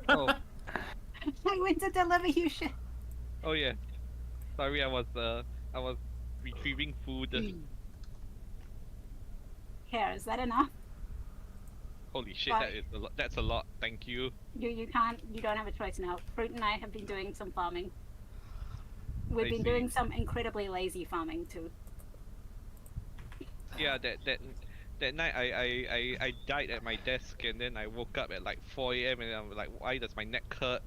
Oh, I went to deliver you shit. oh yeah. Sorry, I was retrieving food. Here, is that enough? Holy shit, that is a lot. That's a lot. Thank you. You don't have a choice now. Fruit and I have been doing some farming. We've I been see. doing some incredibly lazy farming too. Yeah, that night I died at my desk and then I woke up at like 4 a.m. and I'm like, why does my neck hurt?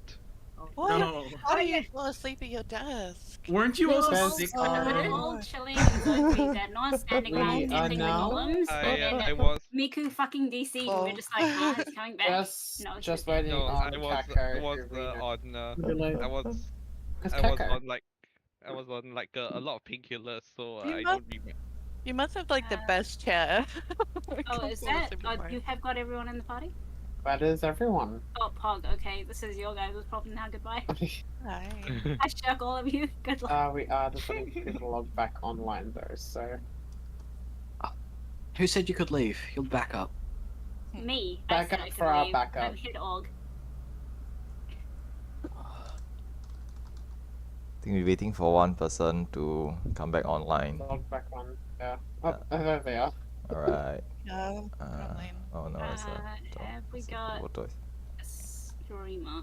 What? No. How do you fall asleep at your desk? Weren't you We also were all, sick? we were all chilling in zone 3 dead, not standing We around are tending the now- golems, and then I was Miku fucking DC, and we're just like, huh, it's coming back. No, it's just dead. waiting no, on I was Kako. I was on like a lot of painkillers, so You I must- don't remember. You must have like the best chair. Oh, is that? You have got everyone in the party? That is everyone. Oh, Pog, okay, this is your guys' problem now, goodbye. Hi. I shook all of you, good luck. We are just letting people log back online though, so. Who said you could leave? You'll back up. Me, I Back said up I could for our leave. backup. I've hit Og. I think we're waiting for one person to come back online. Log back on. Yeah. Oh, there they are. Alright. Yeah, Uh, online. oh no, it's Have we got photo. a streamer?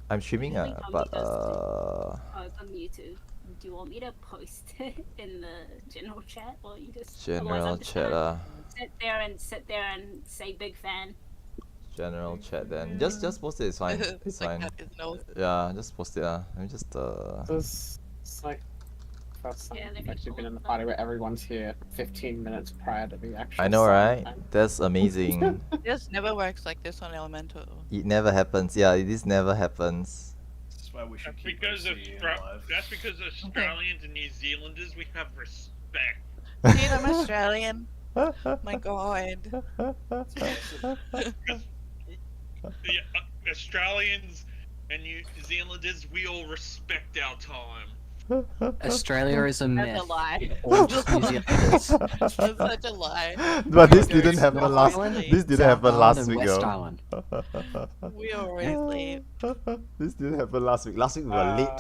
I'm streaming, Really but Oh, it's on YouTube. Do you want me to post it in the general chat, or you just otherwise general I'm just chat gonna sit there and say big fan? general chat then. Just post it, it's fine. It's Like fine. that is no. Yeah, just post it. Let me just This is like first time Yeah, I've they're actually been in the cool. party where everyone's here 15 minutes prior to the actual. I know, start right? time. That's amazing. This never works like this on Elemental. It never happens. Yeah, this never happens. That's why we should That's keep because OCE alive. that's because Australians and New Zealanders, we have respect. Dude, I'm Australian. My god. The Australians and New Zealanders, we all respect our time. Australia is a myth. That's a lie. Or just New Zealanders. That's such a lie. But this There's didn't happen North last. Island, This didn't South happen Island, last and week, West yo. Island. We already asleep. This didn't happen last week. Last week we were late.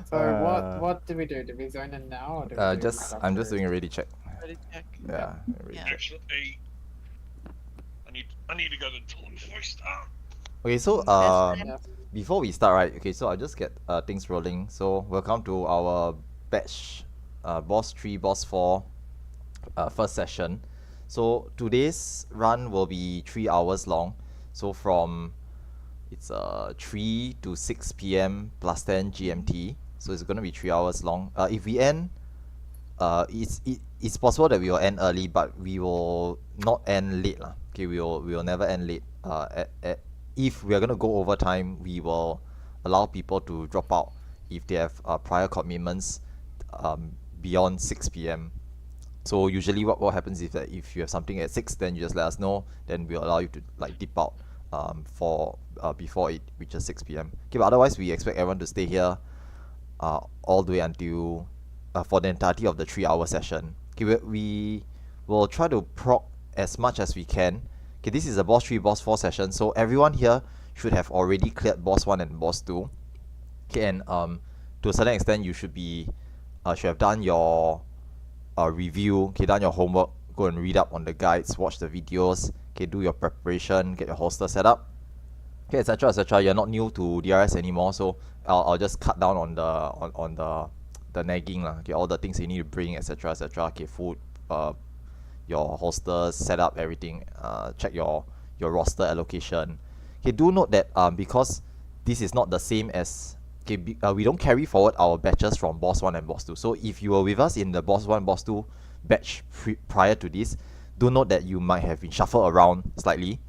So what do we do? Do we zone in now? Or do we do Just right I'm just after? doing a ready check. Ready check. Yeah. Ready Yeah. check. Actually, I need to go to the toilet before I start. Okay, so Yeah. before we start, right? Okay, so I'll just get things rolling. So welcome to our batch, boss 3, boss 4, first session. So today's run will be 3 hours long. So from it's 3 to 6 p.m. plus 10 GMT. So it's gonna be 3 hours long. If we end, it's possible that we will end early, but we will not end late lah. Okay, we will never end late. If we are gonna go overtime, we will allow people to drop out if they have prior commitments beyond 6 p.m. So usually what happens is that if you have something at 6, then you just let us know, then we'll allow you to like dip out for before it reaches 6 p.m. Okay, but otherwise we expect everyone to stay here all the way until for the entirety of the 3-hour session. Okay, we will try to proc as much as we can. Okay, this is a boss 3, boss 4 session, so everyone here should have already cleared boss 1 and boss 2. Okay, and to a certain extent you should have done your review, okay, done your homework, go and read up on the guides, watch the videos, okay, do your preparation, get your holster set up, okay, etc, etc. You're not new to DRS anymore, so I'll just cut down on the nagging lah. Okay, all the things you need to bring, etc, etc. Okay, food, your holsters, set up everything, check your roster allocation. Okay, do note that because this is not the same as we don't carry forward our batches from boss 1 and boss 2. So if you were with us in the boss 1, boss 2 batch prior to this, do note that you might have been shuffled around slightly.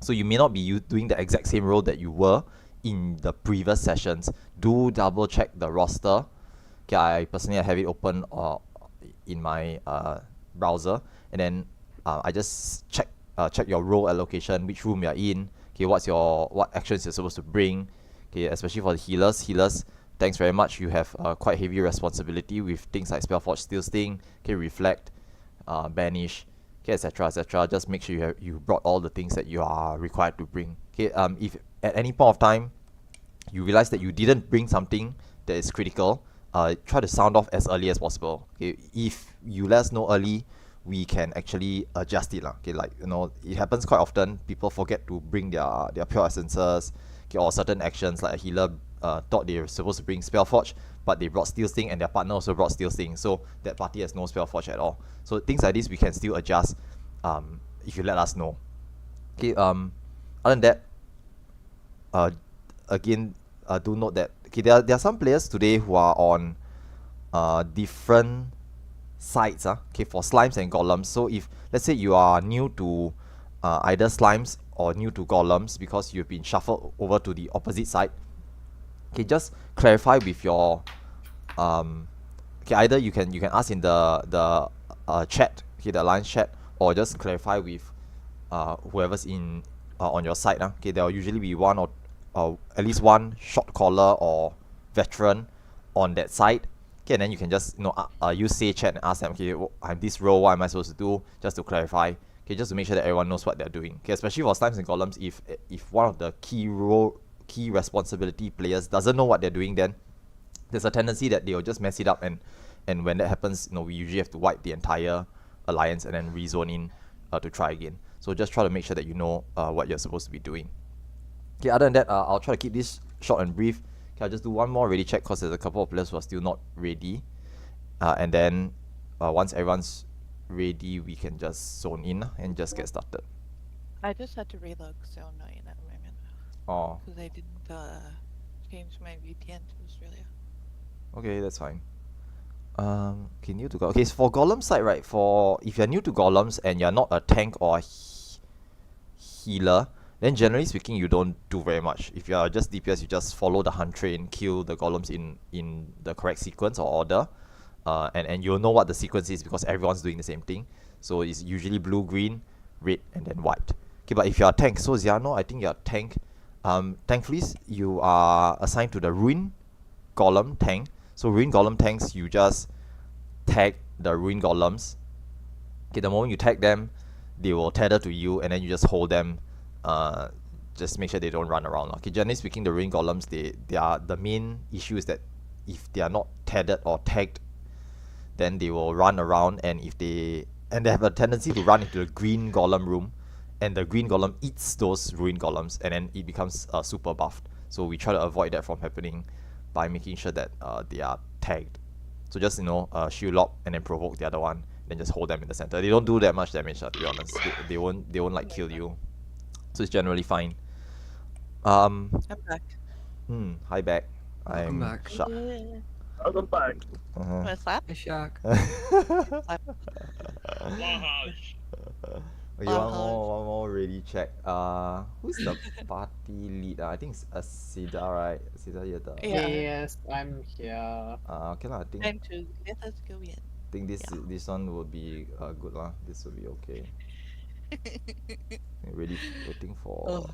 So you may not be doing the exact same role that you were in the previous sessions. Do double check the roster. Okay, I personally have it open in my browser, and then I just check your role allocation, which room you're in. Okay, what actions you're supposed to bring. Okay, especially for the healers, thanks very much. You have quite heavy responsibility with things like Spellforge, Steel Sting, okay, Reflect, Banish, okay, etc., etc. Just make sure you brought all the things that you are required to bring. Okay, if at any point of time you realize that you didn't bring something that is critical, try to sound off as early as possible. Okay, if you let us know early, we can actually adjust it lah. Okay, like it happens quite often. People forget to bring their pure essences. Okay, or certain actions like a healer thought they were supposed to bring Spellforge, but they brought Steel Sting and their partner also brought Steel Sting. So that party has no Spellforge at all. So things like this we can still adjust if you let us know. Okay, other than that, again, do note that okay, there are some players today who are on different sides okay, for slimes and golems. So if let's say you are new to either slimes or new to golems because you've been shuffled over to the opposite side, okay, just clarify with your okay, either you can ask in the chat, okay, the alliance chat, or just clarify with whoever's in on your side. Okay, there will usually be one or at least one shot caller or veteran on that side. Okay, and then you can just use say chat and ask them, okay, I'm this role, what am I supposed to do, just to clarify. Okay, just to make sure that everyone knows what they're doing. Okay, especially for slimes and golems, if one of the key responsibility players doesn't know what they're doing, then there's a tendency that they'll just mess it up, and when that happens, we usually have to wipe the entire alliance and then rezone in to try again. So just try to make sure that you know what you're supposed to be doing. Okay, other than that, I'll try to keep this short and brief. Okay, I'll just do one more ready check because there's a couple of players who are still not ready. And then once everyone's ready, we can just zone in and just get started. I just had to relog, so I'm not in at the moment. Oh. Because I didn't change my VPN to Australia. Okay, that's fine. Okay, new to go. Okay, so for golem side, right? For if you're new to golems and you're not a tank or a healer, then generally speaking, you don't do very much. If you are just DPS, you just follow the hunt train, kill the golems in the correct sequence or order, and you'll know what the sequence is because everyone's doing the same thing. So it's usually blue, green, red, and then white. Okay, but if you're a tank, so Ziano, I think you're a tank. Thankfully, you are assigned to the Ruin Golem tank. So Ruin Golem tanks, you just tag the Ruin Golems. Okay, the moment you tag them, they will tether to you, and then you just hold them. Just make sure they don't run around. Okay, generally speaking, the Ruin Golems, they are the main issue is that if they are not tethered or tagged, then they will run around, and they have a tendency to run into the green golem room, and the green golem eats those Ruin Golems, and then it becomes super buffed. So we try to avoid that from happening by making sure that they are tagged. So just shield lock and then provoke the other one, then just hold them in the center. They don't do that much damage, to be honest. They won't like kill you. So it's generally fine. I'm back. Hi back. Welcome back. Shark. Welcome back. Wanna slap? Hey, Shark. Lahaj. Okay, one more ready check. Who's the party lead? I think it's Asida, right? Asida, you're the... Yeah. Yes, I'm here. Okay lah, I think Time to let us go in. this one will be good lah. This will be okay. Ready, waiting for Oh,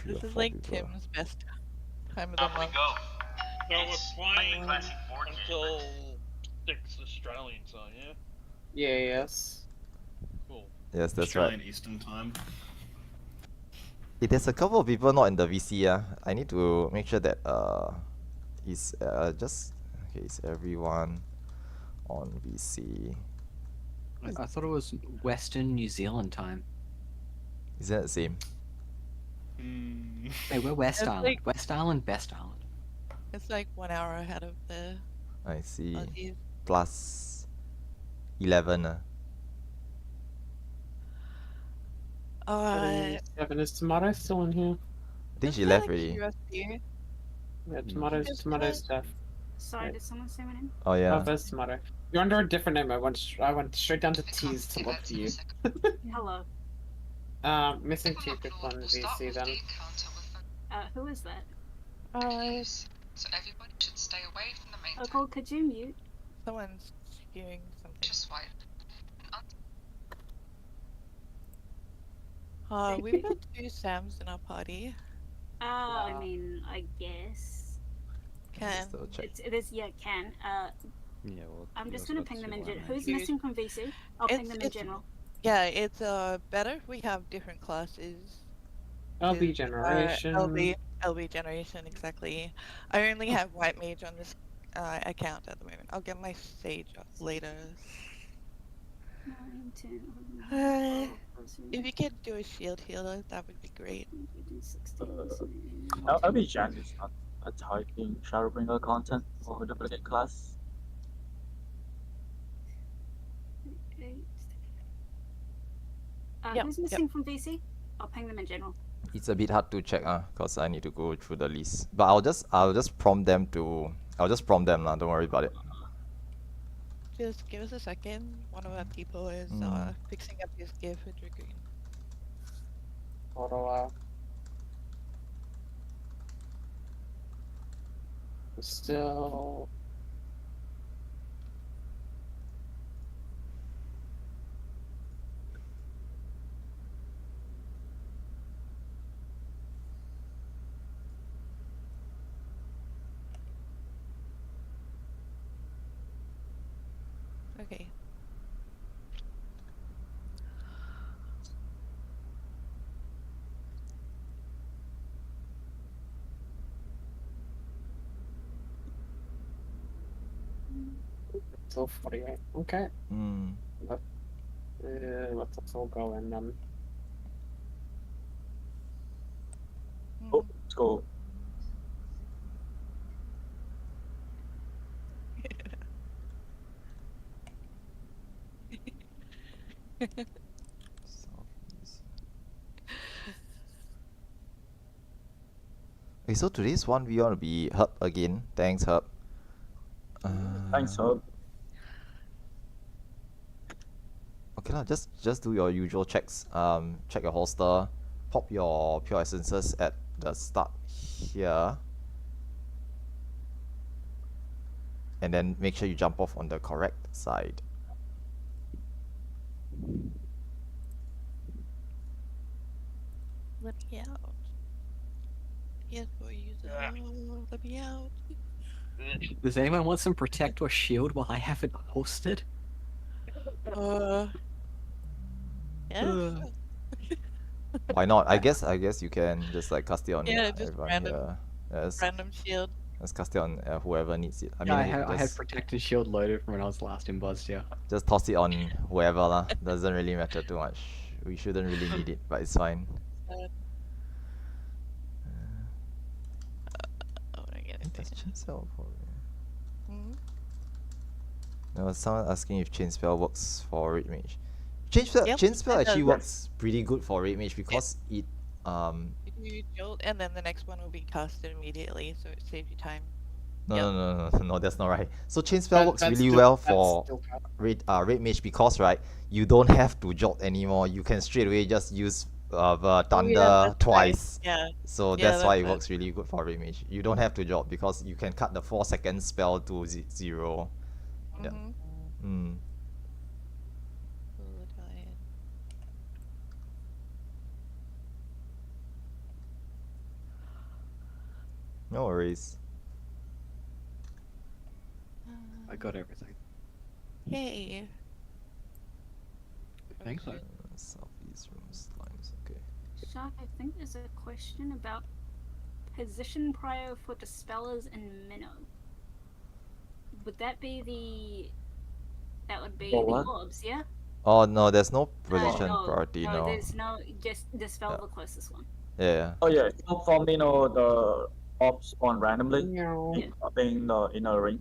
3 This or is 4 like people. Tim's best time of the month. So we're playing until 6 Australian time, yeah? Yes. Cool. Yes, that's Australian right. Eastern Time. There's a couple of people not in the VC. I need to make sure that is is everyone on VC. I thought it was Western New Zealand time. Is that the same? Hey, we're West It's Island. like- West Island, Best Island. It's like 1 hour ahead of the I see. Aussies. Plus 11. Seven, is Tomato still in here? I think she just left out of already. curiosity, Yeah, Just Tomato's because- stuff. Sorry, did someone say my name? Oh Oh, yeah. there's Tomato. You're under a different name. I went straight down to T's to look for you. Hello. Missing two people on VC then. Who is that? So everybody should stay away from the main Cole, could you mute? someone's spewing something. just white. We've got 2 Sams in our party. I mean, I guess. Can. Still check. It is, yeah, can. Yeah, well, I'm you just also gonna got ping them in two general. on Who's Dude. missing from VC? I'll ping them in It's- general. Yeah, it's better if we have different classes. LB 'cause, generation. LB generation, exactly. I only have white mage on this account at the moment. I'll get my sage up later. 9, 10, 11, Uh, 12, if you could do a shield healer, that would be great. 15, 16, 17, LBGen is not a typing Shadowbringer content for duplicate class. 8. Yep, Who's missing from VC? I'll ping them in general. It's a bit hard to check, cause I need to go through the list. But I'll just prompt them to. I'll just prompt them, lah. Don't worry about it. Just give us a second. One of our people is fixing up his gear for Dragoon. For a while. Still. Okay. Still 48. Okay. Hmm. Let's all go in then. Oh, let's go. Okay, so today's one we want to be Herb again. Thanks, Herb. Thanks, Herb. Okay lah, just do your usual checks. Check your holster, pop your pure essences at the start here, and then make sure you jump off on the correct side. Let me out. Yes, boy, user. Let me out. Does anyone want some protect or shield while I have it hosted? Yeah. Sure. Why not? I guess you can just like cast it on Yeah, just everyone random. here. Yes, Random shield. let's cast it on whoever needs it. I Yeah, mean, I had protect and shield loaded from when I was last in Buzz, yeah. just toss it on whoever lah. Doesn't really matter too much. We shouldn't really need it, but it's fine. Oh, I get it. Does chain spell for? Hmm? There was someone asking if chain spell works for red mage. Chain spell Yep, actually it does. works pretty good for red mage because it You jolt, and then the next one will be casted immediately, so it saves you time. no, that's not right. So chain spell works That's really still- well that's for still bad. red mage because right, you don't have to jolt anymore. You can straight away just use the thunder that's right. twice. Yeah. So Yeah, that's why that's it it. works really good for red mage. You don't have to jolt because you can cut the 4-second spell to 0. Yeah. Mm-hmm. No worries. I got everything. Yay. Thanks, so. Southeast room slimes. Okay. Shark, I think there's a question about position prior for dispellers and minnow. Would that be the? That would be For the what? orbs, yeah? Oh no, there's no position no, priority. no, No. there's no. Just dispel Yeah. the closest one. Yeah. Oh yeah, so for me, the orbs spawn randomly Meow. in the inner ring,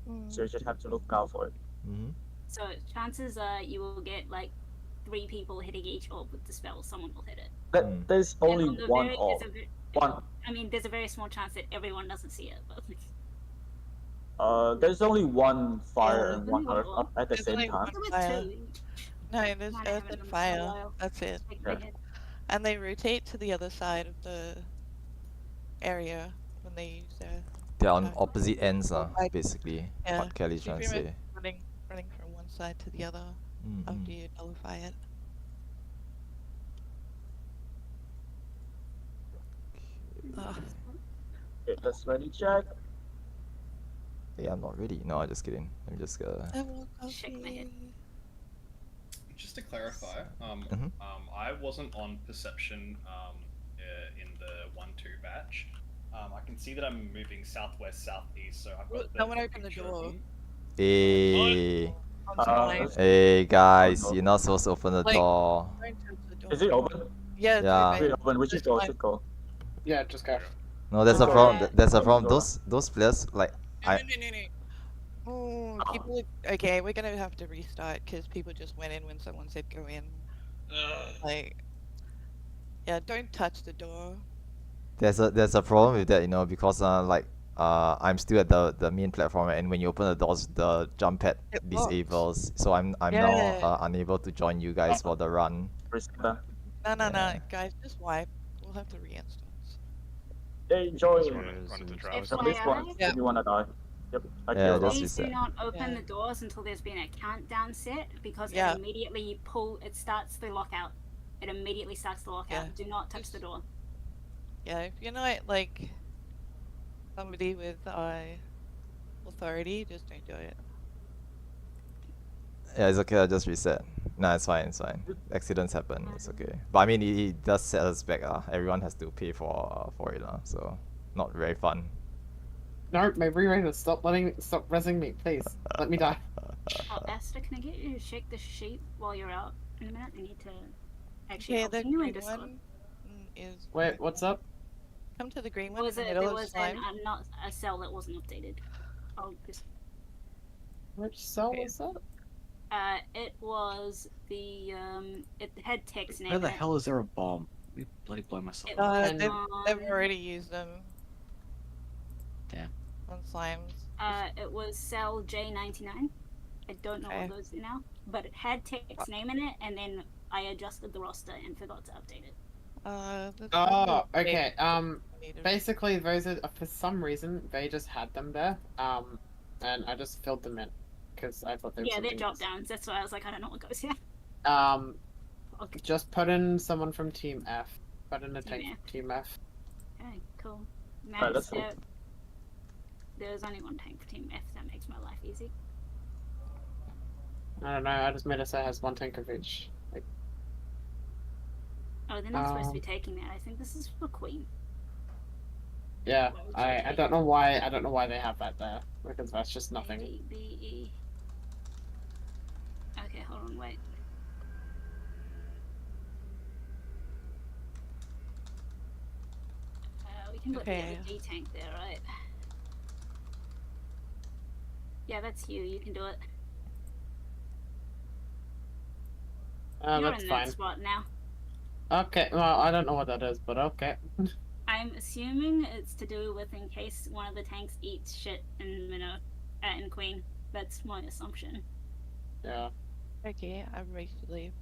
Mm. so you just have to look out for it. Mm-hmm. So chances are you will get like 3 people hitting each orb with dispel. Someone will hit it. There's And only on the one very- orb. there's a ve- One. I mean, there's a very small chance that everyone doesn't see it, but There's only one fire Yeah, and one there's only earth one up at the There's same only time. one there was fire. 2 each. No, there's Might earth have and them for a fire. while. That's it. Shake my Yeah. head. And they rotate to the other side of the area when they use their. They're on attack. opposite ends, Right. basically. Yeah. What Kelly's So trying you're to say. running from one side to the other after you nullify it. Ugh. Okay, let's ready check. Hey, I'm not ready. No, I'm just kidding. Let me just I will Shake my head. just to clarify, Mhm. I wasn't on perception in the 1-2 batch. I can see that I'm moving southwest, southeast, so I've got the Someone open the picture door. of me. Hey, I'm sorry. hey guys, you're not supposed to open the Like, door. don't touch the door. Is it open? Yeah, it's Yeah. Is it open. open? Which is Just go? fine. Should go. Yeah, just go. No, there's a Oh, problem. yeah. There's a Oh, problem. door. Those players like No, I. no, no, no, no. Oh, people. Okay, we're gonna have to restart because people just went in when someone said go in. Like, yeah, don't touch the door. There's a problem with that, because I'm still at the main platform, and when you open the doors, the jump pad It blocks. disables. So I'm now Yeah. unable to join you guys for the run. Reset that. No, Yeah. guys, just wipe. We'll have to reinstall. Enjoy. Just run into traps. So this one, FYI, Yeah. if you wanna die. Yep. I Yeah, killed just one. please do reset. not open Yeah. the doors until there's been a countdown set because Yeah. it immediately it starts the lockout. It immediately starts the lockout. Yeah. Do not touch the door. Yeah, if you're not like somebody with authority, just don't do it. Yeah, it's okay. I'll just reset. Nah, it's fine. It's fine. Accidents happen. It's okay. But I mean, it does set us back. Everyone has to pay for it. So not very fun. No, my re-raiser, stop resing me, please. Let me die. Oh, Asta, can I get you to shake the sheep while you're out in a minute? I need to actually Okay, help the you in green Discord. one is. Wait, what's up? Come to the green There one was in the there middle of was slime. not a cell that wasn't updated. Oh, just Which cell Okay. was that? it was the it had text name. Where the in it. hell is there a bomb? Let me bloody blow myself It up. was They've on- already used them. Damn. On slimes. It was cell J99. I don't know Okay. what those are now, but it had text name in it, and then I adjusted the roster and forgot to update it. That's Oh, probably okay. need to- Basically, those are for some reason they just had them there. And I just filled them in because I thought they were Yeah, they're something drop else. downs. That's why I was like, I don't know what goes here. Okay. Just put in someone from Team F. Put in a tank Team from Team F. Okay, cool. Alright, Max, that's there's only one tank for Team F. That makes my life easy. I don't know. I just made it say it has one tank of each. Like, Oh, they're not supposed to be taking that. I think this is for Queen. yeah, Why would you I take don't know why. I don't know why they have that there because that's just A, nothing. D, B, E. Okay, hold on, wait. We can put Okay. the D tank there, right? Yeah, that's you. You can do it. You're That's in fine. that spot now. Okay, well, I don't know what that is, but okay. I'm assuming it's to do with in case one of the tanks eats shit in Minnow, in Queen. That's my assumption. Yeah. Okay, I'm ready to leave.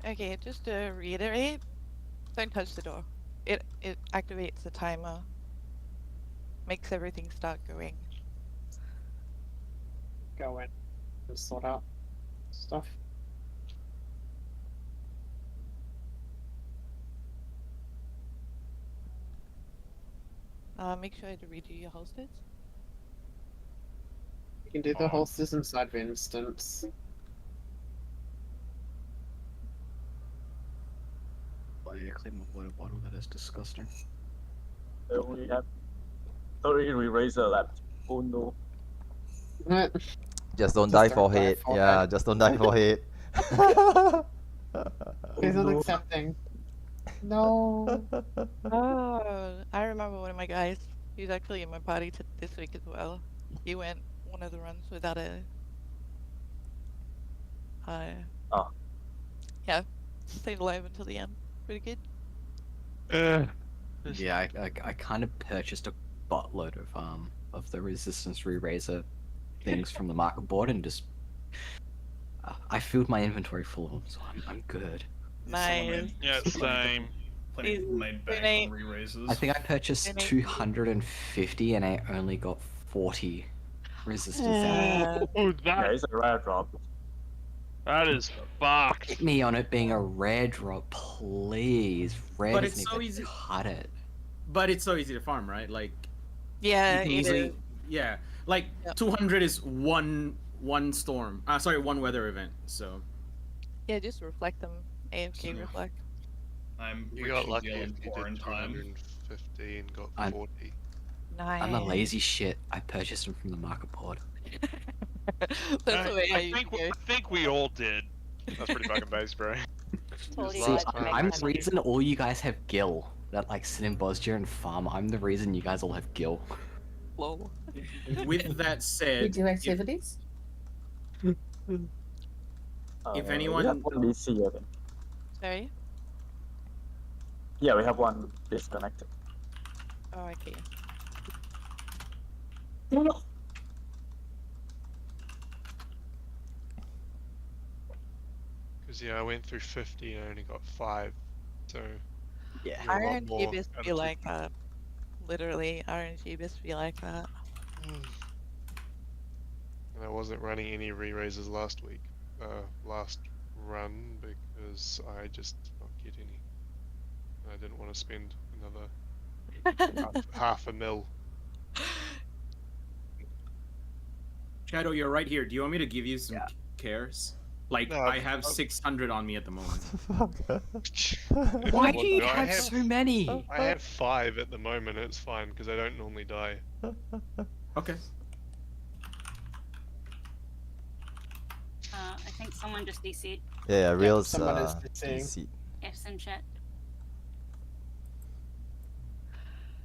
Okay, just to reiterate, don't touch the door. It activates the timer. Makes everything start going. Go in and sort out stuff. Make sure to redo your holsters. You can do the holsters inside the instance. Oh, yeah, clean my water bottle. That is disgusting. They only have 3 re-raiser left. Oh no. Just don't Just die don't for die hate. for Yeah, hate. just don't die for hate. He's not no. accepting. No. Oh, I remember one of my guys. He's actually in my party this week as well. He went one of the runs without a. Oh. Yeah, stayed alive until the end. Pretty good. Yeah, I kind of purchased a buttload of the resistance re-raiser things from the market board and just I filled my inventory full of them, so I'm good. Nice. Yeah, same. Plenty of people made bank Donate. on re-raisers. I think I purchased Donate. 250 and I only got 40 resistance. Oh, Yeah, it's a rare drop. that is fucked. Hit me on it being a rare drop, please. Rare But doesn't it's so even easy- cut it. But it's so easy to farm, right? Like Yeah, you can it easily, is. yeah. Like Yep. 200 is one storm. Sorry, one weather event. So Yeah, just reflect them. AFK So- reflect. I'm You rich got and lucky deal if in you foreign did time. 250 and got I'm- 40. Nice. I'm a lazy shit. I purchased them from the market board. That's the way I used to go. I think we all did. That's pretty fucking base, bro. Told you See, guys to make I'm that the reason all you guys have gil that like sit in Bosnia and farm. I'm the reason you guys all have gil. Lol. with that We said, do activities. If We have anyone- one DC, I think. Sorry? Yeah, we have one disconnected. Oh, okay. Because yeah, I went through 50 and I only got 5. So Yeah. you're a lot RNG more best out be of like that. Literally, RNG best be like that. And I wasn't running any re-raises last week, last run, because I just did not get any. And I didn't want to spend another half a mil. Shadow, you're right here. Do you want me to give you some cares? Like, No, I have 600 on me at the moment. Why do you No, I have have- so many? I have 5 at the moment, and it's fine because I don't normally die. Okay. I think someone just DC'd. Yeah, Rails someone is saying. DC. F's in chat.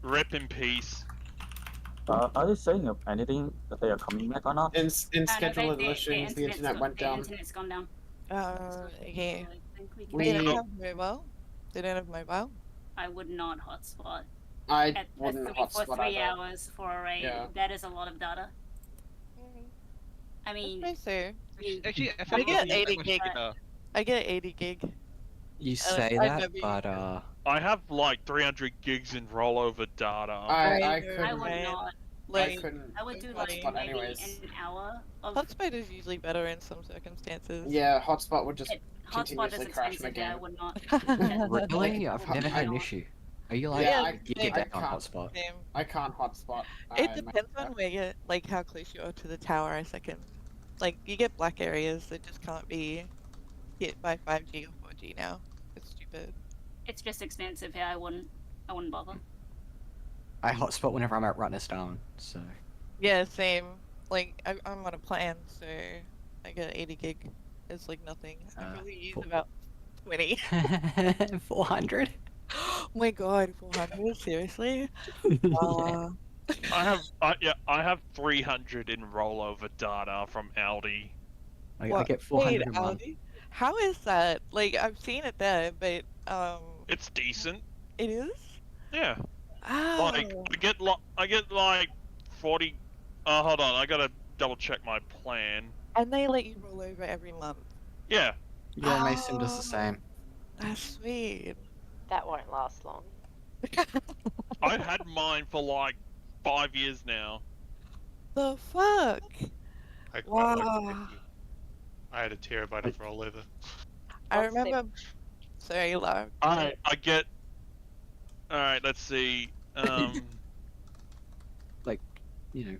Rip in peace. Are they saying anything that they are coming back or not? In No, schedule the admissions, the internet went The down. internet's gone down. Okay. I think we can We- They do don't it. have mobile? They don't have mobile? I would not hotspot I at wouldn't for hotspot 3 either. hours for a raid. Yeah. That is a lot of data. I mean, I say. Actually, I get 80 much gig. better. I get 80 gig. You say I that, never but I have like 300 gigs in rollover data. I I couldn't. would not. I Like, couldn't. I would do like hotspot maybe anyways. an hour of hotspot is usually better in some circumstances. Yeah, hotspot would just hotspot is continuously crash my expensive. Yeah, I game. would not. really, I've never had an issue. Are you like Yeah, you get I back on can't. hotspot? Same. I can't hotspot. It my depends on where you like how close you are to the tower, I reckon. Like you get black areas that just can't be hit by 5G or 4G now. It's stupid. It's just expensive. Yeah, I wouldn't bother. I hotspot whenever I'm at Rutnersdown, so. Yeah, same. Like I'm on a plan, so I get 80 gig. It's like nothing. I probably use cool. about 20. 400? Oh my god, 400? Seriously? I have 300 in rollover data from Aldi. I get 400 Wait, a month. Aldi? How is that? Like I've seen it there, but It's decent. it is? Yeah. Oh. Like I get like 40. Hold on, I gotta double check my plan. And they let you roll over every month. Yeah. Yeah, Mason does the same. That's sweet. That won't last long. I've had mine for like 5 years now. The fuck? I quite like Wow. 50. I had a terabyte of rollover. I What's the- remember. Sorry, Lark. I get. All right, let's see. Like, you know,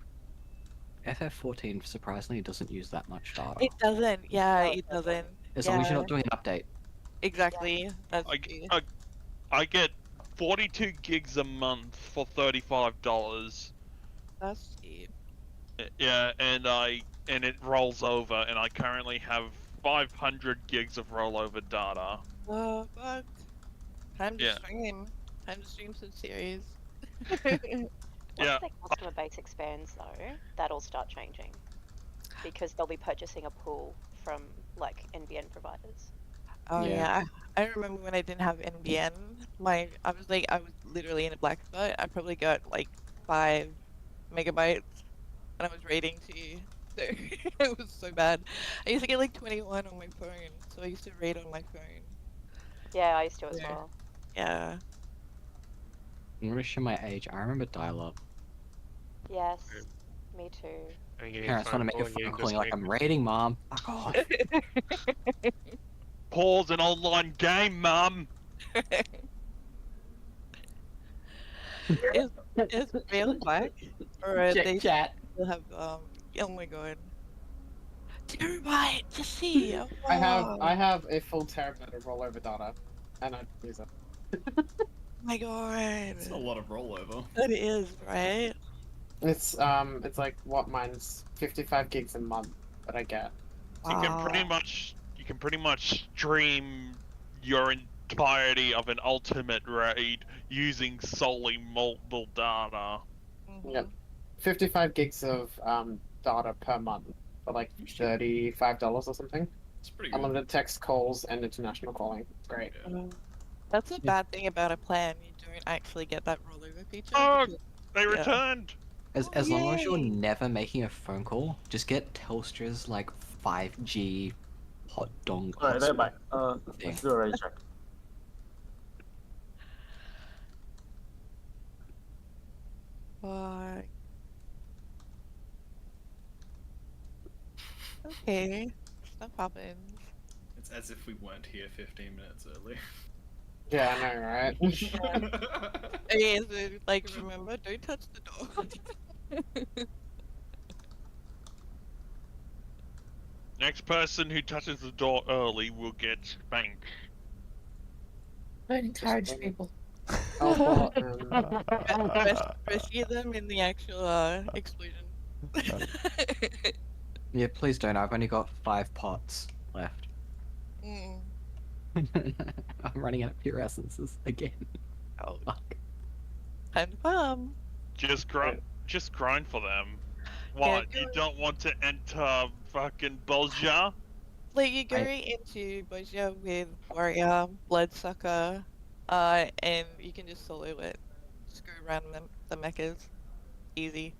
FF14 surprisingly doesn't use that much data. It doesn't. Yeah, No, it it doesn't. doesn't. As long as you're yeah. not doing an update. Exactly. That's true. I get 42 gigs a month for $35. That's cheap. Yeah, and it rolls over, and I currently have 500 gigs of rollover data. Oh fuck. Time to Yeah. stream. Time to stream some series. Once Yeah. their customer base expands, though, that'll start changing because they'll be purchasing a pool from like NBN providers. Oh Yeah. yeah, I remember when I didn't have NBN. I was literally in a black spot. I probably got like 5 megabytes, and I was raiding too. So it was so bad. I used to get like 21 on my phone, so I used to raid on my phone. Yeah, I used to as Yeah. well. Yeah. I'm gonna show my age. I remember dial-up. Yes, me too. And getting Parents want to make a phone call like I'm raiding, mom. Fuck off. Pause an online game, mum. Is Rail black? Or are Check they chat. still have oh my god. Terabyte to see. Oh, I wow. have a full terabyte of rollover data, and I don't use it. Oh my god. It's a lot of rollover. That is, right? It's like what mine's 55 gigs a month that I get. You can pretty much stream your entirety of an ultimate raid using solely multiple data. Yep. 55 gigs of data per month for like $35 or something. It's pretty good. Unlimited text calls and international calling. It's great. That's a bad thing about a plan. You don't actually get that rollover feature. Oh, because- they yeah. returned. As long as you're yay. never making a phone call, just get Telstra's like 5G hot dong. Alright, they're back. thing. Let's do a ready check. Fuck. Okay. Stuff happens. It's as if we weren't here 15 minutes early. Yeah, I know, right? Okay, so like remember, don't touch the door. Next person who touches the door early will get spanked. Don't encourage people. Rescue them in the actual explosion. Yeah, please don't. I've only got 5 pots left. Mm. I'm running out of pure essences again. Oh. Fuck. Confirm. Just grind for them. What? You don't want to enter fucking Bolja? Like you go into Boja with Warrior, Bloodsucker, and you can just solo it. Just go around the mechas. Easy.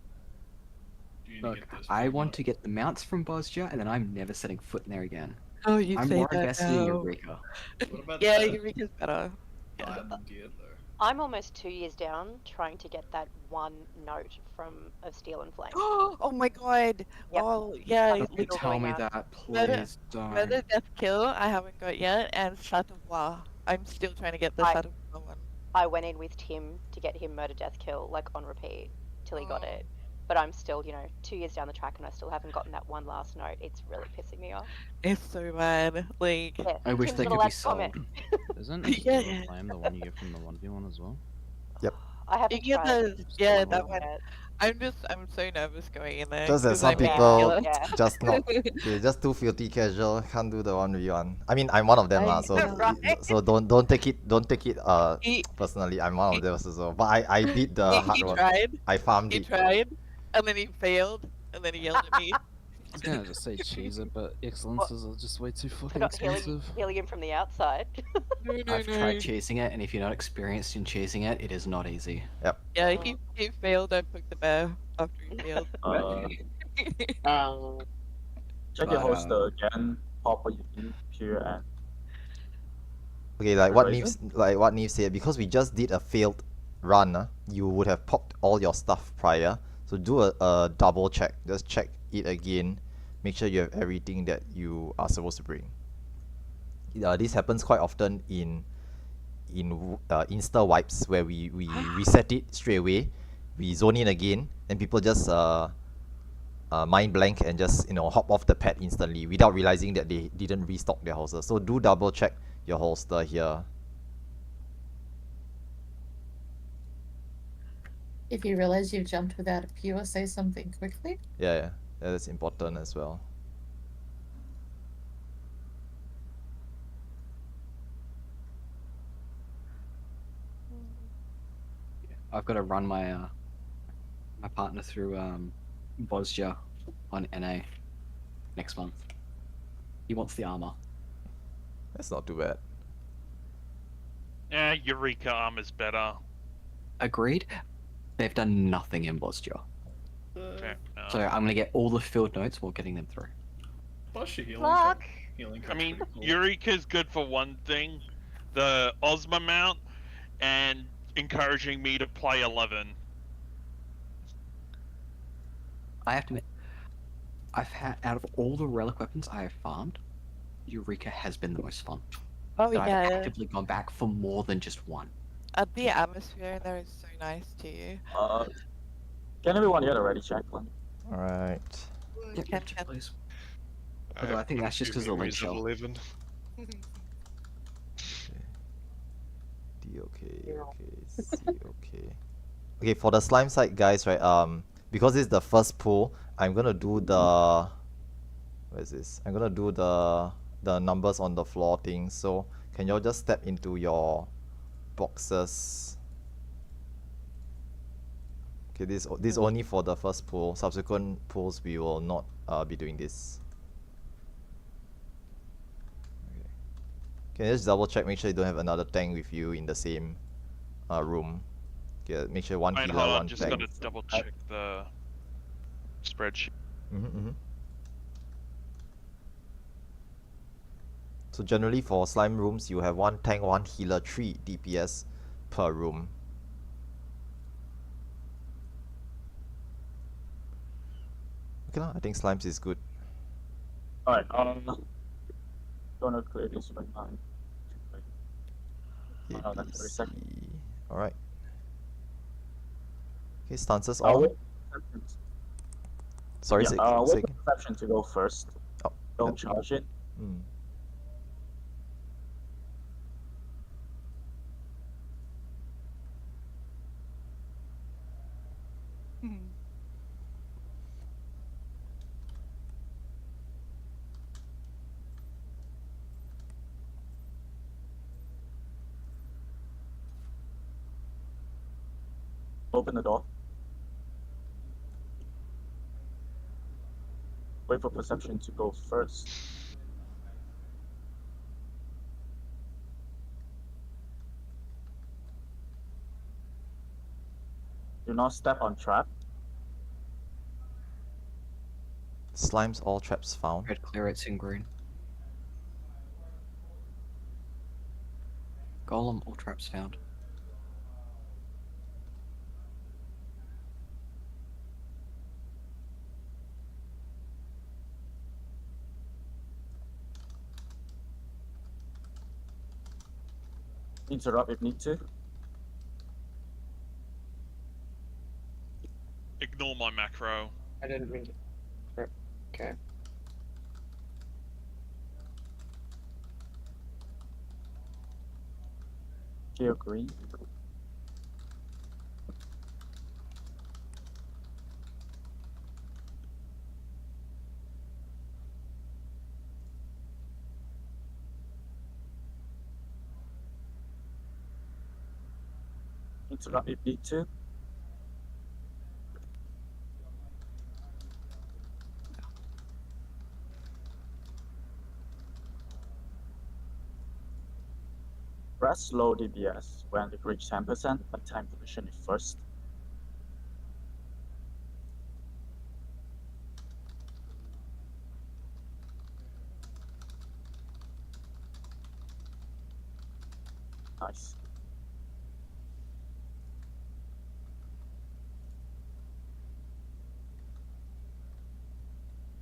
Look, I want to get the mounts from Bosja, and then I'm never setting foot in there again. Oh, you I'm say more that invested in now. Eureka. What about Yeah, the Eureka's better. diamond gear though? I'm almost 2 years down trying to get that one note from of Steel and Flame. Oh my god! Yep. Oh yeah, Don't like, Tell me that, Murder, please don't. Murder, Death, Kill, I haven't got yet, and Sattva. I'm still trying to get the I- Sattva one. I went in with Tim to get him Murder, Death, Kill, like on repeat, till he got it. But I'm still, 2 years down the track and I still haven't gotten that one last note. It's really pissing me off. It's so bad. Like, Yeah, I wish Tim's they not could allowed be to comment. sold. Isn't Yeah. Steel and Flame the one you get from the 1v1 as well? Yep. I you haven't get tried. the, yeah, Still that one. one. I'm so nervous going in there. Just that 'cause some I'm a people killer. Yeah. just not, they're just too filthy casual, can't do the 1v1. I mean, I'm one of them I lah, so know. so don't take it He, personally. I'm one of them as well. But I did the hard he work. tried, I farmed he it. tried, and then he failed, and then he yelled at me. I was gonna just say cheese it, but excellences are just way too We're fucking not healing, expensive. healing him from the outside. No, no, I've no. tried chasing it, and if you're not experienced in chasing it, it is not easy. Yeah, he failed. I poked the bear after he failed. Check your holster again. Pop what you need here and Okay, like what Eraser? Neve said, because we just did a failed run, you would have popped all your stuff prior. So do a double check. Just check it again. Make sure you have everything that you are supposed to bring. This happens quite often in insta wipes where we reset it straight away. We zone in again, and people just mind blank and just hop off the pad instantly without realizing that they didn't restock their holster. So do double check your holster here. If you realize you've jumped without a pure, say something quickly. Yeah, that's important as well. I've got to run my my partner through Bosja on NA next month. He wants the armor. That's not too bad. Yeah, Eureka armor's better. Agreed. They've done nothing in Bosja. Fair enough. So I'm gonna get all the field notes while getting them through. Plus your healing Fuck. code. Healing I code's mean, pretty cool. Eureka's good for one thing, the Ozma mount, and encouraging me to play 11. I have to admit, I've had out of all the relic weapons I have farmed, Eureka has been the most fun. Oh But I've yeah, actively gone back for more than just one. the atmosphere in there is so nice too. can everyone get a ready check one? Alright. Yep, Can- check, can- please. I Although I have think quite a that's just few 'cause of the memories lid of shell. 11. D okay, okay, C okay. Okay, for the slime side, guys, right? Because it's the first pull, I'm gonna do the. Where is this? I'm gonna do the numbers on the floor thing. So can y'all just step into your boxes? Okay, this only for the first pull. Subsequent pulls, we will not be doing this. Okay. Can you just double check? Make sure you don't have another tank with you in the same room. Okay, make sure one Wait, healer, hold on, one just tank. gotta double check the spreadsheet. So generally for slime rooms, you have one tank, one healer, 3 DPS per room. Okay lah, I think slimes is good. Alright, gonna clear this right now. Like 30 seconds. Alright. Okay, stances on. Sorry, wait for perception to go first. Oh, Don't charge it. Open the door. Wait for perception to go first. Do not step on trap. Slimes, all traps found. Red clear, it's in green. Golem, all traps found. Interrupt if need to. Ignore my macro. I didn't mean to. Okay. Kill green. Interrupt if need to. Press low DPS when it reaches 10%, but time position it first. Nice.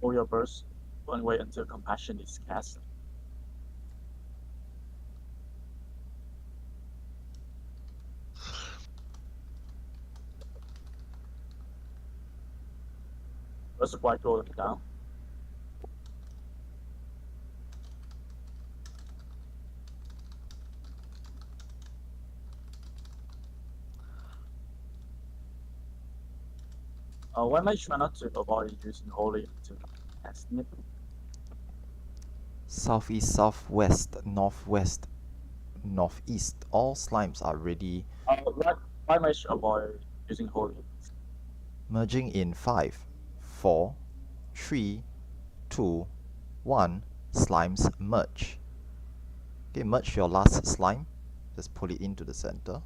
Hold your burst. Don't wait until compassion is cast. First white roll down. Why am I trying not to avoid using holy to cast it? Southeast, southwest, northwest, northeast. All slimes are ready. Why am I avoid using holy? Merging in 5, 4, 3, 2, 1. Slimes merge. Okay, merge your last slime. Just pull it into the center.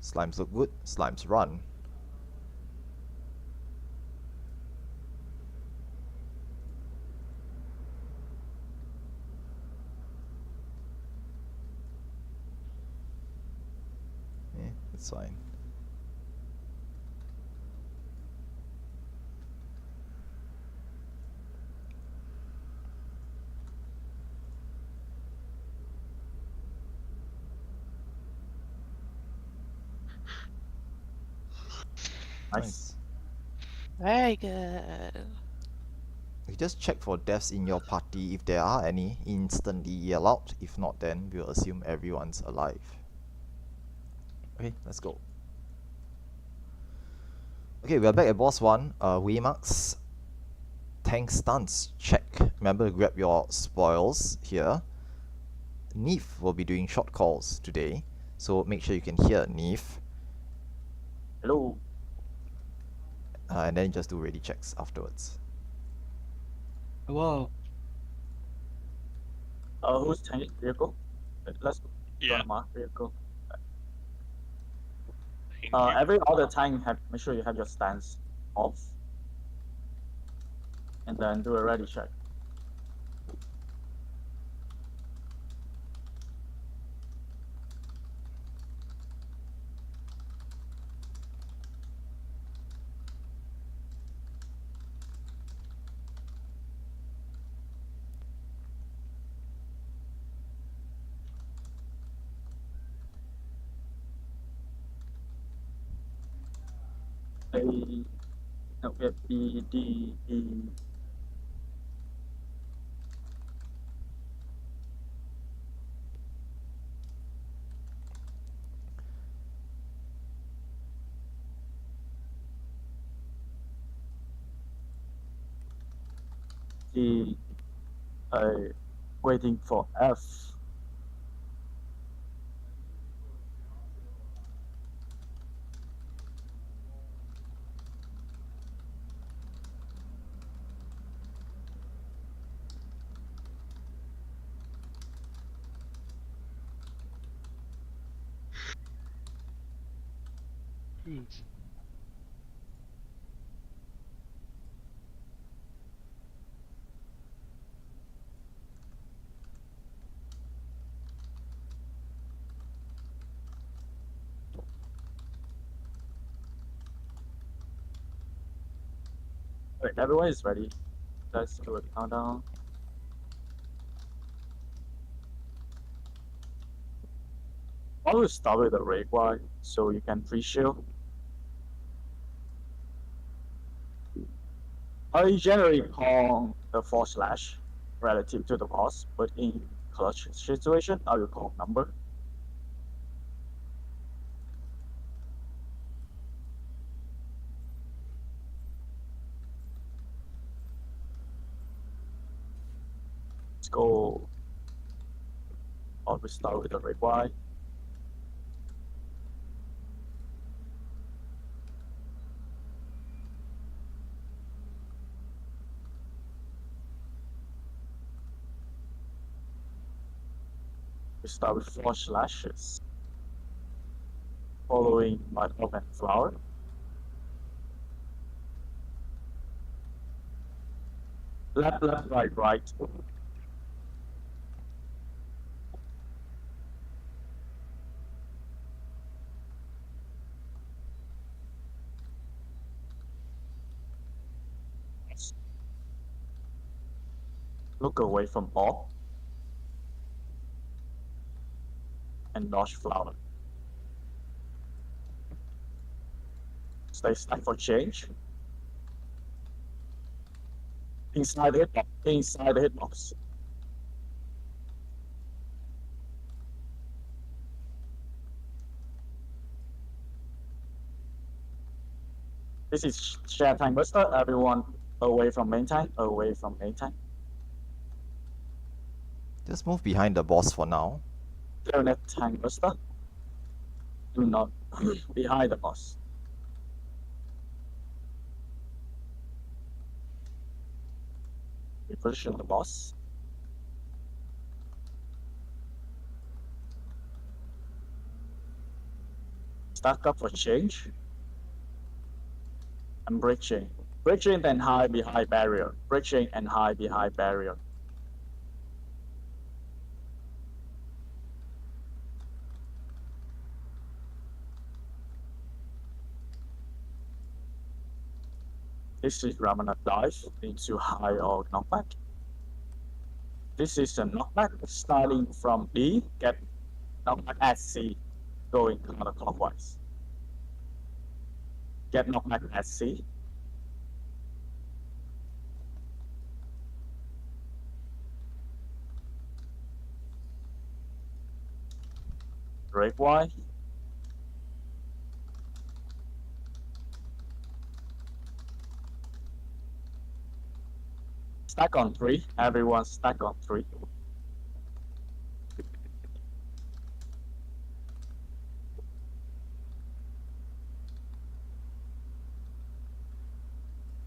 Slimes look good. Slimes run. It's fine. Nice. Very good. You just check for deaths in your party. If there are any, instantly yell out. If not, then we'll assume everyone's alive. Okay, let's go. Okay, we are back at boss 1. Waymarks. Tank stance, check. Remember to grab your spoils here. Neef will be doing short calls today, so make sure you can hear Neef. Hello. And then just do ready checks afterwards. Hello. Who's tanking vehicle? Let's go Yeah. to mark vehicle. Thank you. Every other tank, make sure you have your stance off. And then do a ready check. A, no, we have B, D, E. D, waiting for F. Wait, everyone is ready. Let's do a countdown. I will start with the ray Y so you can pre-shield. I generally call the force slash relative to the boss, but in clutch situation, I will call number. Let's go. Always start with the ray Y. We start with 4 slashes, following by open flower. Left, left, right, right. Look away from ball and dodge flower. Stay stack for change. Inside the hitbox. Inside the hitbox. This is share tank buster. Everyone away from main tank. Away from main tank. Just move behind the boss for now. Clarinet tank buster. Do not behind the boss. Reposition the boss. Stack up for change. And break chain. Break chain then hide behind barrier. Break chain and hide behind barrier. This is Ramana dive into high or knockback. This is a knockback starting from B, get knockback at C, going counterclockwise. Get knockback at C. Break Y. Stack on 3. Everyone stack on 3.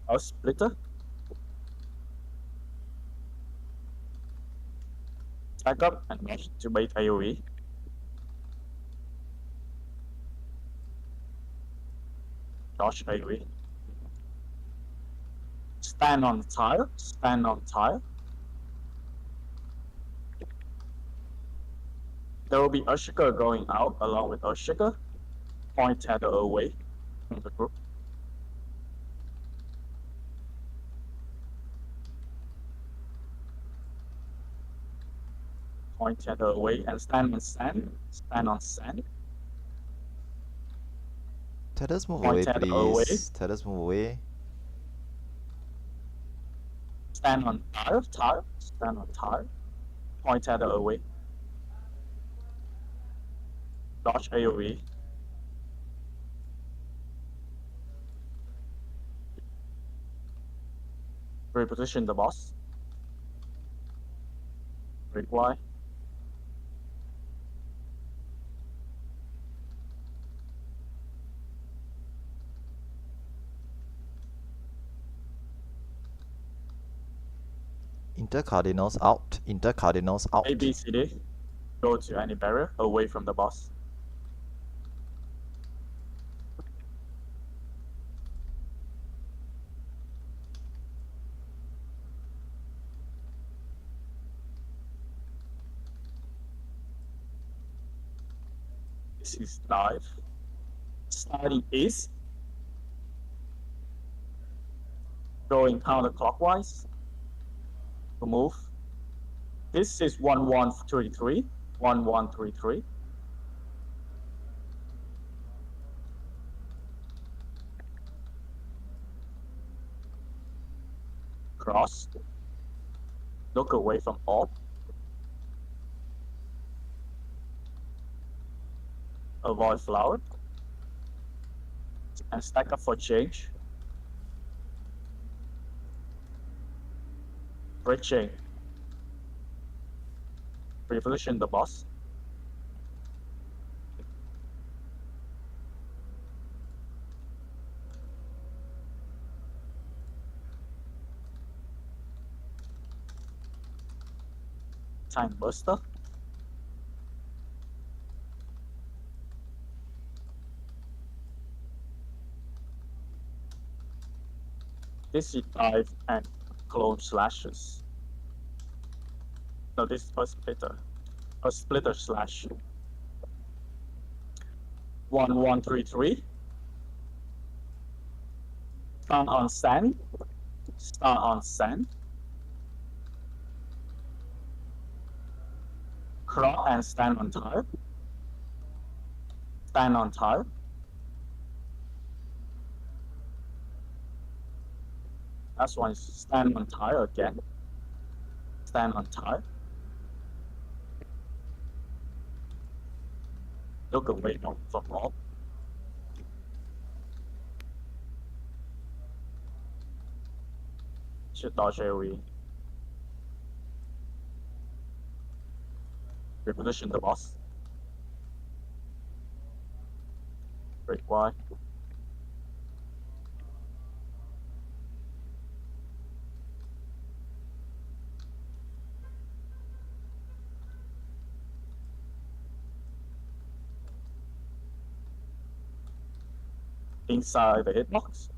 A splitter. Stack up and match to bait AoE. Dodge AoE. Stand on tile. Stand on tile. There will be Ushika going out along with Ushika. Point tether away from the group. Point tether away and stand on sand. Stand on sand. Tethers move Point away, tether away. please. Tethers move away. Stand on tile. Tile. Stand on tile. Point tether away. Dodge AoE. Reposition the boss. Break Y. Inter cardinals out. Inter cardinals out. A, B, C, D. Go to any barrier away from the boss. This is dive. Starting east. Going counterclockwise. To move. This is 1133. 1133. Cross. Look away from all. Avoid flower. And stack up for change. Break chain. Reposition the boss. Time buster. This is dive and clone slashes. No, this is a splitter. A splitter slash. 1133. Start on sand. Start on sand. Crawl and stand on tile. Stand on tile. Last one is stand on tile again. Stand on tile. Look away from all. Should dodge AoE. Reposition the boss. Break Y. Inside the hitbox.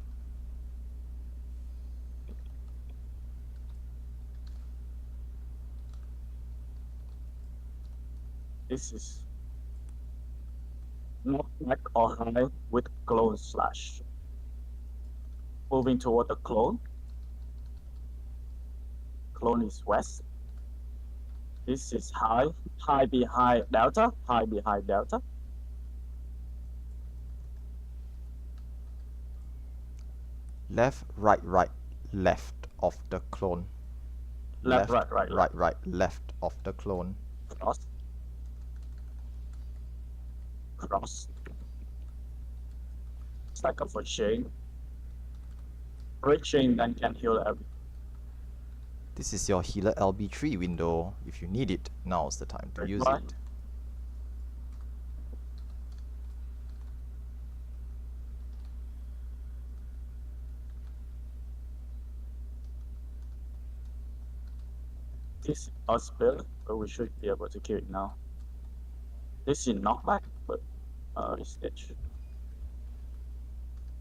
This is not back or high with clone slash. Moving toward the clone. Clone is west. This is high. High behind delta. High behind delta. Left, right, right, left of the clone. Left, right, right, right, right, left of the clone. Cross. Cross. Stack up for chain. Break chain, then can heal every. This is your healer LB3 window. If you need it, now's the time to Break use right. it. This is spell, but we should be able to kill it now. This is knockback, but it's edge.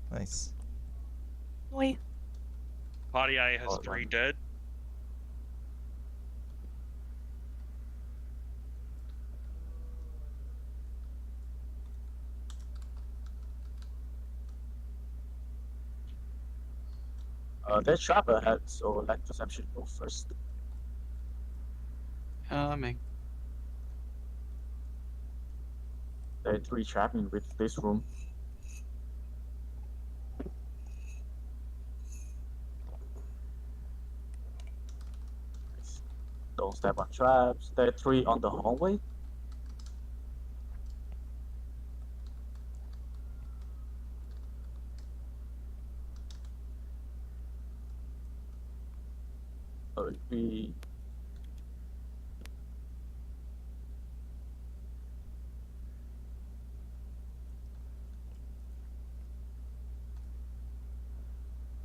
Nice. Oi. Party A has Oh, 3 dead. That trap ahead, so let perception go first. Me. There are 3 trapping with this room. Don't step on traps. There are 3 on the hallway.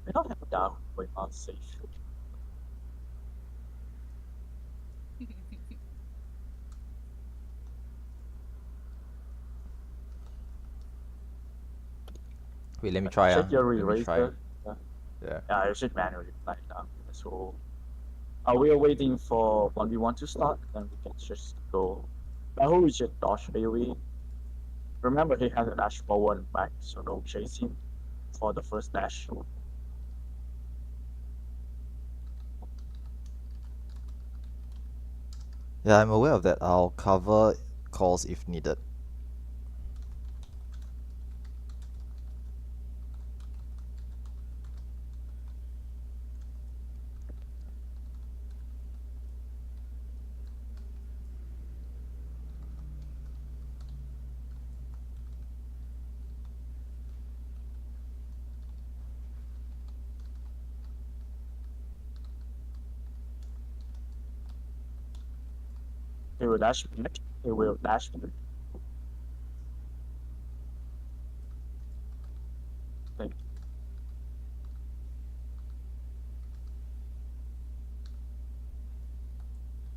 We don't have a down. We're not safe. Wait, let me try. Check your Let me try. eraser. Yeah. Yeah, you should manually apply it down. So, we are waiting for 1v1 to start, then we can just go. Who is just dodge AoE? Remember, he has a dash forward and back, so don't chase him for the first dash. Yeah, I'm aware of that. I'll cover calls if needed. He will dash back. He will dash back. Thank you.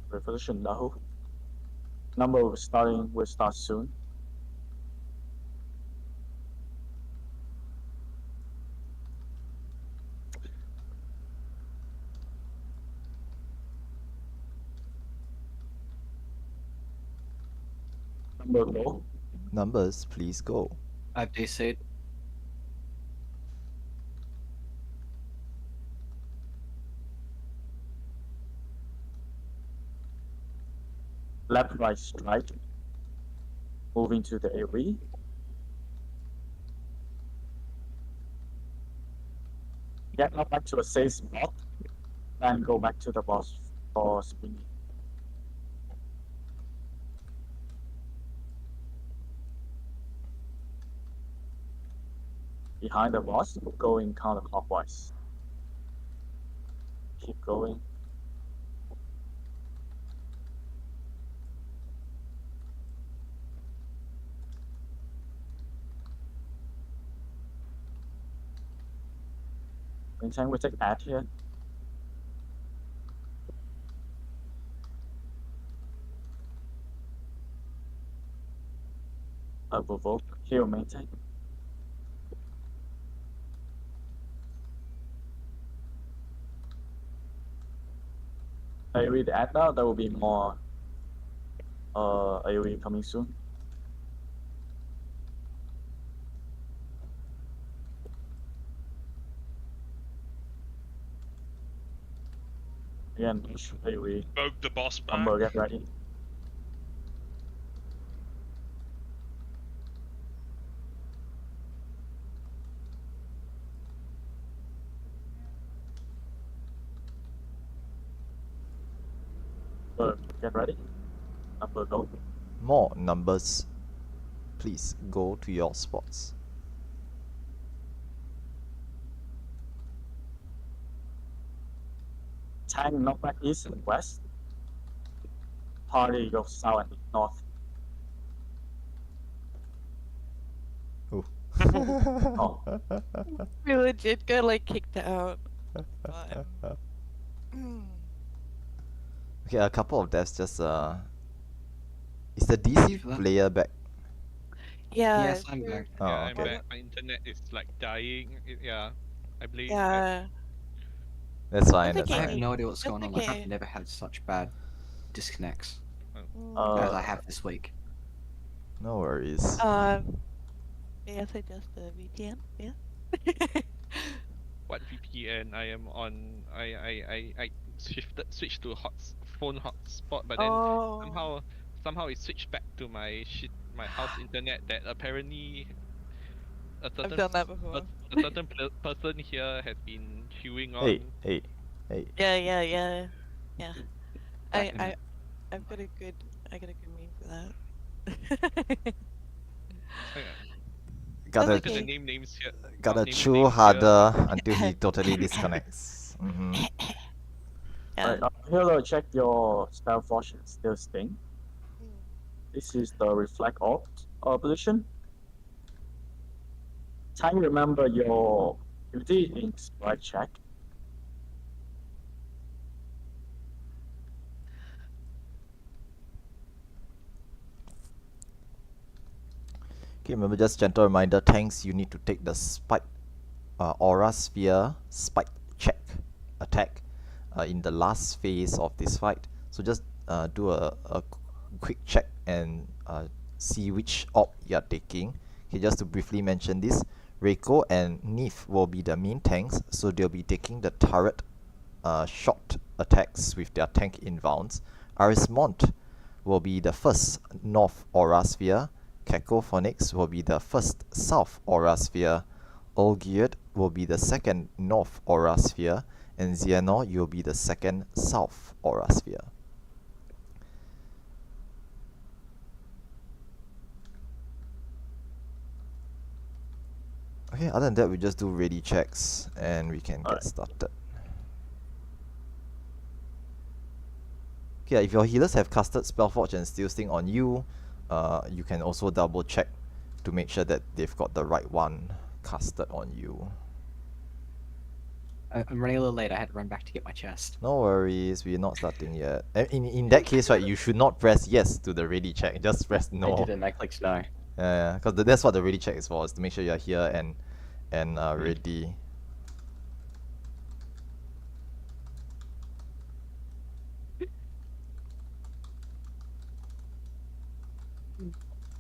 Revolution now. Number will start soon. Number go. Numbers, please go. I've DC'd. Left, right, strike. Moving to the AoE. Get now back to a safe spot. Then go back to the boss for spinning. Behind the boss, going counterclockwise. Keep going. Meantime, we take ad here. Provoke, heal, maintain. AoE the ad now, there will be more AoE coming soon. Again, AoE. Poke the boss back. Number, get ready. get ready. Number go. More numbers. Please go to your spots. Tank northwest, east and west. Party goes south and north. Ooh. Oh. We legit got like kicked out. Fun. Okay, a couple of deaths just is the DC for that. player back? Yeah. Yes, I'm sure. back. Oh, Yeah, I'm okay. back. My internet is like dying. Yeah, I believe. Yeah. That's fine, That's that's I okay. have fine. no idea what's That's going on. Like, okay. I've never had such bad disconnects Mm. as I have this week. No worries. Yes, I just VPN. Yeah. What VPN? I am on. I switched to phone hotspot, but then Oh. somehow it switched back to my house internet that apparently a I've certain done that before. a certain person here has been chewing Hey, on. hey, hey. Yeah. Back in I've got a good meme for that. Gotta Not gonna name names here. gotta not naming chew names harder here. until he totally disconnects. Yeah. Right, Halo, check your spell fortune still sting. This is the reflect orb position. Time remember your duty in sprite check. Okay, remember, just gentle reminder, tanks, you need to take the spike aura sphere spike check attack in the last phase of this fight. So just do a quick check and see which orb you are taking. Okay, just to briefly mention this, Reiko and Neef will be the main tanks, so they'll be taking the turret shot attacks with their tank inbounds. Arismont will be the first north aura sphere. Cacophonics will be the first south aura sphere. Olgierd will be the second north aura sphere, and Xehanort, you'll be the second south aura sphere. Okay, other than that, we just do ready checks and we can get started. Okay, if your healers have casted Spellforge and Steel Sting on you, you can also double check to make sure that they've got the right one casted on you. I'm running a little late. I had to run back to get my chest. No worries, we're not starting yet. In that case, right, you should not press yes to the ready check. Just press no. I didn't. I clicked no. Yeah, because that's what the ready check is for, is to make sure you're here and ready.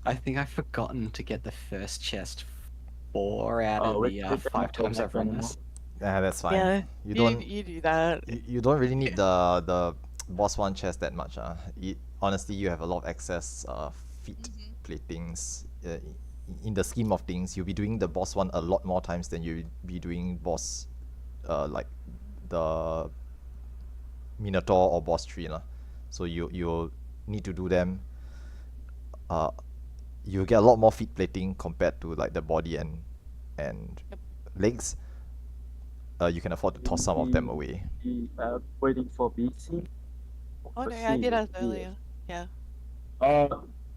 I think I've forgotten to get the first chest 4 out of the 5 times I've run this. Yeah, that's fine. Yeah, you don't you do that. you don't really need the boss one chest that much. Honestly, you have a lot of excess feat platings. In the scheme of things, you'll be doing the boss one a lot more times than you'll be doing boss like the Minotaur or boss 3 lah. So you'll need to do them. You'll get a lot more feat plating compared to like the body and legs. You can afford to toss some of them away. Waiting for BC. Oh no, I did ask earlier. Yeah.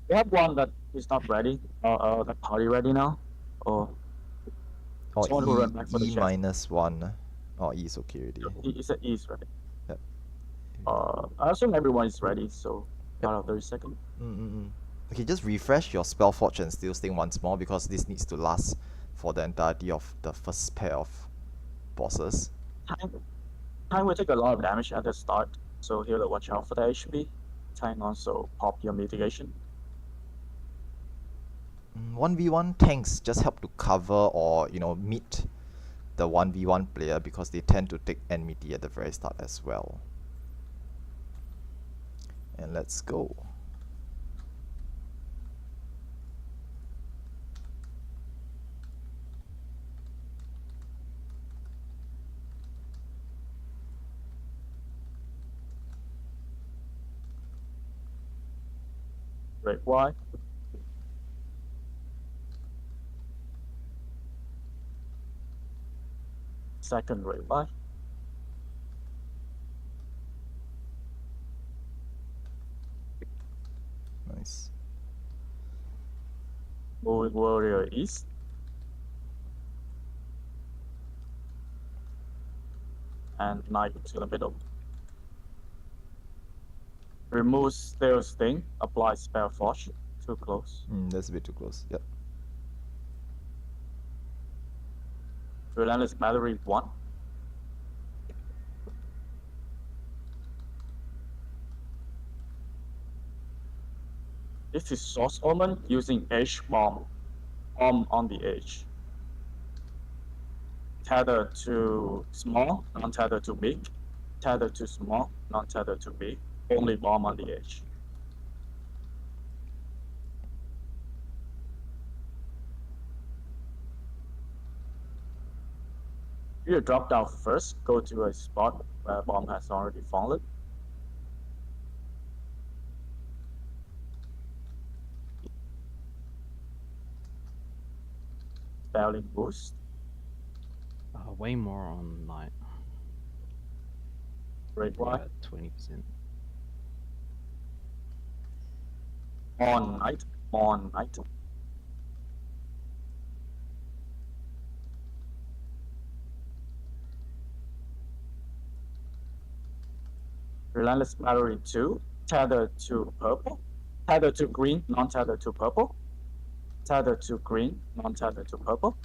We have one that is not ready. The party ready now. Or someone who ran back for the E chest. -1. Oh, E is okay already. It's at E's ready. Yep. I assume everyone is ready, so about 30 seconds. Okay, just refresh your Spellforge and Steel Sting once more, because this needs to last for the entirety of the first pair of bosses. Time will take a lot of damage at the start, so here to watch out for the HP. Time also pop your mitigation. 1v1 tanks just help to cover or meet the 1v1 player, because they tend to take enmity at the very start as well. And let's go. Break Y. Second break Y. Nice. Moving warrior east. And knight to the middle. Remove stale sting. Apply spell force. Too close. That's a bit too close. Yep. Relentless battery 1. This is source omen using H bomb. Bomb on the edge. Tether to small, non-tether to big. Tether to small, non-tether to big. Only bomb on the edge. You drop down first, go to a spot where bomb has already fallen. Spelling boost. Way more on night. Break Y. 20%. On night. On night. Relentless battery 2. Tether to purple. Tether to green, non-tether to purple. Tether to green, non-tether to purple.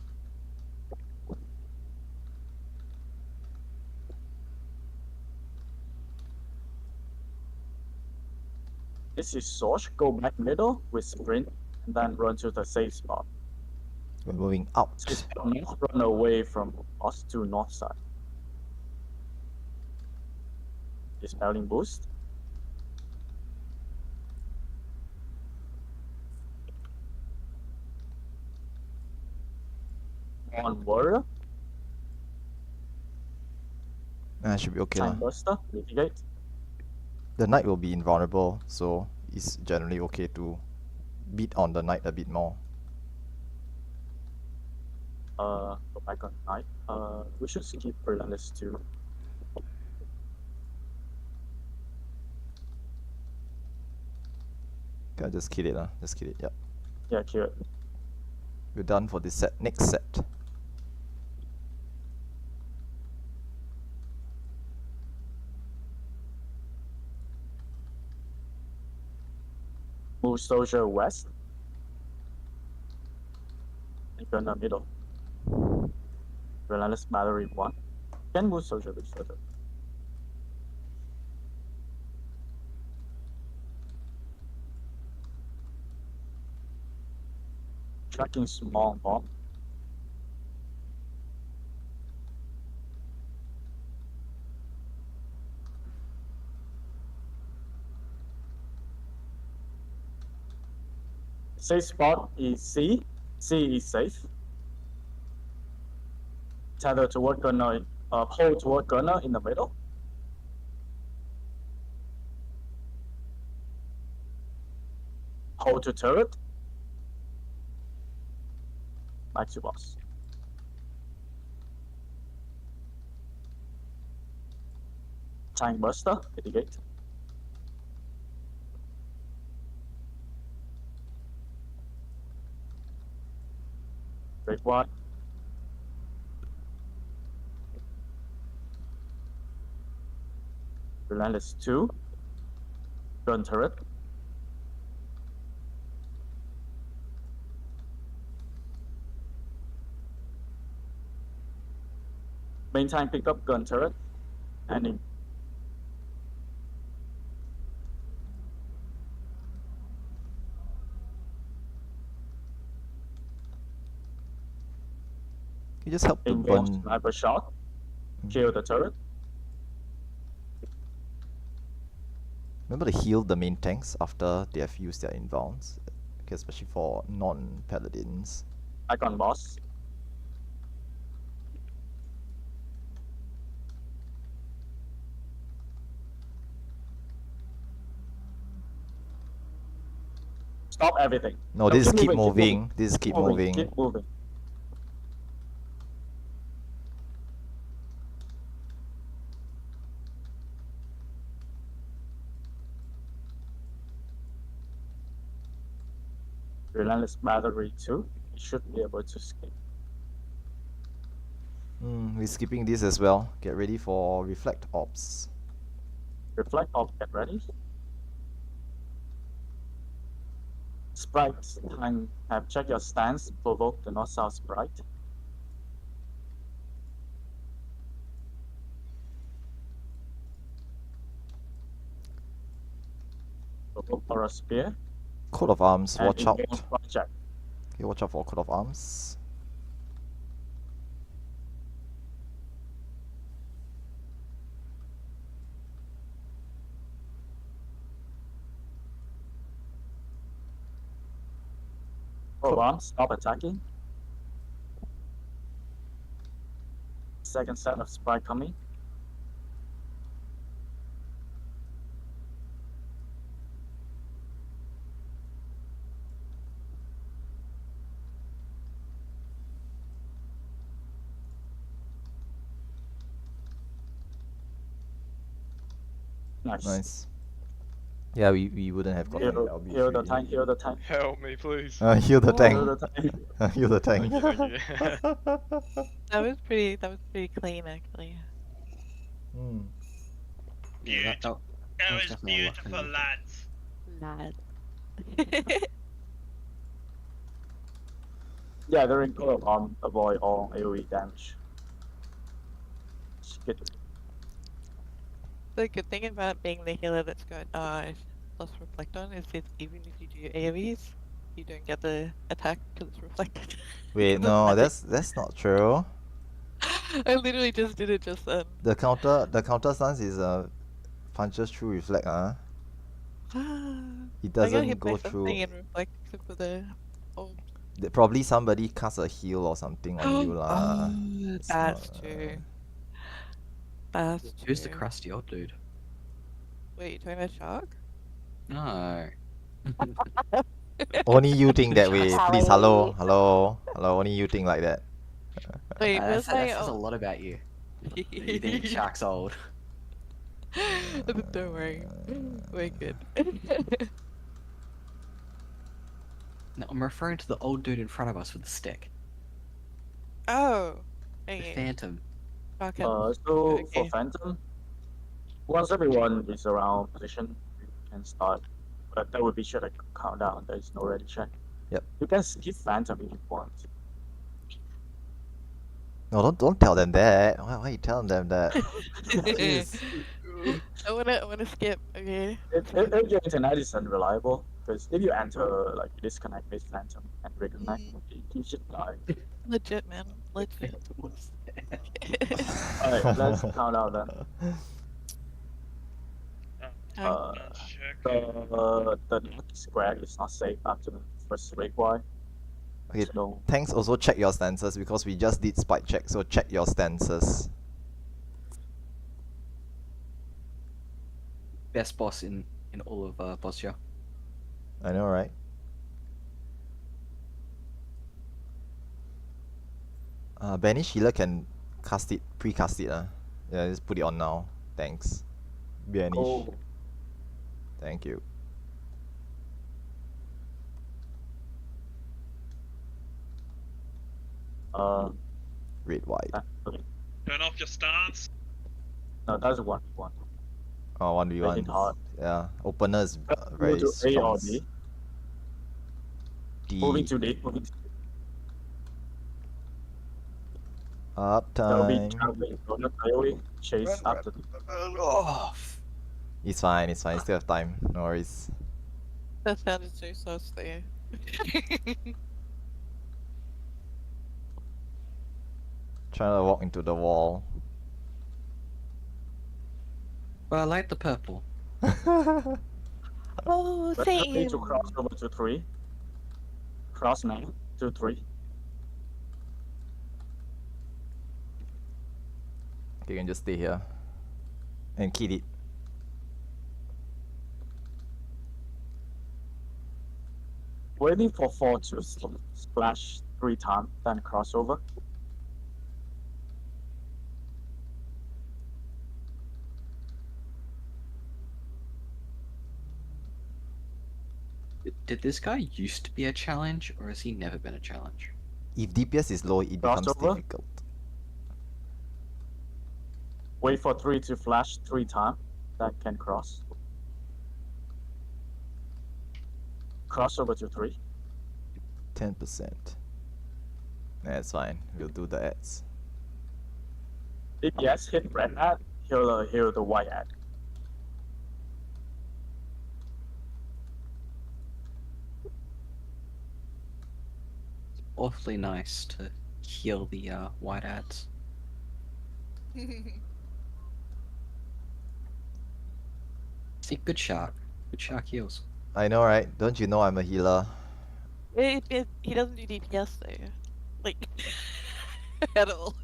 This is Source. Go back middle with sprint and then run to the safe spot. We're moving out. Safe spot north, run away from us to north side. Dispelling boost. On warrior. Should be okay. Time lah. buster. Mitigate. The knight will be invulnerable, so it's generally okay to beat on the knight a bit more. Go back on knight. We should skip relentless too. Okay, just kill it lah. Just kill it. Yep. Yeah, kill it. We're done for this set. Next set. Move soldier west. And go in the middle. Relentless battery 1. Can move soldier a bit further. Tracking small bomb. Safe spot is C. C is safe. Tether toward gunner, hold toward gunner in the middle. Hold to turret. Back to boss. Tank buster, mitigate. Break Y. Relentless 2. Gun turret. Main tank pick up gun turret. And You just help to engage burn. sniper shot. Kill the turret. Remember to heal the main tanks after they have used their inbounds, okay, especially for non-paladins. Icon boss. Stop everything. No, this is keep moving. This is keep moving. Keep moving. Relentless Battery 2, you should be able to skip. We're skipping this as well. Get ready for Reflect Ops. Reflect Ops, get ready. Sprite time, have check your stance, provoke the north-south sprite. Provoke for a spear. Coat of Arms, and watch out. engage project. Okay, watch out for Coat of Arms. Coat of Arms, stop attacking. Second set of sprite coming. Nice. Yeah, we wouldn't have got Heal the tank, heal the tank. Help me, please. Heal the tank. Heal the tank. Heal the tank. That was pretty clean actually. Beautiful. That That was was definitely a lot beautiful, cleaner. lads. Lad. Yeah, during Coat of Arms, avoid all AoE damage. Skip. The good thing about being the healer that's got plus reflect on is that even if you do AoEs, you don't get the attack because it's reflected. Wait, no, that's not true. I literally just did it just then. The counter stance is punches through reflect, It I got doesn't hit by go something through. in reflect except for the Probably somebody cast a heal or something on you lah. It's that's not, true. That's true. Who's the crusty old dude? Wait, you talking about Shark? No. Only you think that way. Please, hello, Sally. hello, hello. Only you think like that. Wait, That where's says my a lot about you. You think Shark's old. Don't worry, we're good. No, I'm referring to the old dude in front of us with the stick. Oh, The okay. Phantom. Okay. So Okay. for Phantom, once everyone is around position, you can start. But that would be sure to count down. There is no ready check. Yep. You can skip Phantom if you want. No, don't tell them that. Why are you telling them that? Jeez. I wanna skip. Okay. If your internet is unreliable, because if you enter like disconnect this Phantom and reconnect, you should die. Legit, man. Legit. Alright, let's count out then. The square is not safe after the first wave Y. Okay, So thanks. Also check your stances because we just did spike check. So check your stances. Best boss in all of Bosnia. I know, right? Banish healer can cast it, pre-cast it. Yeah, just put it on now. Thanks. Banish. oh, Thank you. Red, white. okay. Turn off your stance. No, that's 1v1. Oh, 1v1. Making hard. Yeah, opener is Move very to A strong. or D. Moving to D. Moving to D. Up That'll be time. traveling. Don't AoE. Chase after D. It's fine, it's fine. Still have time. No worries. That sounded so sus there. Trying to walk into the wall. Well, I like the purple. Oh, But same. need to cross over to 3. Cross now. 2, 3. You can just stay here. And kill it. Waiting for 4 to splash 3 times, then crossover. Did this guy used to be a challenge, or has he never been a challenge? If DPS is low, it becomes Crossover. difficult. Wait for 3 to flash 3 times, then can cross. Crossover to 3. 10%. That's fine. We'll do the ads. DPS hit red ad, heal the white ad. Awfully nice to heal the white ads. See, good shark. Good shark heals. I know, right? Don't you know I'm a healer? He doesn't do DPS though. Like, at all.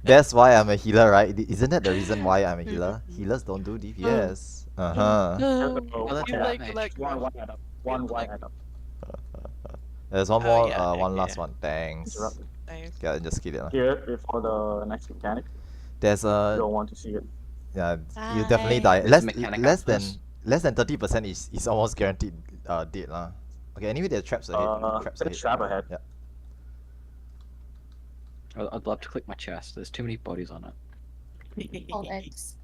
That's why I'm a healer, right? Isn't that the reason why I'm a healer? Healers don't do DPS. Uh-huh. One white ad up. There's one Oh, more, yeah, one okay. last one. Thanks. Interrupted. Nice. Yeah, just kill it. Lah. Here before the next mechanic. There's You a don't want to see it. yeah, you definitely Bye. die. There's a mechanic Less up than first. 30% is almost guaranteed dead lah. Okay, anyway there's traps ahead. Traps There's ahead. trap ahead. Yeah. I'd love to click my chest. There's too many bodies on it. All X.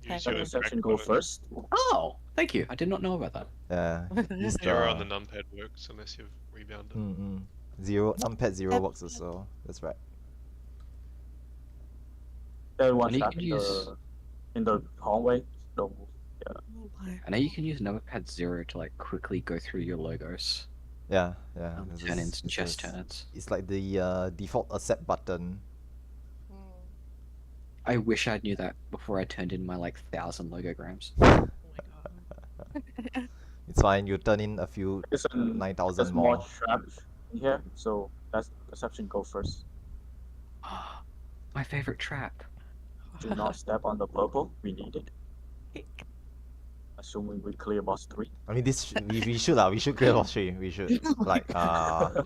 Use Let your the section attack go button. first. Oh, thank you. I did not know about that. Yeah. Use Zero on the numpad works unless you've rebounded. numpad 0 works also. That's right. There's one And you trap can in use. the hallway. Don't move. I know you can use Numpad 0 to like quickly go through your logos. Yeah, yeah. Turn-ins and chest turns. It's like the default accept button. I wish I knew that before I turned in my like 1,000 logograms. It's fine. You turn in a few There's 9,000 There's more more. traps in here, so that's perception go first. My favorite trap. Do not step on the purple. We need it. Assuming we clear boss 3. I mean, this we should we should clear boss 3. We should like Yeah.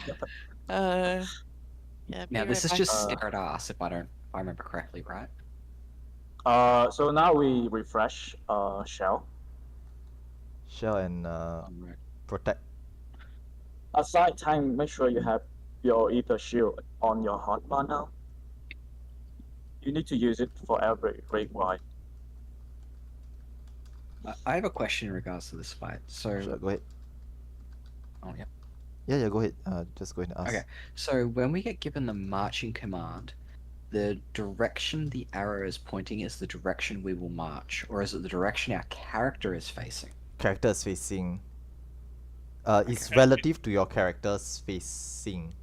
Now be this is right just back. scared ass if I remember correctly, right? So now we refresh shell. shell and Right. protect. Aside time, make sure you have your ether shield on your hotbar now. You need to use it for every rate wide. I have a question in regards to this fight. So, Sure, go ahead. oh yeah. Yeah, go ahead. Just go ahead and ask. Okay, so when we get given the marching command, the direction the arrow is pointing is the direction we will march, or is it the direction our character is facing? Character is facing. It's Okay. relative to your character's facing.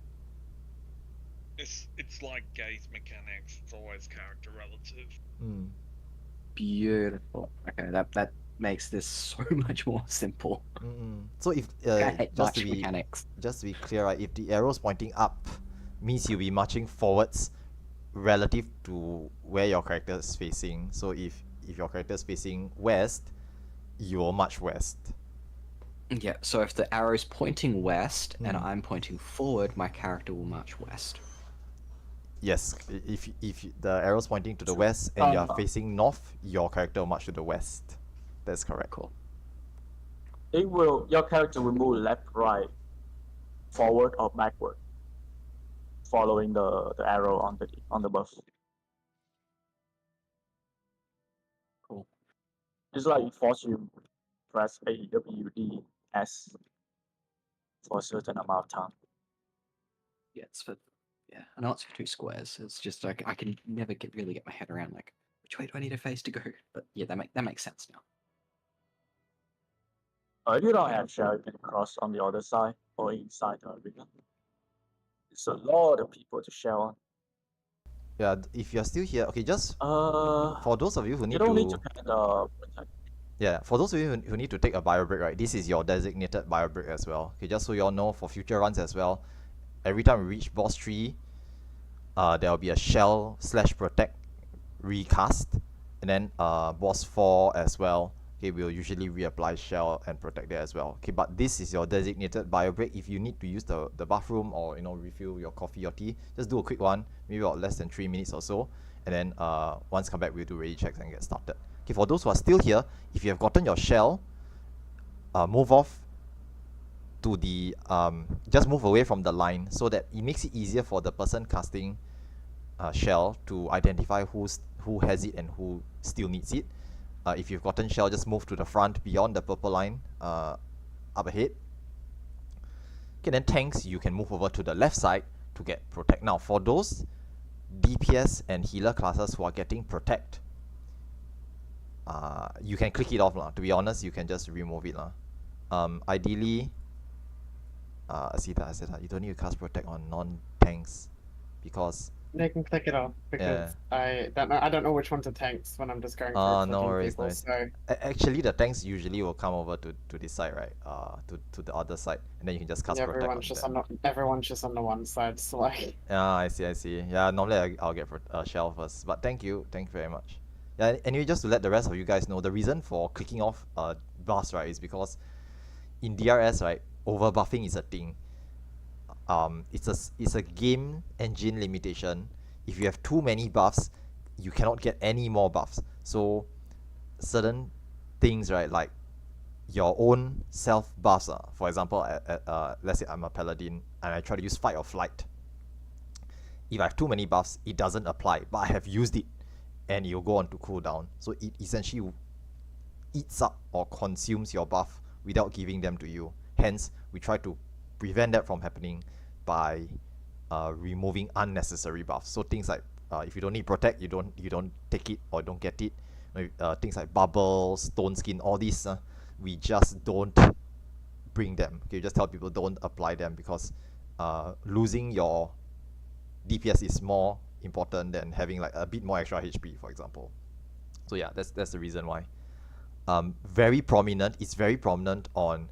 It's like gaze mechanics. It's always character relative. Mm. Beautiful. Okay, that makes this so much more simple. So if I hate just to march be mechanics. just to be clear, right? If the arrow's pointing up, means you'll be marching forwards relative to where your character is facing. So if your character is facing west, you will march west. Yeah, so if the arrow's pointing west and Mm. I'm pointing forward, my character will march west. Yes, if the arrow's pointing to the west and you're facing north, your character will march to the west. That's correct. Cool. Your character will move left, right, forward or backward, following the arrow on the buff. Cool. It's like it forces you to press A, W, D, S for a certain amount of time. Yeah, it's for I know it's for 2 squares. It's just like I can never really get my head around like which way do I need a face to go? But yeah, that makes sense now. If you don't have shell, you can cross on the other side or inside the arena. It's a lot of people to shell on. Yeah, if you're still here, okay, just for those of you who need You don't to, need to kind of protect. yeah, for those of you who need to take a bio break, right? This is your designated bio break as well. Okay, just so you all know for future runs as well. Every time we reach boss 3, there will be a shell /protect recast, and then boss 4 as well. okay, we'll usually reapply shell and protect there as well. Okay, but this is your designated bio break. If you need to use the bathroom or refill your coffee or tea, just do a quick one, maybe about less than 3 minutes or so, and then once come back, we'll do ready checks and get started. Okay, for those who are still here, if you have gotten your shell, move off to the just move away from the line so that it makes it easier for the person casting shell to identify who has it and who still needs it. If you've gotten shell, just move to the front beyond the purple line up ahead. Okay, then tanks, you can move over to the left side to get protect. Now, for those DPS and healer classes who are getting protect, you can click it off lah. To be honest, you can just remove it lah. Ideally, Asita, you don't need to cast protect on non-tanks because They can click it off because I don't know which ones are tanks when I'm just going through no worries, people. no worries. So Actually, the tanks usually will come over to this side, right? To the other side, and then you can just cast yeah, protect everyone's on just them. on everyone's just on the one side. So like, I see. Yeah, normally I'll get shell first, but thank you very much. Yeah, anyway, just to let the rest of you guys know, the reason for clicking off buffs, right, is because in DRS, right, over buffing is a thing. It's a game engine limitation. If you have too many buffs, you cannot get any more buffs. So certain things, right, like your own self buffs, for example, let's say I'm a paladin and I try to use fight or flight. If I have too many buffs, it doesn't apply, but I have used it and it'll go on to cooldown. So it essentially eats up or consumes your buff without giving them to you. Hence, we try to prevent that from happening by removing unnecessary buffs. So things like if you don't need protect, you don't take it or don't get it. Things like bubbles, stone skin, all these, we just don't bring them. Okay, just tell people don't apply them because losing your DPS is more important than having like a bit more extra HP, for example. So yeah, that's the reason why. Very prominent. It's very prominent on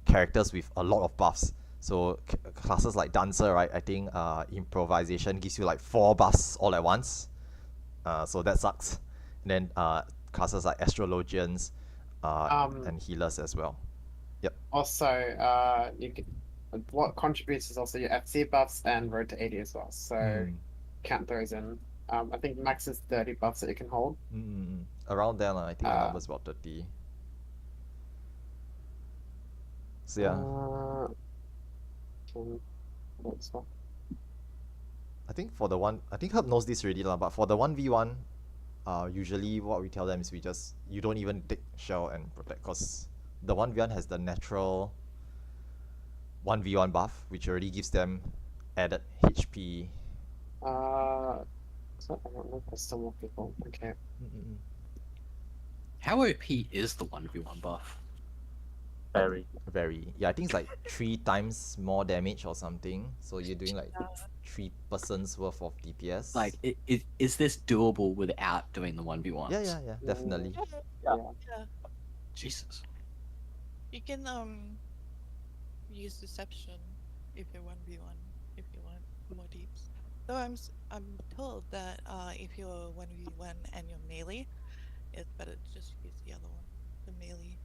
characters with a lot of buffs. So classes like Dancer, right? I think improvisation gives you like 4 buffs all at once. So that sucks. And then classes like Astrologians and healers as well. Yep. also, you can, what contributes is also your FC buffs and road to 80 as well. So count those in. I think max is 30 buffs that you can hold. Around there, I think the number's about 30. So yeah. I think for the one, I think Herb knows this already lah. But for the 1v1, usually what we tell them is you don't even take shell and protect, cause the 1v1 has the natural 1v1 buff, which already gives them added HP. So I don't know if there's still more people. Okay. How OP is the 1v1 buff? Very. Yeah, I think it's like 3 times more damage or something. So you're doing like 3 persons worth of DPS. Like, is this doable without doing the 1v1s? Yeah, definitely. Yeah. Jesus. You can use deception if you're 1v1 if you want more deeps. Though I'm told that if you're 1v1 and you're melee, it's better to just use the other one, the melee.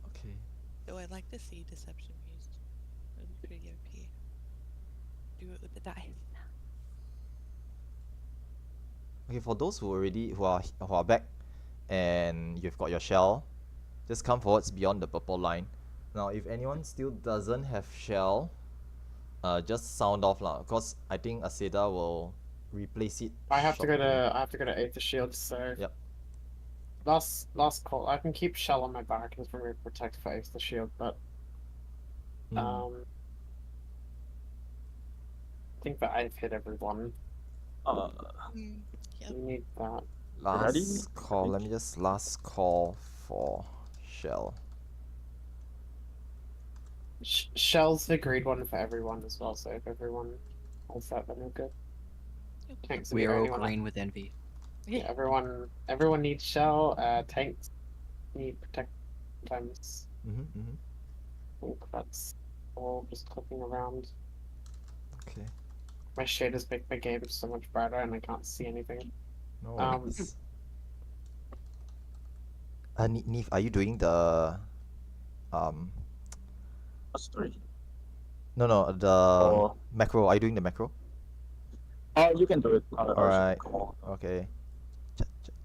Okay. Though I'd like to see deception used. It would be pretty OP. Do it with the dice. Okay, for those who are back and you've got your shell, just come forwards beyond the purple line. Now, if anyone still doesn't have shell, just sound off lah. Because I think Aseda will replace it. I have to go to Aether Shield, so yep. Last call. I can keep shell on my back and just remove protect for Aether Shield, but I think that I've hit everyone. You need that. Last call. Let me just last call for shell. Shell's the agreed one for everyone as well, so if everyone has that, then we're good. Tanks are the We're only all one. green with envy. Yeah, everyone needs shell. Tanks need protect times. I think that's all. Just clicking around. Okay. My shaders make my game so much brighter and I can't see anything. No Um, worries. Neve, are you doing the Plus 3. no the Or macro? Are you doing the macro? oh, you can do it. Alright. Come on. Okay.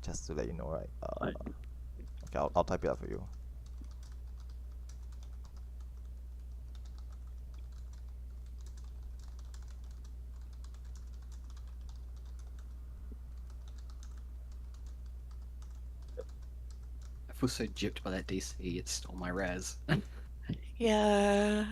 Just to let you know, right? Like, Okay, I'll type it up for you. I feel so gypped by that DC, it stole my res. Yeah.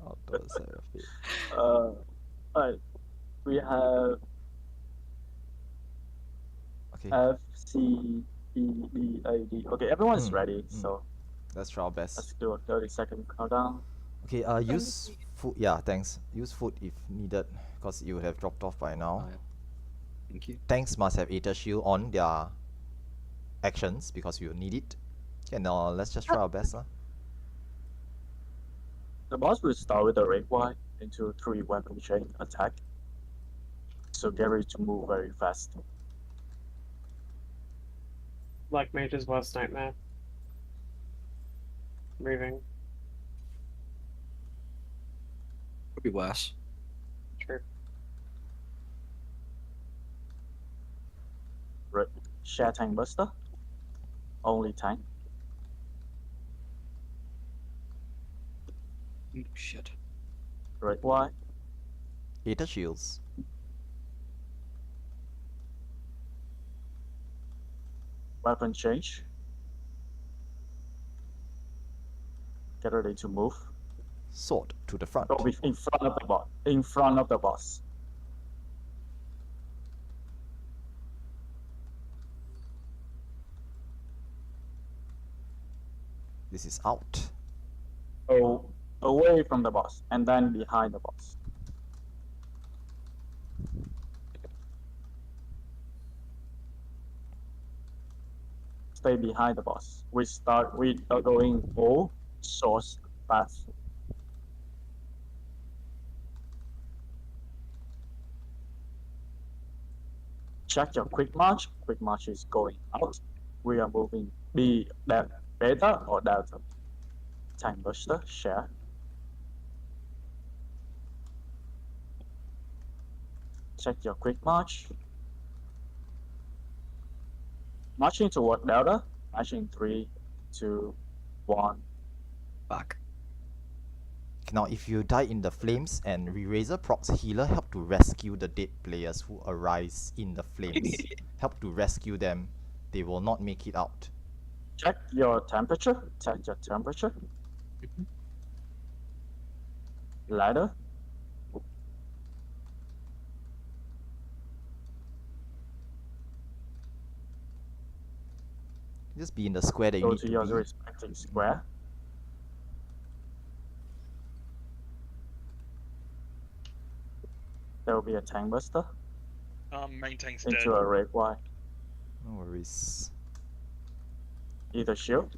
Outdoor side of it. alright. We have Okay. F, C, E, D, A, D. Okay, everyone's ready, so let's try our best. let's do a 30-second countdown. Okay, use food. Yeah, thanks. Use food if needed, because you would have dropped off by now. Thank you. Tanks must have Aether Shield on their actions because you need it. Okay, now let's just try our best. The boss will start with a red Y into 3 weapon chain attack. So get ready to move very fast. like Mage's worst nightmare. Moving. Could be worse. True. Red Share Tank Buster. Only tank. Shit. Red Y. Aether Shields. Weapon change. Get ready to move. Sword to the front. Go in front of the boss. In front of the boss. This is out. Go away from the boss and then behind the boss. Stay behind the boss. We start with going all source path. Check your quick march. Quick march is going out. We are moving beta or delta. Tank buster, share. Check your quick march. Marching toward delta. Marching 3, 2, 1. Back. Now, if you die in the flames and Re-Raiser procs healer help to rescue the dead players who arise in the flames. Help to rescue them. They will not make it out. Check your temperature. Check your temperature. Ladder. Just be in the square that you Go need to to your be. respective square. There will be a tank buster Main tank's dead. into a red Y. No worries. Either shield.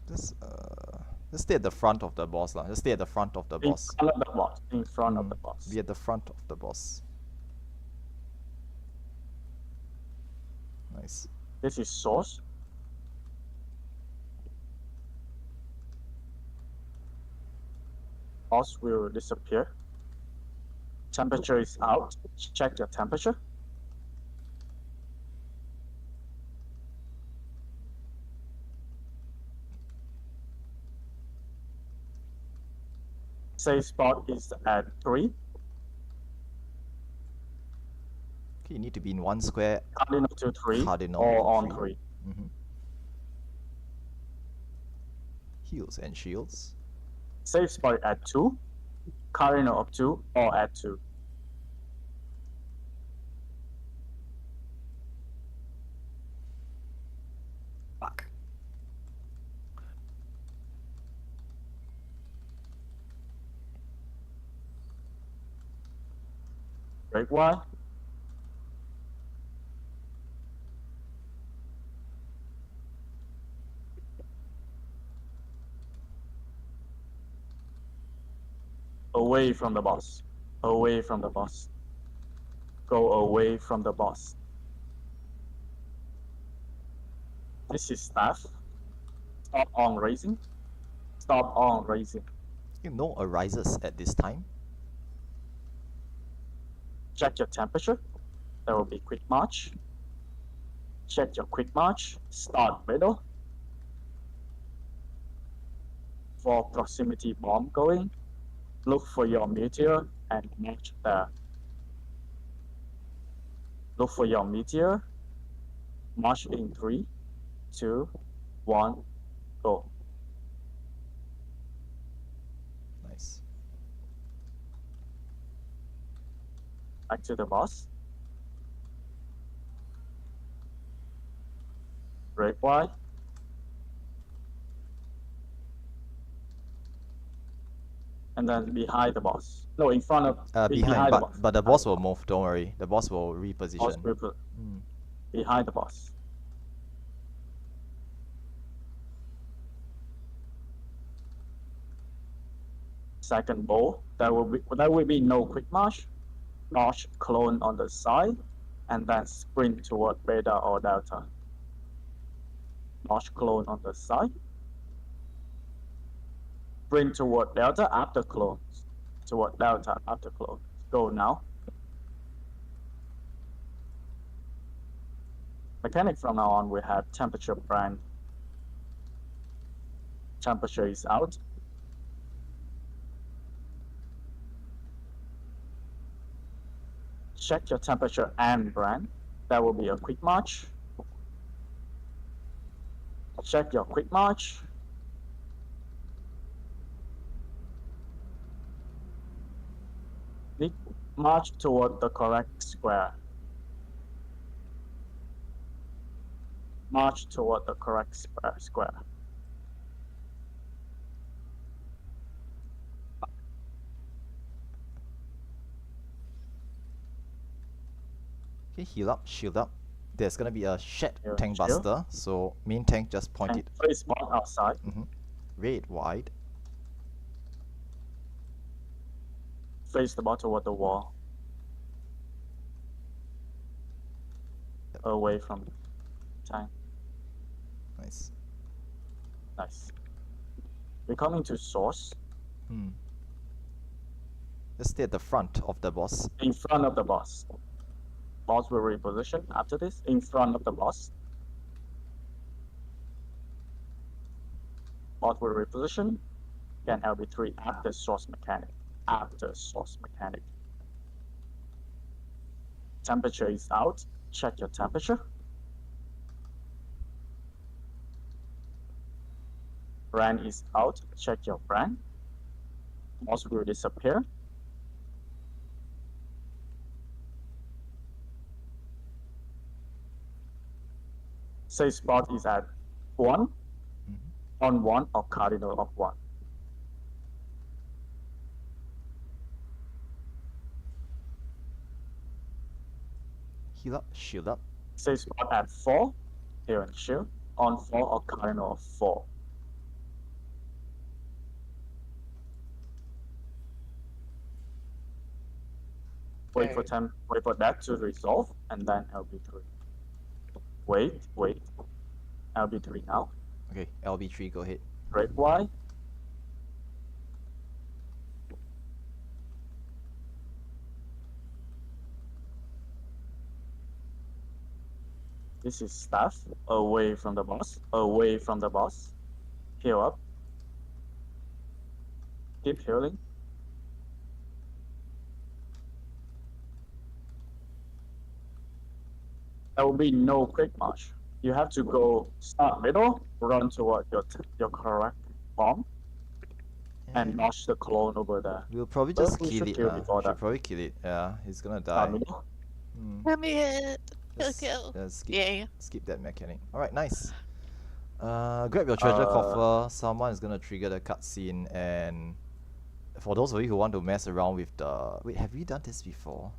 Just stay at the front of the boss lah. Just stay at the front of the In boss. front of the boss. In front of the boss. Be at the front of the boss. Nice. This is source. Boss will disappear. Temperature is out. Check your temperature. Safe spot is at 3. Okay, you need to be in 1 square. Cardinal to 3. Cardinal Or to on 3. 3. Heals and shields. Safe spot at 2. Cardinal of 2 or at 2. Fuck. Break 1. Away from the boss. Away from the boss. Go away from the boss. This is staff. Stop on raising. Stop on raising. No arises at this time. Check your temperature. There will be quick march. Check your quick march. Start middle. For proximity bomb going, look for your meteor and march there. Look for your meteor. March in 3, 2, 1, go. Nice. Back to the boss. Break Y. And then behind the boss. No, in front of. Behind, the boss. but the boss will move. Don't worry. The boss will Boss reposition. behind the boss. Second bow. There will be no quick march. March clone on the side, and then sprint toward beta or delta. March clone on the side. Sprint toward delta after clones. Toward delta after clones. Go now. Mechanic from now on, we have temperature brand. Temperature is out. Check your temperature and brand. That will be a quick march. Check your quick march. March toward the correct square. March toward the correct square. Okay, heal up, shield up. There's gonna be a shed Here, tank shield. buster, so main tank just point And it. face bot outside. Red wide. Face the bot toward the wall. Away from tank. Nice. Nice. We're coming to source. Just stay at the front of the boss. In front of the boss. Boss will reposition after this. In front of the boss. Boss will reposition. Can LB3 after source mechanic. After source mechanic. Temperature is out. Check your temperature. Brand is out. Check your brand. Boss will disappear. Say spot is at 1, on 1 or cardinal of 1. Heal up, shield up. Say spot at 4, here and shield, on 4 or cardinal of 4. Wait for that to resolve, and then LB3. Wait. LB3 now. Okay, LB3, go ahead. Break Y. This is staff. Away from the boss. Away from the boss. Heal up. Keep healing. there will be no quick march. You have to go start middle, run toward your correct bomb, and launch the clone over there. We'll probably Well, just we kill should it. kill before Should that. probably kill it. Yeah, he's gonna Start die. middle. Come here. Let's, Kill. skip, Yay. skip that mechanic. Alright, nice. Grab your treasure coffer. Someone is gonna trigger the cutscene, and for those of you who want to mess around with the... Wait, have we done this before?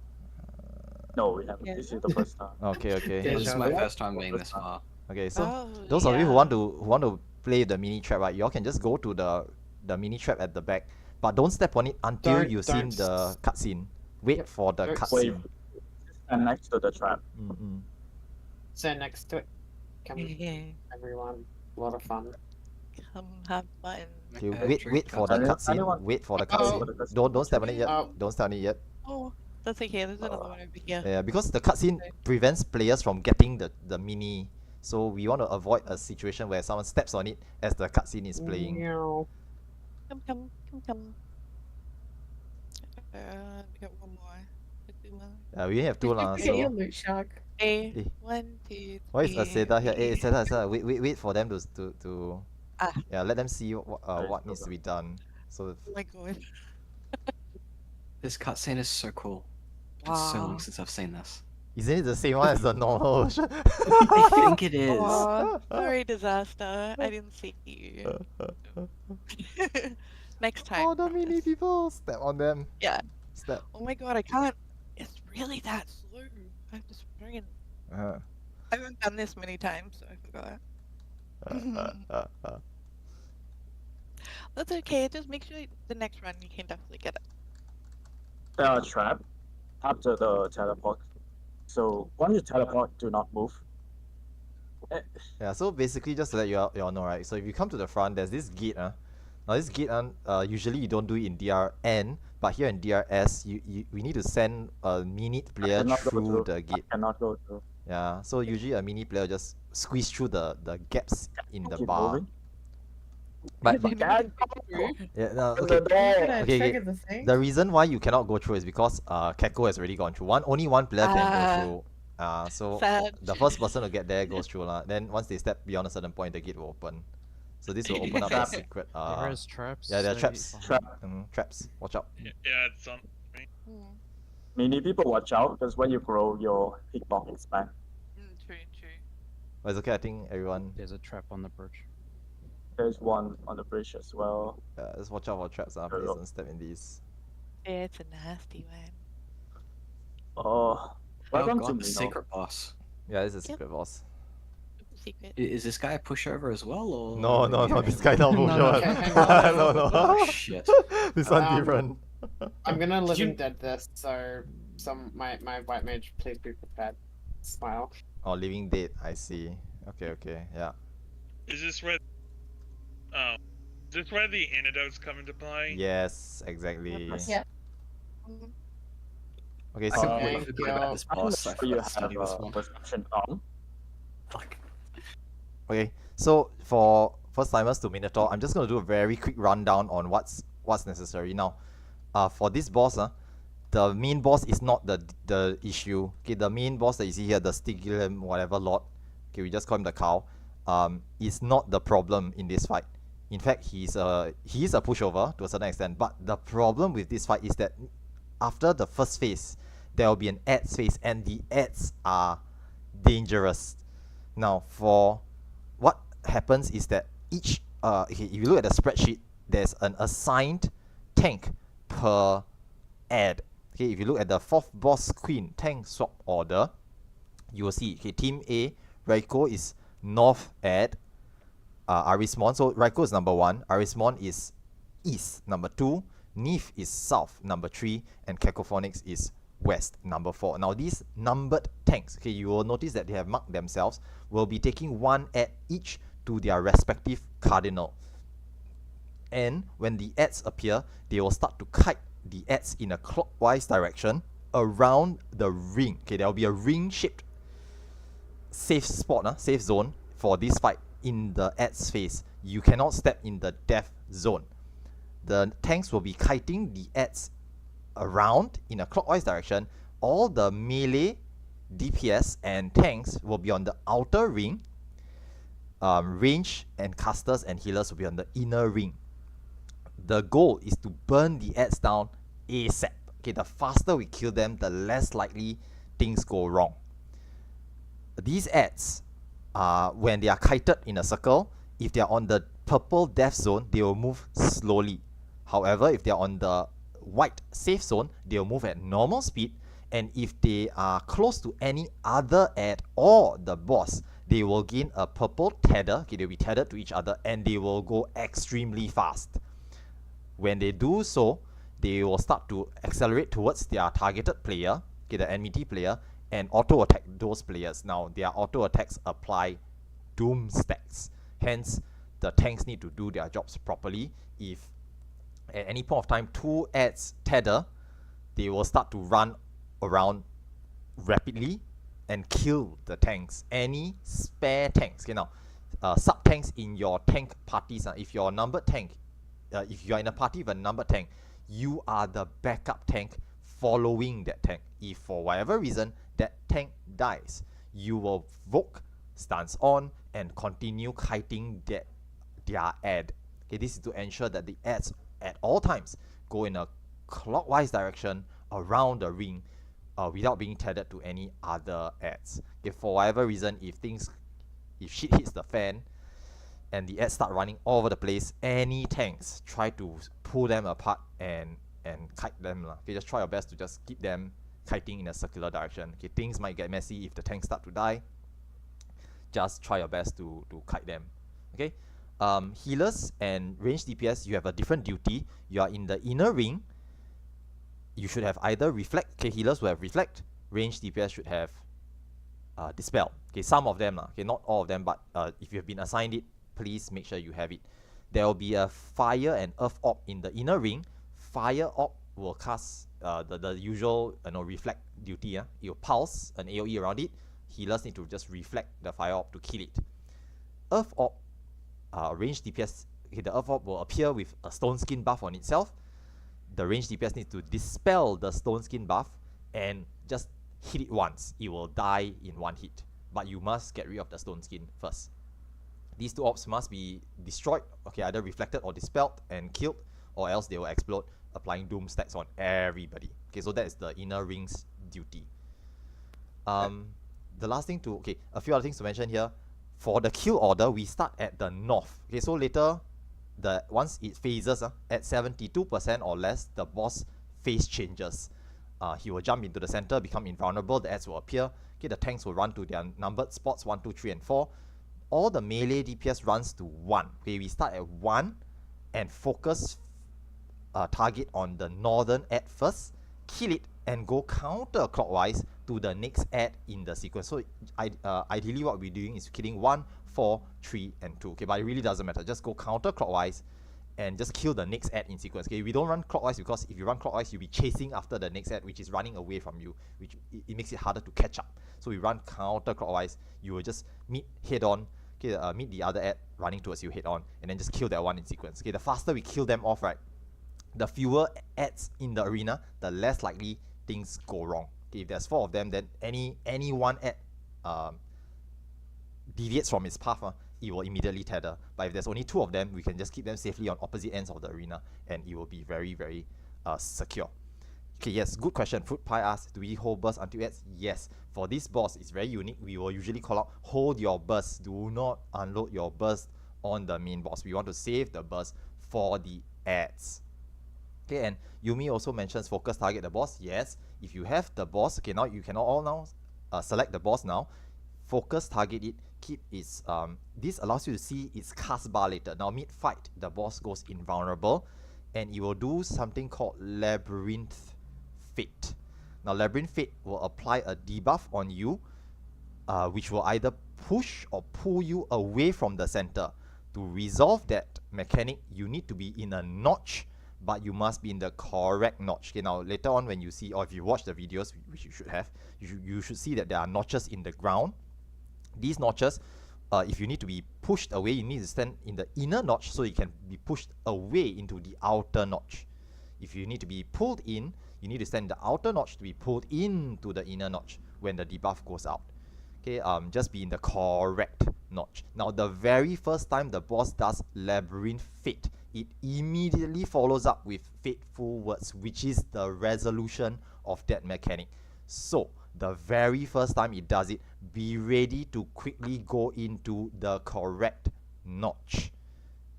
No, we haven't. This is the first time. Okay, okay. This is my first time being this far. Okay, so Oh, those of you who yeah. want to play the mini trap, right? Y'all can just go to the mini trap at the back, but don't step on it until you've seen the cutscene. Wait for the cutscene. And next to the trap. Stand next to it. Come Yeah. everyone. A lot of fun. Come have fun. Okay, wait for the cutscene. Wait for the cutscene. Don't step on it yet. Don't step on it yet. Oh, that's okay. There's another one over here. Yeah, because the cutscene prevents players from getting the mini. So we want to avoid a situation where someone steps on it as the cutscene is playing. Come. We got one more. Let's do one. We only have two lah. Get your So loot shark. A. Eh. 1, 2, 3. why is Aseda here? Hey, Aseda, wait for them to yeah, let them see what needs to be done. So Oh my god. This cutscene is so cool. It's so long Wow. since I've seen this. isn't it the same one as the normal version? I think it is. Aw, sorry, disaster. I didn't see you. Next time. Oh, the mini people! Step on them. Yeah. Step. Oh my god, I can't. It's really that slow. I have to sprint. Uh, I haven't done this many times, so I forgot. That's okay. Just make sure the next run you can definitely get it. There are trap after the teleport. So once you teleport, do not move. Yeah, so basically just to let you all know, right? So if you come to the front, there's this gate. Now this gate, usually you don't do it in DRN, but here in DRS, we need to send a mini player cannot go through through. the gate. Cannot go through. Yeah, so usually a mini player just squeeze through the gaps in the Keep bar. moving. But Dad, yeah, no, the okay. door. Okay, Trigger the thing. The reason why you cannot go through is because Keko has already gone through. Only one player can go through. So Sad. the first person to get there goes through lah. Then once they step beyond a certain point, the gate will open. So this will open up the secret. There is traps. Yeah, there are so traps. you- Trap. Traps. Watch out. Yeah, it's on me. Many people watch out because when you grow, your hitbox expand. True. But it's okay. I think everyone. There's a trap on the bridge. There's one on the bridge as well. Just watch out for traps. Please don't step in these. It's a nasty one. Oh, welcome to God, the Mino. secret boss. Yeah, this is a secret boss. Secret. Is this guy a pushover as well, or? No. This guy not No, pushover. okay, hang on. No. Oh shit. This one Um, different. I'm gonna Did living you- dead this, so my white mage, please be prepared. Smile. Oh, living dead. I see. Okay. Yeah. Is this where? Is this where the antidotes come into play? Yes, exactly. Yeah. Okay, I so can't Okay, wait to forget about this boss. I So you forgot to have study this one. perception on. Fuck. okay, so for first timers to Minotaur, I'm just gonna do a very quick rundown on what's necessary now. For this boss, the main boss is not the issue. Okay, the main boss that you see here, the Stigilum whatever lord. Okay, we just call him the cow. Is not the problem in this fight. In fact, he is a pushover to a certain extent. But the problem with this fight is that after the first phase, there will be an ads phase, and the ads are dangerous. Now, for what happens is that each okay, if you look at the spreadsheet, there's an assigned tank per ad. Okay, if you look at the fourth boss queen tank swap order, you will see okay, team A, Raiko is north ad, Arismon. So Raiko is number 1, Arismon is east, number 2, Neef is south, number 3, and Cacophonics is west, number 4. Now these numbered tanks, okay, you will notice that they have marked themselves, will be taking 1 ad each to their respective cardinal. And when the ads appear, they will start to kite the ads in a clockwise direction around the ring. Okay, there will be a ring-shaped safe spot, safe zone for this fight in the ads phase. You cannot step in the death zone. The tanks will be kiting the ads around in a clockwise direction. All the melee DPS and tanks will be on the outer ring. Range and casters and healers will be on the inner ring. The goal is to burn the ads down ASAP. Okay, the faster we kill them, the less likely things go wrong. These ads, when they are kited in a circle, if they are on the purple death zone, they will move slowly. However, if they are on the white safe zone, they will move at normal speed. And if they are close to any other ad or the boss, they will gain a purple tether. Okay, they'll be tethered to each other and they will go extremely fast. When they do so, they will start to accelerate towards their targeted player, okay, the enmity player, and auto attack those players. Now, their auto attacks apply doom stacks. Hence, the tanks need to do their jobs properly. If at any point of time 2 ads tether, they will start to run around rapidly and kill the tanks. Any spare tanks. Okay, now, sub tanks in your tank parties. If you're a numbered tank, if you are in a party with a numbered tank, you are the backup tank following that tank. If for whatever reason that tank dies, you will voke stance on and continue kiting their ad. Okay, this is to ensure that the ads at all times go in a clockwise direction around the ring without being tethered to any other ads. If for whatever reason, if shit hits the fan and the ads start running all over the place, any tanks, try to pull them apart and kite them. Okay, just try your best to just keep them kiting in a circular direction. Okay, things might get messy if the tanks start to die. Just try your best to kite them. Okay, healers and range DPS, you have a different duty. You are in the inner ring. You should have either reflect. Okay, healers will have reflect. Range DPS should have dispel. Okay, some of them, okay, not all of them, but if you have been assigned it, please make sure you have it. There will be a fire and earth orb in the inner ring. Fire orb will cast the usual reflect duty. It will pulse an AoE around it. Healers need to just reflect the fire orb to kill it. Earth orb, range DPS, okay, the earth orb will appear with a stone skin buff on itself. The range DPS needs to dispel the stone skin buff and just hit it once. It will die in one hit, but you must get rid of the stone skin first. These 2 orbs must be destroyed, okay, either reflected or dispelled and killed, or else they will explode, applying doom stacks on everybody. Okay, so that is the inner ring's duty. The last thing to, okay, a few other things to mention here. For the kill order, we start at the north. Okay, so later, once it phases at 72% or less, the boss phase changes. He will jump into the center, become invulnerable, the ads will appear. Okay, the tanks will run to their numbered spots 1, 2, 3, and 4. All the melee DPS runs to 1. Okay, we start at 1 and focus target on the northern ad first, kill it, and go counterclockwise to the next ad in the sequence. So ideally what we're doing is killing 1, 4, 3, and 2. Okay, but it really doesn't matter. Just go counterclockwise and just kill the next ad in sequence. Okay, we don't run clockwise because if you run clockwise, you'll be chasing after the next ad, which is running away from you, which it makes it harder to catch up. So we run counterclockwise. You will just meet head on. Okay, meet the other ad running towards you head on, and then just kill that one in sequence. Okay, the faster we kill them off, right, the fewer ads in the arena, the less likely things go wrong. Okay, if there's 4 of them, then any one ad deviates from its path, it will immediately tether. But if there's only 2 of them, we can just keep them safely on opposite ends of the arena, and it will be very, very secure. Okay, yes, good question. Fruit Pie asks, do we hold burst until ads? Yes. For this boss, it's very unique. We will usually call out, hold your burst. Do not unload your burst on the main boss. We want to save the burst for the ads. Okay, and Yumi also mentions focus target the boss. Yes, if you have the boss, okay, now you can all now select the boss now. Focus target it, keep its, this allows you to see its cast bar later. Now mid-fight, the boss goes invulnerable, and it will do something called Labyrinth Fate. Now Labyrinth Fate will apply a debuff on you, which will either push or pull you away from the center. To resolve that mechanic, you need to be in a notch, but you must be in the correct notch. Okay, now later on when you see, or if you watch the videos, which you should have, you should see that there are notches in the ground. These notches, if you need to be pushed away, you need to stand in the inner notch so you can be pushed away into the outer notch. If you need to be pulled in, you need to stand in the outer notch to be pulled into the inner notch. when the debuff goes out. Okay, just be in the correct notch. Now, the very first time the boss does Labyrinth Fate, it immediately follows up with Fateful Words, which is the resolution of that mechanic. So, the very first time it does it, be ready to quickly go into the correct notch.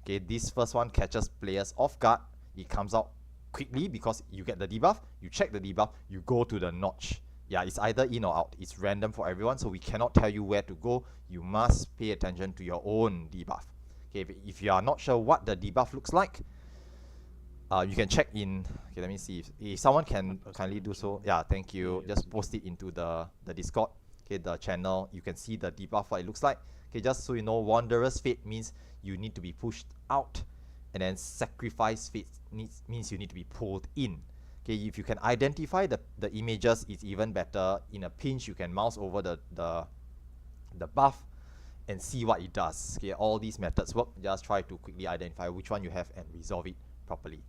Okay, this first one catches players off guard. It comes out quickly because you get the debuff, you check the debuff, you go to the notch. Yeah, it's either in or out. It's random for everyone, so we cannot tell you where to go. You must pay attention to your own debuff. Okay, if you are not sure what the debuff looks like, you can check in. Okay, let me see if someone can kindly do so. Yeah, thank you. Just post it into the Discord. Okay, the channel. You can see the debuff what it looks like. Okay, just so you know, Wanderer's Fate means you need to be pushed out, and then Sacrifice Fate means you need to be pulled in. Okay, if you can identify the images, it's even better. In a pinch, you can mouse over the buff and see what it does. Okay, all these methods work. Just try to quickly identify which one you have and resolve it properly.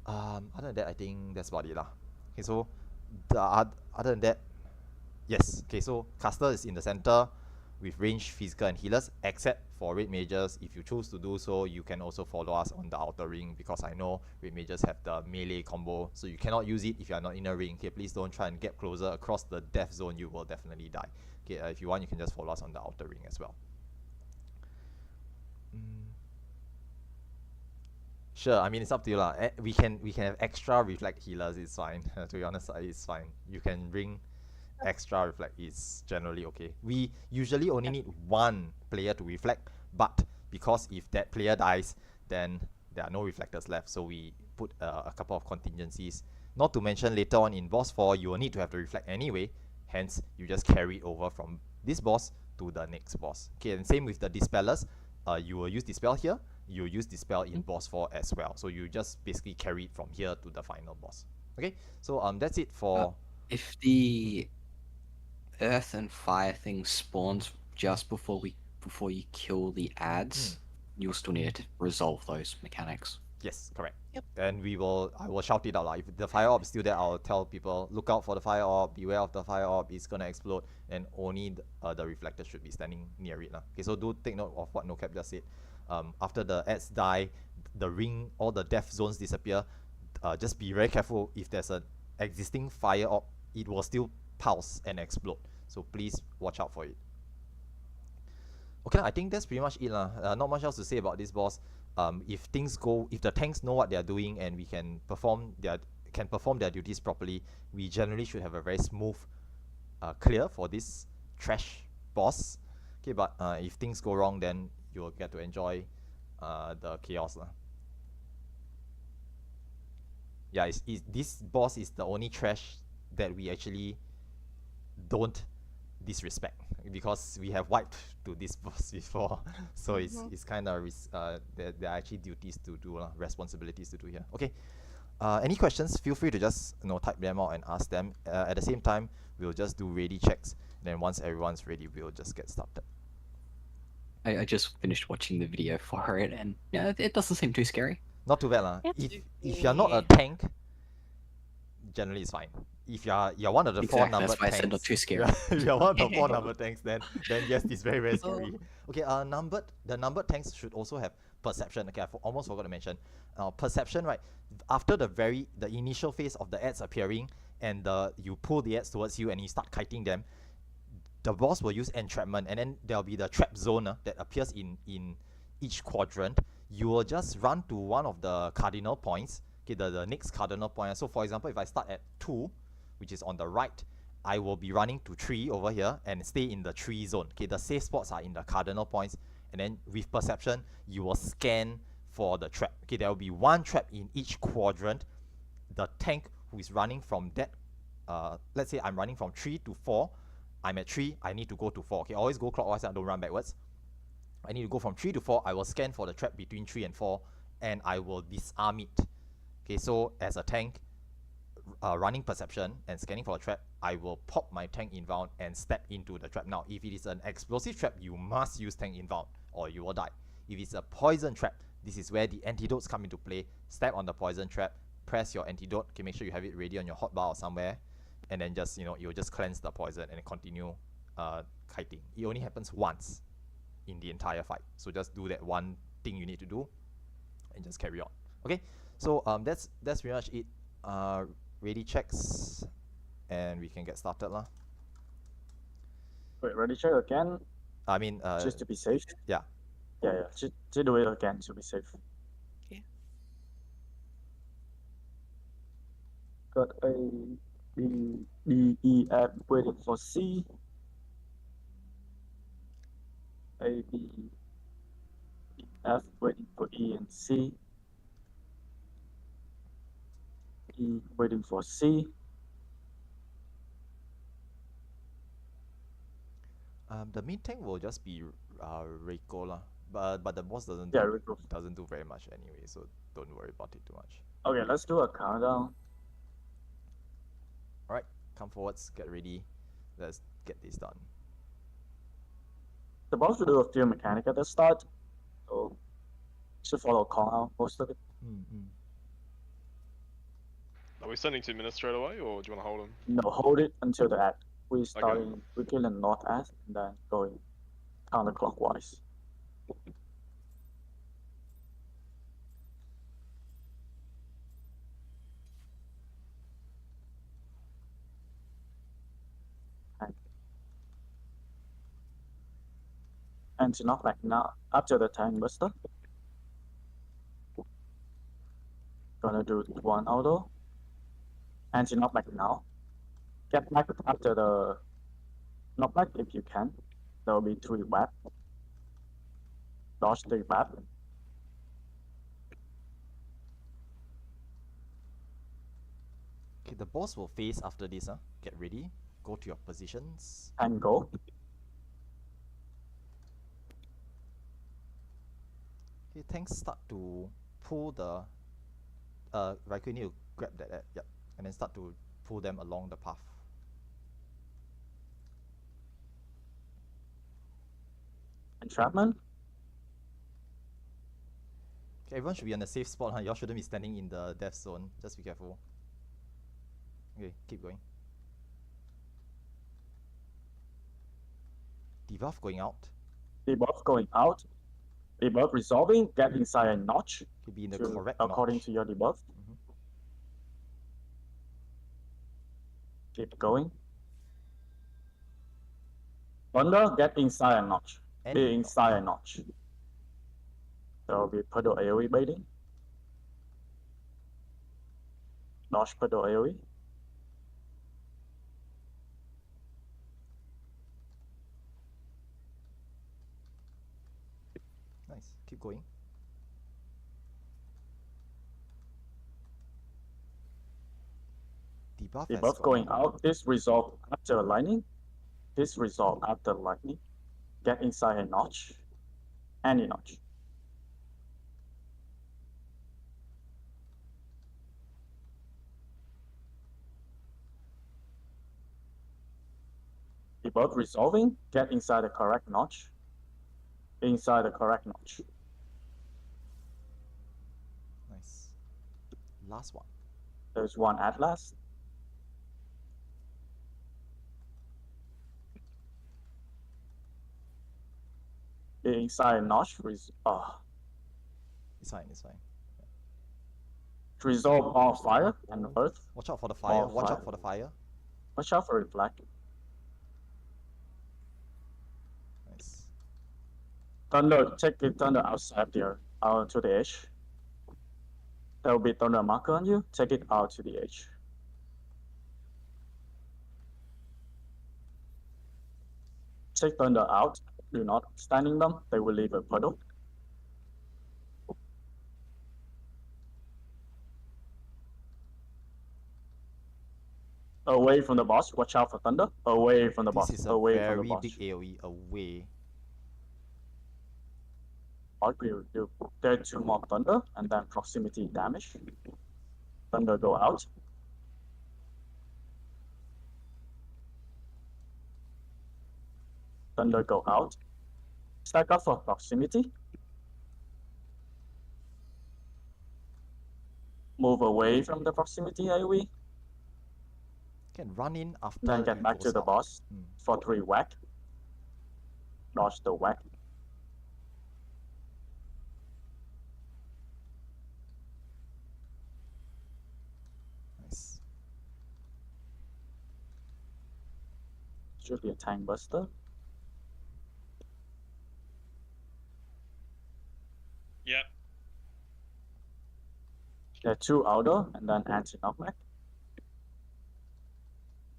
Other than that, I think that's about it lah. Okay, so other than that, yes. Okay, so caster is in the center with range, physical, and healers, except for Red Mages. If you choose to do so, you can also follow us on the outer ring, because I know Red Mages have the melee combo, so you cannot use it if you are not in a ring. Okay, please don't try and get closer across the death zone, you will definitely die. Okay, if you want, you can just follow us on the outer ring as well. Sure, I mean, it's up to you lah. We can have extra reflect healers, it's fine. To be honest, it's fine. You can bring extra reflect, is generally okay. We usually only need one player to reflect, but because if that player dies, then there are no reflectors left, so we put a couple of contingencies. Not to mention, later on in boss 4, you will need to have the reflect anyway, hence you just carry it over from this boss to the next boss. Okay, and same with the dispellers. You will use dispel here, you will use dispel in boss 4 as well, so you just basically carry it from here to the final boss. Okay, so that's it for... If the earth and fire thing spawns just before you kill the ads, you'll still need to resolve those mechanics. Yes, correct. Yep. And I will shout it out. Like, if the fire orb is still there, I'll tell people, look out for the fire orb, beware of the fire orb, it's gonna explode, and only the reflector should be standing near it. Okay, so do take note of what NoCap just said. After the ads die, the ring, all the death zones disappear. Just be very careful. If there's an existing fire orb, it will still pulse and explode. So please watch out for it. Okay, I think that's pretty much it lah. Not much else to say about this boss. If the tanks know what they are doing and we can perform their duties properly, we generally should have a very smooth clear for this trash boss. Okay, but if things go wrong, then you will get to enjoy the chaos lah. Yeah, this boss is the only trash that we actually don't disrespect, because we have wiped to this boss before, so it's kind of there are actually duties to do, responsibilities to do here. Okay, any questions, feel free to just type them out and ask them. At the same time, we'll just do ready checks, then once everyone's ready, we'll just get started. I just finished watching the video for it, and yeah, it doesn't seem too scary. Not too bad lah. If you're not a tank, generally it's fine. If you're one of the four numbered that's why tanks, I said not too scary. If you're one of the 4 numbered tanks, then yes, it's very, very scary. Okay, the numbered tanks should also have perception. Okay, I almost forgot to mention. Perception, right? After the initial phase of the ads appearing, and you pull the ads towards you and you start kiting them, the boss will use entrapment, and then there'll be the trap zone that appears in each quadrant. You will just run to one of the cardinal points. Okay, the next cardinal point. So for example, if I start at 2, which is on the right, I will be running to 3 over here and stay in the 3 zone. Okay, the safe spots are in the cardinal points, and then with perception, you will scan for the trap. Okay, there will be 1 trap in each quadrant. The tank who is running from that, let's say I'm running from 3 to 4, I'm at 3, I need to go to 4. Okay, always go clockwise and don't run backwards. I need to go from 3 to 4, I will scan for the trap between 3 and 4, and I will disarm it. Okay, so as a tank, running perception and scanning for a trap, I will pop my tank inbound and step into the trap. Now, if it is an explosive trap, you must use tank inbound or you will die. If it's a poison trap, this is where the antidotes come into play. Step on the poison trap, press your antidote. Okay, make sure you have it ready on your hotbar or somewhere, and then just, you know, you'll just cleanse the poison and then continue kiting. It only happens once in the entire fight. So just do that one thing you need to do and just carry on. Okay, so that's pretty much it. Ready checks, and we can get started lah. Wait, ready check again? I mean, just to be safe? Yeah. Yeah. Just do it again to be safe. Okay. Got A, B, D, E, F, waiting for C. A, B, E, F, waiting for E and C. E, waiting for C. The main tank will just be Reiko lah, but the boss doesn't do very much anyway, so don't worry about it too much. Okay, let's do a countdown. All right, come forwards, get ready. Let's get this done. The boss will do a few mechanic at the start, so should follow call out most of it. Are we sending 2 minutes straight away, or do you want to hold them? No, hold it until the act. We starting we kill in north act and then going counterclockwise. And to knock back now after the tank buster. Gonna do one auto. And to knock back now. Get back after the knockback if you can. There will be 3 web. Dodge 3 web. Okay, the boss will face after this. Get ready. Go to your positions. And go. Okay, tanks start to pull the Raikou, you need to grab that, yep, and then start to pull them along the path. Entrapment. Okay, everyone should be on the safe spot, huh? Y'all shouldn't be standing in the death zone. Just be careful. Okay, keep going. Debuff going out. Debuff going out. Debuff resolving. Get inside a notch. Could be in the correct according notch. to your debuff. Keep going. Thunder, get inside a notch. Be inside a notch. There will be puddle AoE baiting. Dodge puddle AoE. Nice. Keep going. Debuff going out. This resolve after lightning. This resolve after lightning. Get inside a notch. Any notch. Debuff resolving. Get inside the correct notch. Inside the correct notch. Nice. Last one. There's one at last. Inside notch. It's fine, it's fine. Resolve all fire and earth. Watch out for the fire. Watch out for the fire. Watch out for it, black. Nice. Thunder, take the thunder outside there, out to the edge. There will be thunder marker on you. Take it out to the edge. Take thunder out. Do not standing them. They will leave a puddle. Away from the boss. Watch out for thunder. Away from the boss. This is a away very from the boss. big AoE. Away. There are 2 more thunder and then proximity damage. Thunder go out. Thunder go out. Stack up for proximity. Move away from the proximity AoE. Can run in after. Then get it back to goes the out. boss for 3 whack. Dodge the whack. Nice. Should be a tank buster. Yep. Get 2 outer and then anti-knockback.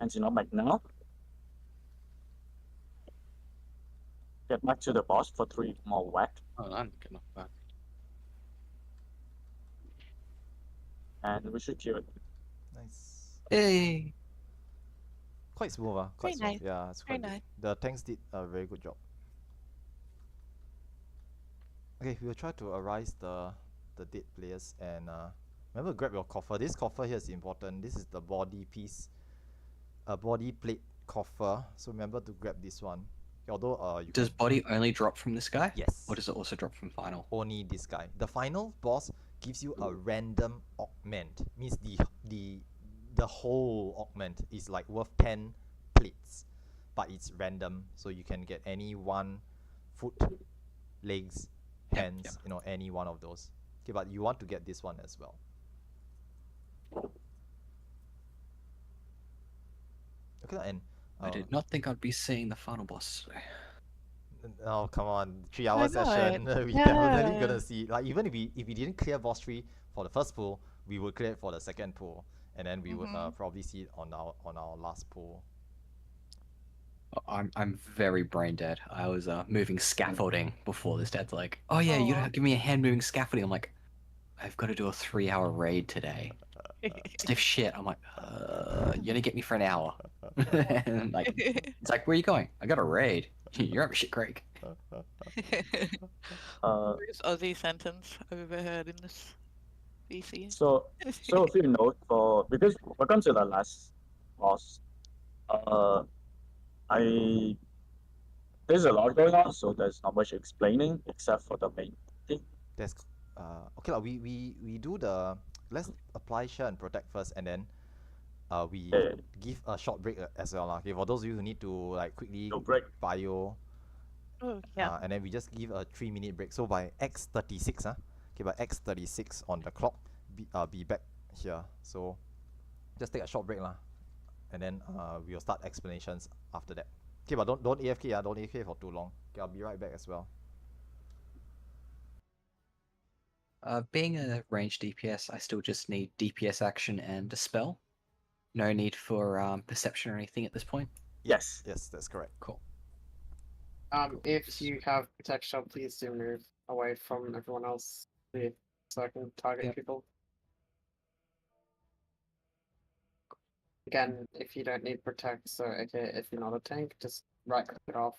Anti-knockback now. Get back to the boss for 3 more whack. Oh, I'm gonna back. And we should kill it. Nice. Hey. Quite smooth, quite Very smooth. nice. Yeah, it's Very quite good. nice. The tanks did a very good job. Okay, we'll try to arise the dead players and remember grab your coffer. This coffer here is important. This is the body piece, a body plate coffer. So remember to grab this one. Although you Does can body only drop from this guy? Yes. Or does it also drop from final? only this guy. The final boss gives you a random augment. Means the whole augment is like worth 10 plates, but it's random, so you can get any one foot, legs, hands, you know, any one of those. Okay, but you want to get this one as well. Okay, and I did not think I'd be seeing the final boss today. oh come on, 3-hour not? session. We Yeah. definitely gonna see. Like even if we didn't clear boss 3 for the first pool, we would clear it for the second pool, and then we would probably see it on our last pool. I'm very brain dead. I was moving scaffolding before this. Dad's like, "Oh yeah, you gotta give me a hand moving scaffolding." I'm like, "I've got to do a 3-hour raid today." Stiff shit. I'm like, "You're gonna get me for an hour." And like, it's like, "Where are you going?" "I got a raid." "You're up shit creek." Worst Aussie sentence I've ever heard in this BC. So a few note for, because welcome to the last boss. There's a lot going on, so there's not much explaining except for the main thing. There's okay lah. We do the let's apply share and protect first, and then we give a short break as well lah. Okay, for those of you who need to like quickly bio. Oh yeah. And then we just give a 3-minute break. So by X36, okay, by X36 on the clock, be back here. So just take a short break lah, and then we'll start explanations after that. Okay, but don't AFK, don't AFK for too long. Okay, I'll be right back as well. Being a ranged DPS, I still just need DPS action and dispel. No need for perception or anything at this point. Yes. Yes, that's correct. Cool. If you have protection, please do move away from everyone else, so I can target people. Again, if you don't need protect, so okay, if you're not a tank, just right click it off.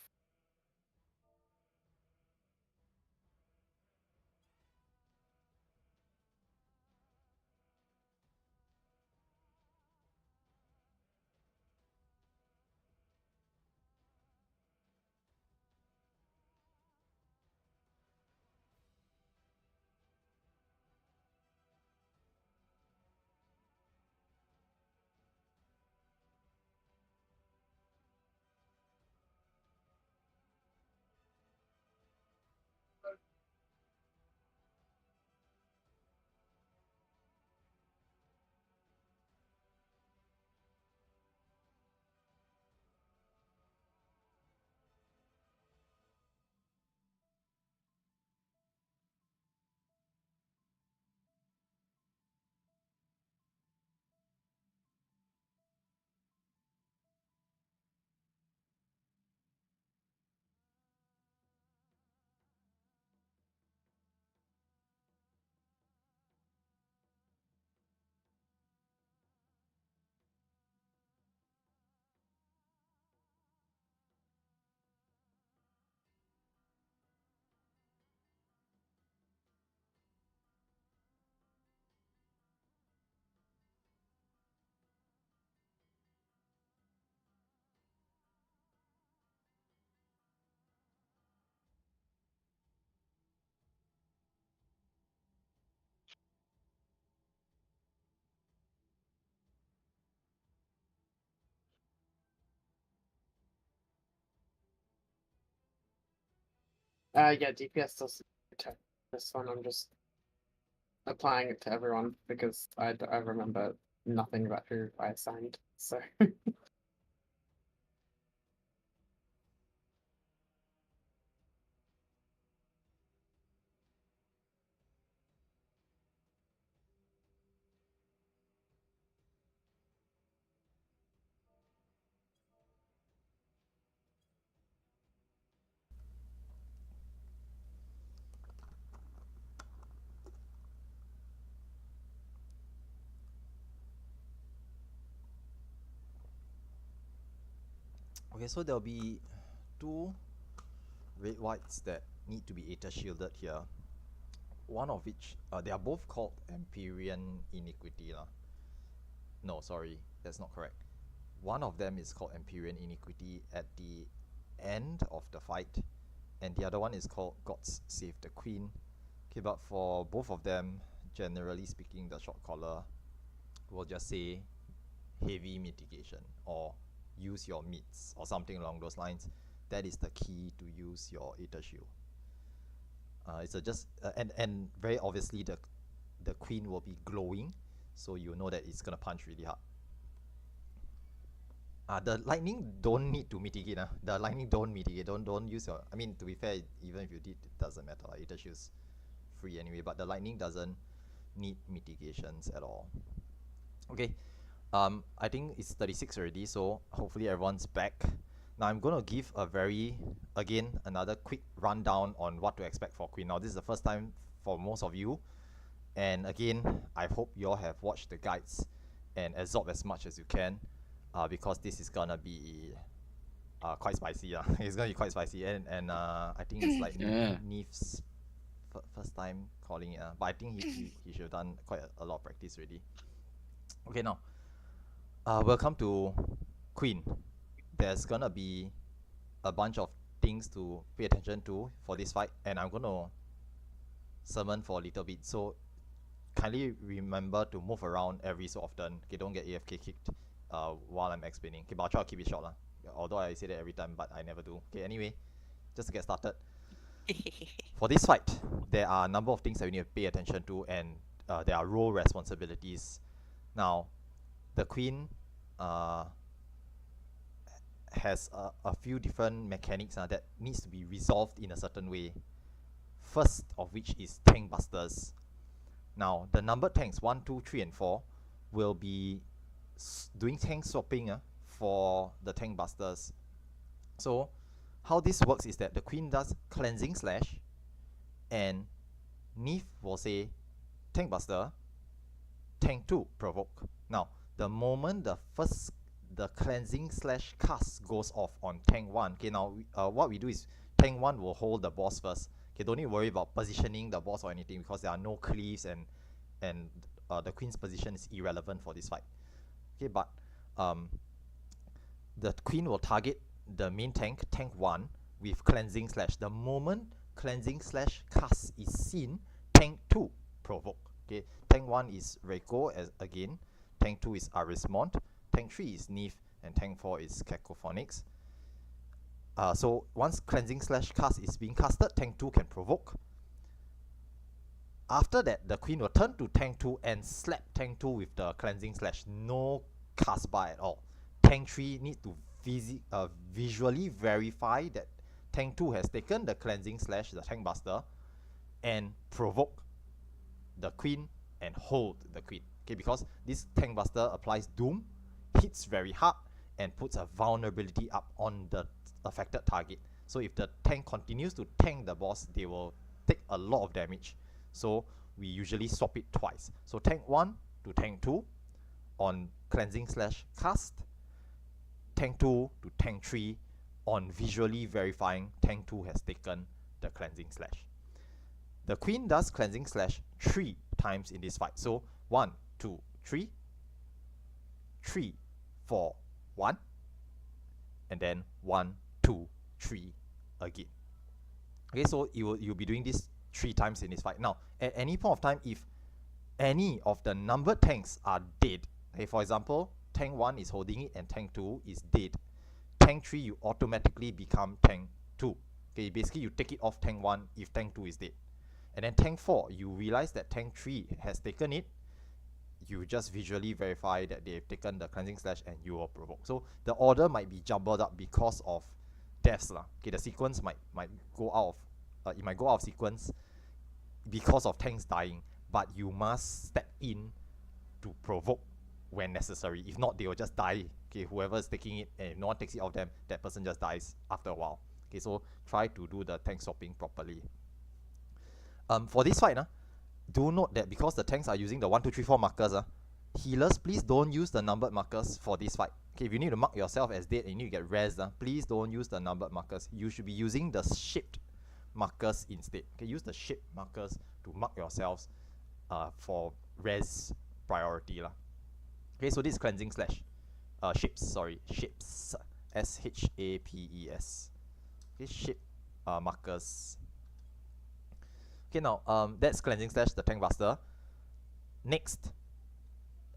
Yeah, DPS still protect. This one I'm just applying it to everyone because I remember nothing about who I assigned. So Okay, so there'll be two red whites that need to be Aether shielded here. One of which, they are both called Empyrean Iniquity lah. No, sorry, that's not correct. One of them is called Empyrean Iniquity at the end of the fight, and the other one is called Gods Save the Queen. Okay, but for both of them, generally speaking, the short caller will just say heavy mitigation or use your meats or something along those lines. That is the key to use your Aether Shield. It's just and very obviously the queen will be glowing, so you know that it's gonna punch really hard. The lightning don't need to mitigate. The lightning don't mitigate. Don't use your. I mean, to be fair, even if you did, it doesn't matter. Aether Shield's free anyway. But the lightning doesn't need mitigations at all. Okay. I think it's 36 already, so hopefully everyone's back. Now I'm gonna give another quick rundown on what to expect for Queen. Now this is the first time for most of you, and again, I hope you all have watched the guides and absorb as much as you can, because this is gonna be quite spicy. It's gonna be quite spicy, and I think it's like Neef's first time calling it, but I think he should have done quite a lot of practice already. Okay, now. Welcome to Queen. There's gonna be a bunch of things to pay attention to for this fight, and I'm gonna summon for a little bit. So kindly remember to move around every so often. Okay, don't get AFK kicked while I'm explaining. Okay, but I'll try to keep it short lah. Although I say that every time, but I never do. Okay, anyway, just to get started. For this fight, there are a number of things that we need to pay attention to, and there are role responsibilities. Now, the Queen has a few different mechanics that needs to be resolved in a certain way. First of which is tank busters. Now, the numbered tanks 1, 2, 3, and 4 will be doing tank swapping for the tank busters. So, how this works is that the Queen does Cleansing Slash, and Neef will say tank buster, tank 2, provoke. Now, the moment the Cleansing Slash cast goes off on tank 1, okay, now what we do is tank 1 will hold the boss first. Okay, don't need to worry about positioning the boss or anything because there are no cleaves, and the Queen's position is irrelevant for this fight. Okay, but the Queen will target the main tank, tank 1, with Cleansing Slash. The moment Cleansing Slash cast is seen, tank 2 provoke. Okay, tank 1 is Reiko again. Tank 2 is Arismont, tank 3 is Neef, and tank 4 is Cacophonics. So once Cleansing Slash cast is being casted, tank 2 can provoke. After that, the Queen will turn to tank 2 and slap tank 2 with the Cleansing Slash. No cast bar at all. Tank 3 needs to visually verify that tank 2 has taken the Cleansing Slash, the tank buster, and provoke the Queen and hold the Queen. Okay, because this tank buster applies doom, hits very hard, and puts a vulnerability up on the affected target. So if the tank continues to tank the boss, they will take a lot of damage. So we usually swap it twice. So tank 1 to tank 2 on Cleansing Slash cast, tank 2 to tank 3 on visually verifying tank 2 has taken the Cleansing Slash. The Queen does Cleansing Slash 3 times in this fight. So 1, 2, 3, 3, 4, 1, and then 1, 2, 3 again. Okay, so you'll be doing this 3 times in this fight. Now, at any point of time, if any of the numbered tanks are dead, okay, for example, tank 1 is holding it and tank 2 is dead, tank 3 you automatically become tank 2. Okay, basically you take it off tank 1 if tank 2 is dead. And then tank 4, you realize that tank 3 has taken it, you just visually verify that they've taken the cleansing slash and you will provoke. So the order might be jumbled up because of deaths lah. Okay, the sequence might go out of, it might go out of sequence because of tanks dying, but you must step in to provoke when necessary. If not, they will just die. Okay, whoever is taking it, and if no one takes it off them, that person just dies after a while. Okay, so try to do the tank swapping properly. For this fight, do note that because the tanks are using the 1, 2, 3, 4 markers, healers, please don't use the numbered markers for this fight. Okay, if you need to mark yourself as dead and you need to get res, please don't use the numbered markers. You should be using the shaped markers instead. Okay, use the shaped markers to mark yourselves for res priority lah. Okay, so this is cleansing slash. Shapes, sorry, shapes. S-H-A-P-E-S. Okay, shape markers. Okay, now that's cleansing slash, the tank buster. Next,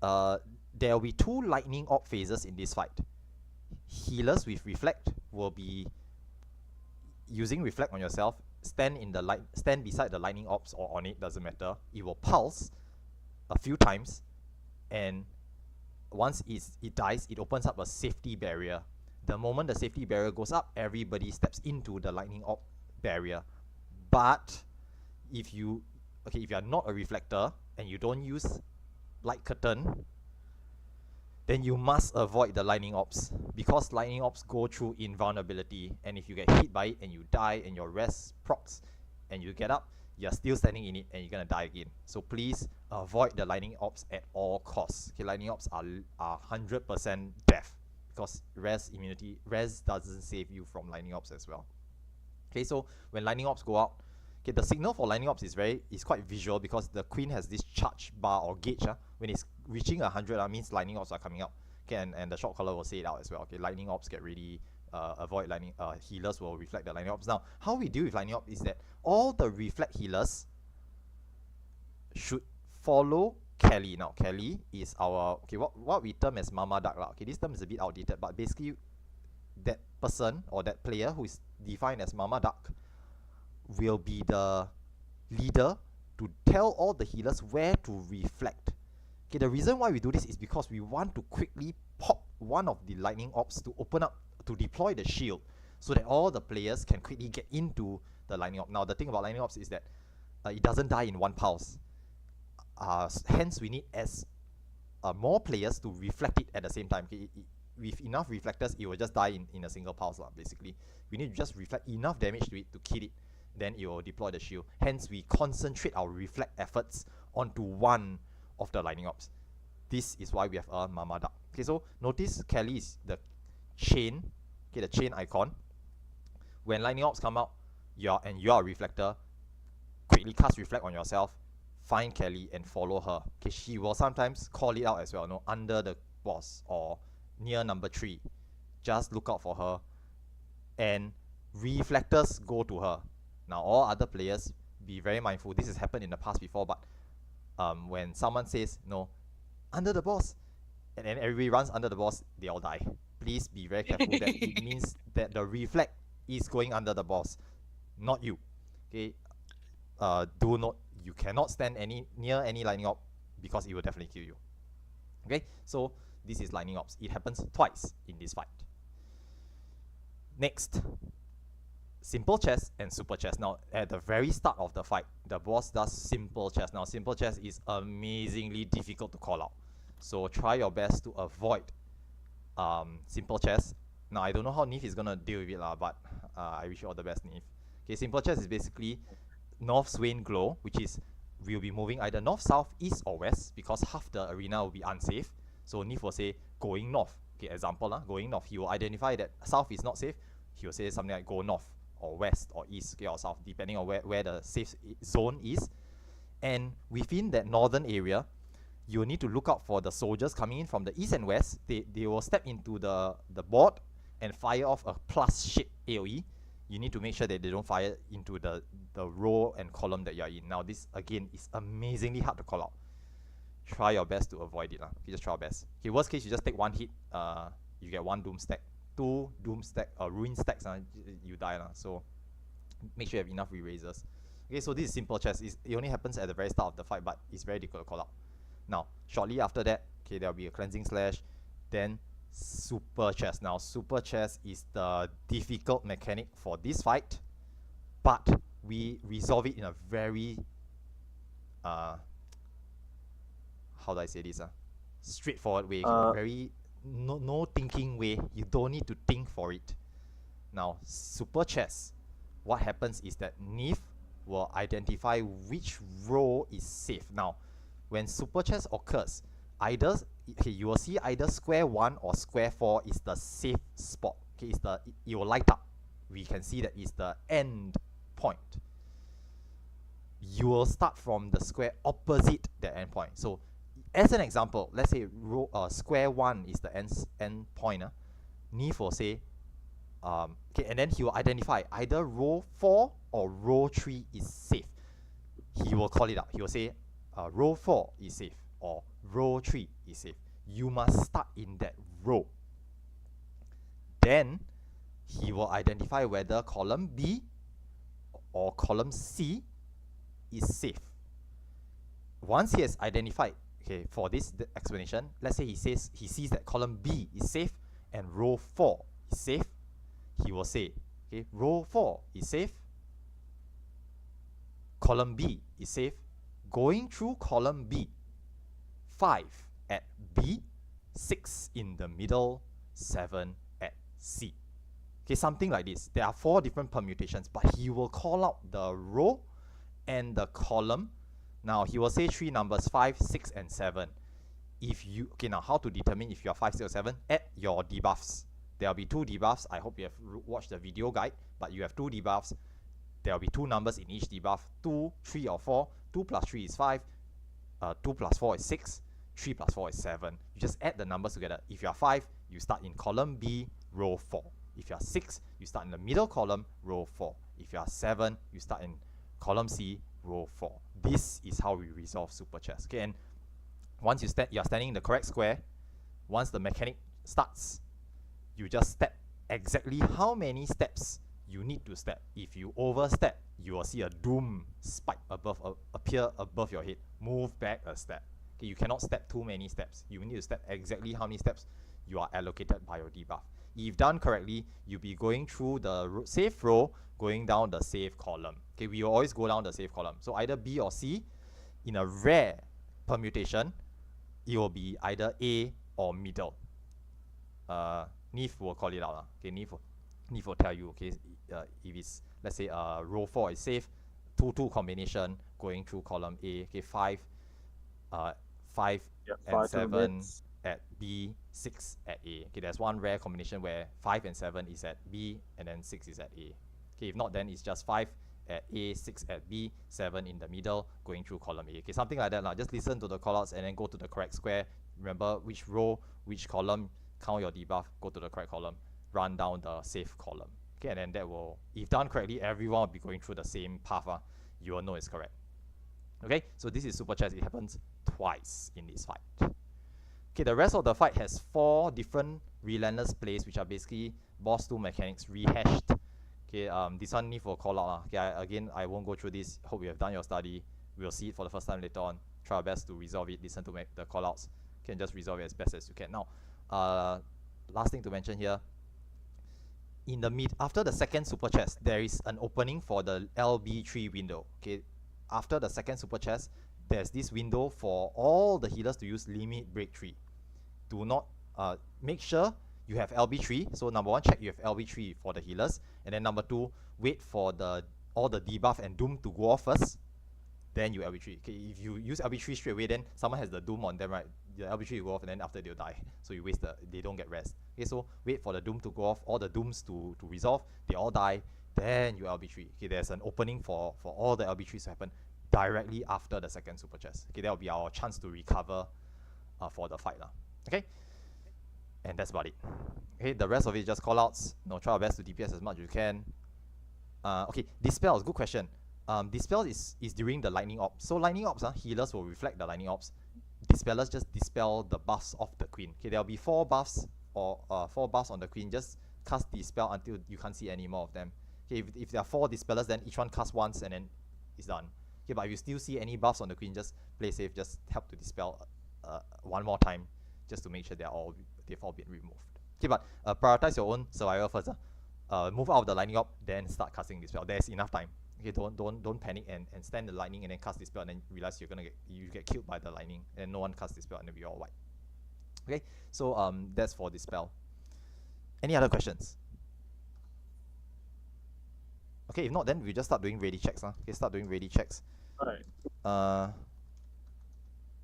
there will be 2 lightning orb phases in this fight. Healers with reflect will be using reflect on yourself. Stand beside the lightning orbs or on it, doesn't matter. It will pulse a few times, and once it dies, it opens up a safety barrier. The moment the safety barrier goes up, everybody steps into the lightning orb barrier. But if you are not a reflector and you don't use light curtain, then you must avoid the lightning orbs, because lightning orbs go through invulnerability, and if you get hit by it and you die and your rest procs and you get up, you're still standing in it and you're gonna die again. So please avoid the lightning orbs at all costs. Okay, lightning orbs are 100% death, because res doesn't save you from lightning orbs as well. Okay, so when lightning orbs go out, okay, the signal for lightning orbs is quite visual, because the queen has this charge bar or gauge. When it's reaching 100, means lightning orbs are coming out. Okay, and the short caller will say it out as well. Okay, lightning orbs get ready. Avoid lightning. Healers will reflect the lightning orbs. Now, how we deal with lightning orb is that all the reflect healers should follow Kelly. Now, Kelly is our what we term as Mama Duck lah. Okay, this term is a bit outdated, but basically that person or that player who is defined as Mama Duck will be the leader to tell all the healers where to reflect. Okay, the reason why we do this is because we want to quickly pop one of the lightning orbs to open up, to deploy the shield, so that all the players can quickly get into the lightning orb. Now, the thing about lightning orbs is that it doesn't die in one pulse. Hence, we need more players to reflect it at the same time. Okay, with enough reflectors, it will just die in a single pulse lah, basically. We need to just reflect enough damage to it to kill it, then it will deploy the shield. Hence, we concentrate our reflect efforts onto one of the lightning orbs. This is why we have a Mama Duck. Okay, so notice Kelly is the chain, okay, the chain icon. When lightning orbs come out, you're a reflector, quickly cast reflect on yourself, find Kelly and follow her. Okay, she will sometimes call it out as well, no, under the boss or near number 3. Just look out for her, and reflectors go to her. Now, all other players, be very mindful. This has happened in the past before, but when someone says, no, under the boss, and then everybody runs under the boss, they all die. Please be very careful that it means that the reflect is going under the boss, not you. Okay, do note, you cannot stand near any lightning orb, because it will definitely kill you. Okay, so this is lightning orbs. It happens twice in this fight. Next, simple chess and super chess. Now, at the very start of the fight, the boss does simple chess. Now, simple chess is amazingly difficult to call out, so try your best to avoid simple chess. Now, I don't know how Nif is gonna deal with it lah, but I wish you all the best, Nif. Okay, simple chess is basically North Swain Glow, which is we'll be moving either north, south, east, or west, because half the arena will be unsafe. So Nif will say going north. Okay, example going north. He will identify that south is not safe. He will say something like go north, or west, or east, okay, or south, depending on where the safe zone is. And within that northern area, you'll need to look out for the soldiers coming in from the east and west. They will step into the board and fire off a plus shape AoE. You need to make sure that they don't fire into the row and column that you're in. Now, this again is amazingly hard to call out. Try your best to avoid it. You just try your best. Okay, worst case, you just take one hit, you get one doom stack. 2 doom stack, ruin stacks, you die. So Make sure you have enough re-raisers. Okay, so this is simple chess. It only happens at the very start of the fight, but it's very difficult to call out. Now, shortly after that, okay, there'll be a cleansing slash, then super chess. Now, super chess is the difficult mechanic for this fight, but we resolve it in a very how do I say this? Straightforward way, very no thinking way. You don't need to think for it. Now, super chess, what happens is that Neve will identify which row is safe. Now, when super chess occurs, either you will see either square 1 or square 4 is the safe spot. Okay, it will light up. We can see that is the end point. You will start from the square opposite the end point. So, as an example, let's say square 1 is the end point. Neve will say, okay, and then he will identify either row 4 or row 3 is safe. He will call it out. He will say, row 4 is safe or row 3 is safe. You must start in that row. Then he will identify whether column B or column C is safe. Once he has identified, okay, for this explanation, let's say he sees that column B is safe and row 4 is safe, he will say, okay, row 4 is safe, column B is safe, going through column B, 5 at B, 6 in the middle, 7 at C. Okay, something like this. There are 4 different permutations, but he will call out the row and the column. Now, he will say 3 numbers, 5, 6, and 7. Okay, now how to determine if you are 5, 6, or 7? Add your debuffs. There will be 2 debuffs. I hope you have watched the video guide, but you have 2 debuffs. There will be 2 numbers in each debuff, 2, 3, or 4. 2 plus 3 is 5, 2 plus 4 is 6, 3 plus 4 is 7. You just add the numbers together. If you are 5, you start in column B, row 4. If you are 6, you start in the middle column, row 4. If you are 7, you start in column C, row 4. This is how we resolve super chess. Okay, and once you are standing in the correct square, once the mechanic starts, you just step exactly how many steps you need to step. If you overstep, you will see a doom spike appear above your head. Move back a step. Okay, you cannot step too many steps. You need to step exactly how many steps you are allocated by your debuff. If done correctly, you'll be going through the safe row, going down the safe column. Okay, we will always go down the safe column. So either B or C. In a rare permutation, it will be either A or middle. Neve will call it out. Okay, Neve will tell you. Okay, if it's, let's say row 4 is safe, 2-2 combination going through column A. Okay, 5 and 7 at B, 6 at A. Okay, there's one rare combination where 5 and 7 is at B and then 6 is at A. Okay, if not, then it's just 5 at A, 6 at B, 7 in the middle, going through column A. Okay, something like that. Now, just listen to the callouts and then go to the correct square. Remember which row, which column, count your debuff, go to the correct column, run down the safe column. Okay, and then that will, if done correctly, everyone will be going through the same path. You will know it's correct. Okay, so this is super chess. It happens twice in this fight. Okay, the rest of the fight has 4 different relentless plays, which are basically boss 2 mechanics rehashed. Okay, this one Neve will call out. Okay, again, I won't go through this. Hope you have done your study. We'll see it for the first time later on. Try our best to resolve it. Listen to the callouts. You can just resolve it as best as you can. Now, last thing to mention here. In the after the second super chest, there is an opening for the LB3 window. Okay, after the second super chest, there's this window for all the healers to use limit break 3. Do not make sure you have LB3. So number 1, check you have LB3 for the healers, and then number 2, wait for all the debuff and doom to go off first. Then you LB3. Okay, if you use LB3 straight away, then someone has the doom on them, right? The LB3 will go off, and then after they'll die. So you waste they don't get rest. Okay, so wait for the doom to go off, all the dooms to resolve, they all die, then you LB3. Okay, there's an opening for all the LB3s to happen directly after the second super chest. Okay, that will be our chance to recover for the fight. Okay? And that's about it. Okay, the rest of it just callouts. Try our best to DPS as much as you can. Okay, dispel, good question. Dispel is during the lightning ops. So lightning ops, healers will reflect the lightning ops. Dispellers just dispel the buffs of the queen. Okay, there'll be 4 buffs or 4 buffs on the queen. Just cast dispel until you can't see any more of them. Okay, if there are 4 dispellers, then each one cast once and then it's done. Okay, but if you still see any buffs on the queen, just play safe, just help to dispel one more time, just to make sure they've all been removed. Okay, but prioritize your own survival first. Move out of the lightning orb, then start casting dispel. There's enough time. Okay, don't panic and stand the lightning and then cast dispel and then realize you get killed by the lightning and no one casts dispel and then we all wipe. Okay, so that's for dispel. Any other questions? Okay, if not, then we just start doing ready checks. Okay, start doing ready checks. Alright.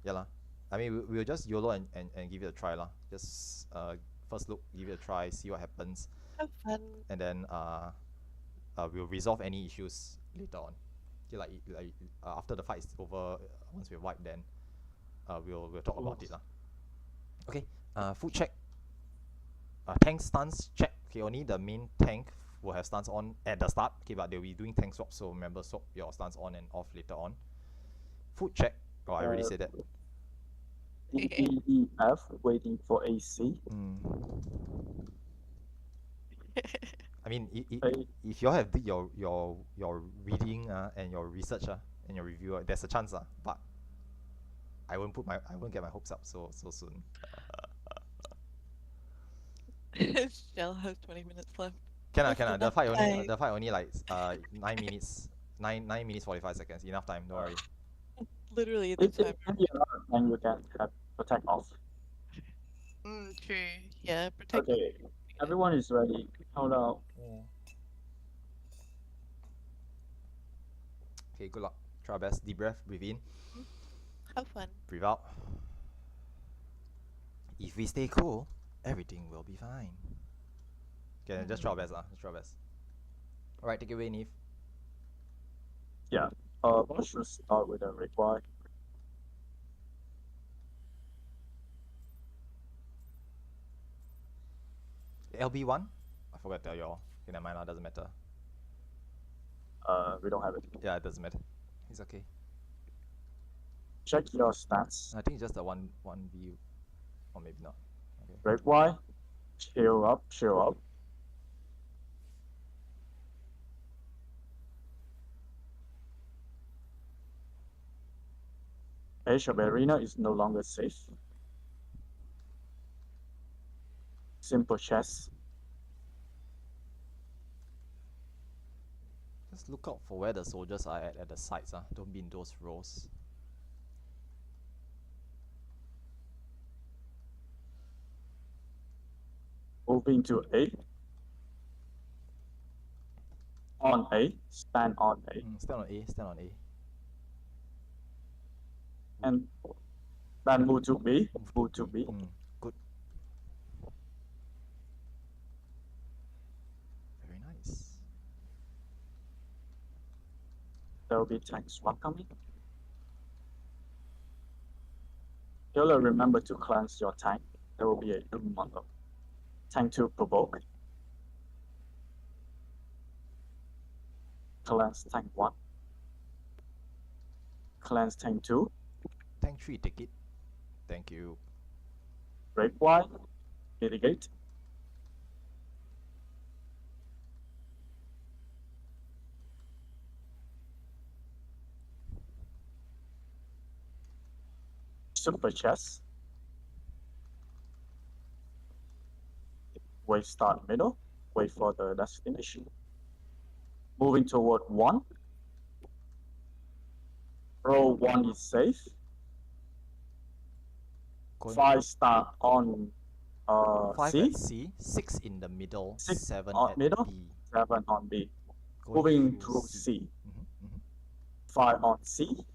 Yeah lah. I mean, we'll just YOLO and give it a try lah. Just first look, give it a try, see what happens. Have fun. And then we'll resolve any issues later on. Okay, like after the fight is over, once we wipe, then we'll talk about it lah. Okay, food check. Tank stance check. Okay, only the main tank will have stance on at the start. Okay, but they'll be doing tank swap, so remember swap your stance on and off later on. Food check. Oh, I already said that. DEF waiting for AC. I mean, if you all have did your reading and your research and your review, there's a chance but I won't get my hopes up so soon. Shell has 20 minutes left. Can the fight only like 9 minutes 9 minutes 45 seconds. Enough time, don't worry. Literally the time. And you can have protect off. True. Yeah, protect. Okay, everyone is ready. Hold out. Okay, good luck. Try our best. Deep breath. Breathe in. Have fun. Breathe out. If we stay cool, everything will be fine. Okay, just try our best Just try our best. Alright, take it away, Neve. Yeah. What should start with a require? LB1? I forgot to tell you all. Okay, never mind, doesn't matter. We don't have it. Yeah, it doesn't matter. It's okay. Check your stats. I think it's just a one view. Or maybe not. Okay. Red Y. Chill up, chill up. Edge of Arena is no longer safe. Simple chess. Just look out for where the soldiers are at the sides. Don't be in those rows. Moving to A. On A. Stand on A. Stand on A. Stand on A. And then move to B. Move to B. Good. Very nice. There will be tank swap coming. You'll remember to cleanse your tank. There will be a tank to provoke. Cleanse tank 1. Cleanse tank 2. Tank 3, take it. Thank you. Break Y. Mitigate. Super chess. Wave start middle. Wait for the destination. Moving toward 1. Row 1 is safe. 5 start on 5 C. at C, 6 in the middle, 7 on at middle, B. 7 on B. Going Moving through through C. C. 5 on C.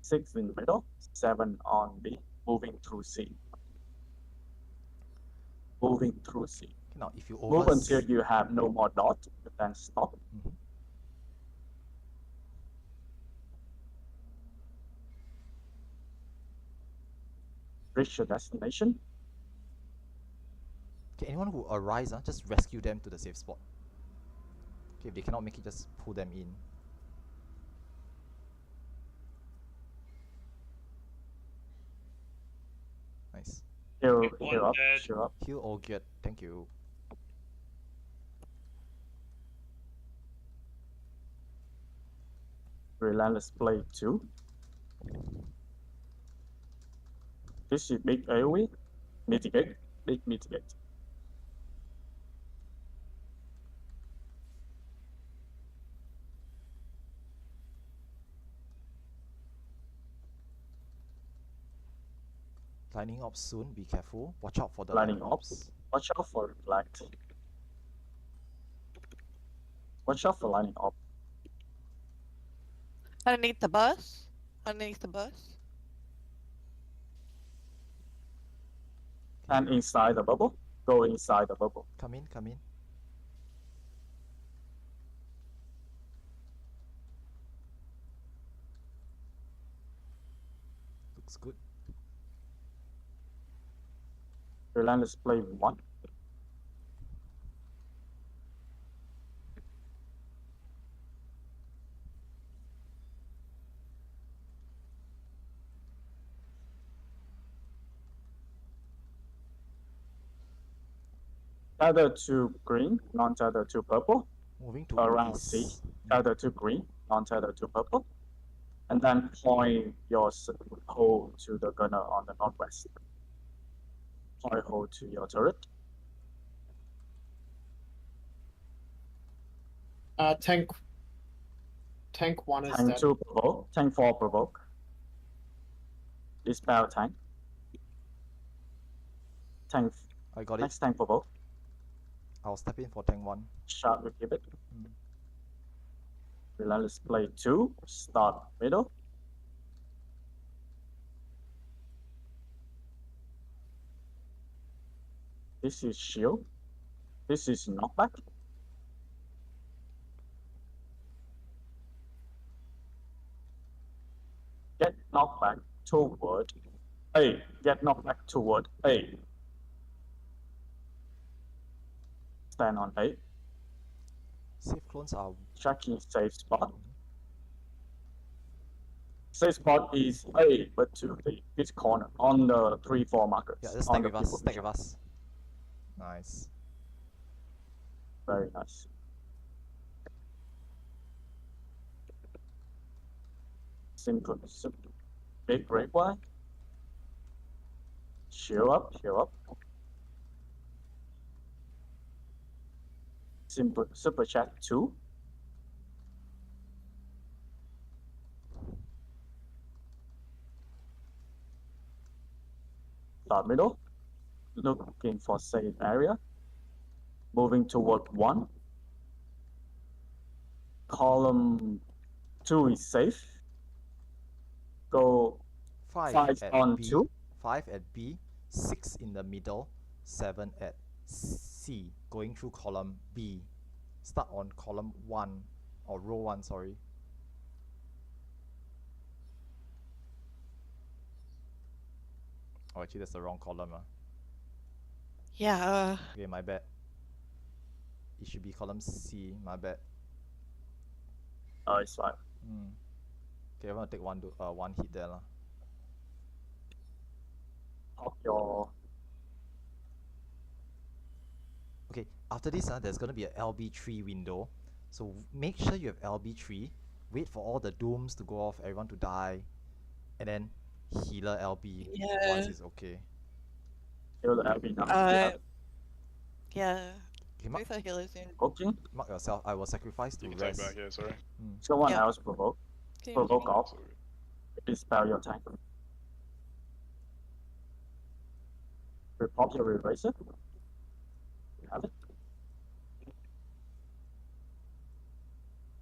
6 in the middle, 7 on B. Moving through C. Moving through C. Okay, now, if you Move until you have no more dot, then stop. Reach your destination. Okay, anyone who arrives, just rescue them to the safe spot. Okay, if they cannot make it, just pull them in. Nice. Heal up, heal up. Heal all good, thank you. Relentless Blade 2. This is big AoE. Mitigate. Big mitigate. Lightning ops soon, be careful. Watch out for the Lightning lightning ops. Watch out for reflect. Watch out for lightning op. Underneath the bus? Underneath the bus? And inside the bubble. Go inside the bubble. Come in, come in. Looks good. Relentless Blade 1. Tether to green, non-tether to purple. Moving to Around C. Tether to green, non-tether to purple. And then point your hole to the gunner on the northwest. Point hole to your turret. Tank 1 is Tank dead. 2 provoke. Tank 4 provoke. Dispel tank. Tank. I got it. Next tank provoke. I'll step in for tank 1. Shot will give it. Relentless Blade 2. Start middle. This is shield. This is knockback. Get knockback toward A. Get knockback toward A. Stand on A. Safe clones are... Checking safe spot. Safe spot is A, but to this corner on the 3-4 markers. Yeah, just stack with us, stack with us. Nice. Very nice. Simple. Big breakaway. Shield up, shield up. Simple super chat 2. Start middle. Looking for safe area. Moving toward 1. Column 2 is safe. Go 5 at on B, 2. 5 at B, 6 in the middle, 7 at C, going through column B. Start on column 1, or row 1, sorry. Oh, actually that's the wrong column. Yeah. Okay, my bad. It should be column C, my bad. Oh, it's fine. Okay, I'm gonna take one hit there lah. Pop your... Okay, after this there's gonna be a LB3 window. So make sure you have LB3. Wait for all the dooms to go off, everyone to die. And then healer LB once it's okay. Heal the LB now. Yeah. Okay, Both are healers soon. Okay. Mark yourself, I will sacrifice to You can take rest. back here, sorry. Someone Yeah. else provoke. Okay. Provoke off. Dispel your tank. Repop your eraser. You have it.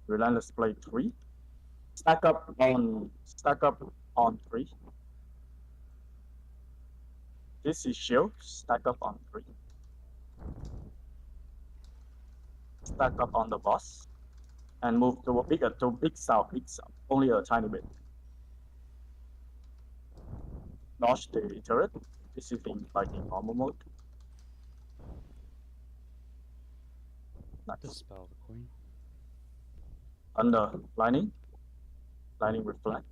Relentless Blade 3. Stack up on 3. This is shield. Stack up on 3. Stack up on the boss. And move to big south, only a tiny bit. Dodge the turret. This is in normal mode. Nice. Dispel the queen. Under lightning reflect.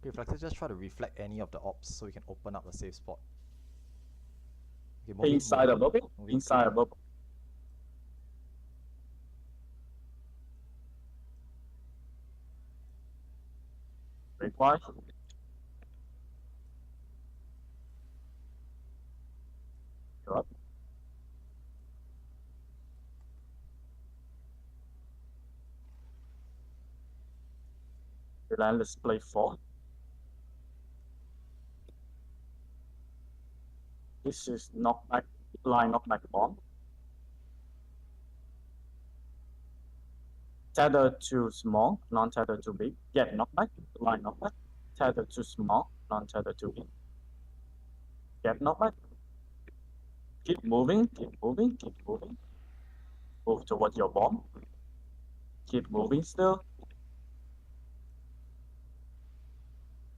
Reflector, just try to reflect any of the ops so you can open up a safe spot. Okay, Inside a bubble. moving Inside a bubble. Why? You're up. Relentless play 4. This is knockback, line knockback bomb. Tether too small, non-tether too big. Get knockback, line knockback. Tether too small, non-tether too big. Get knockback. Keep moving, keep moving, keep moving. Move towards your bomb. Keep moving still.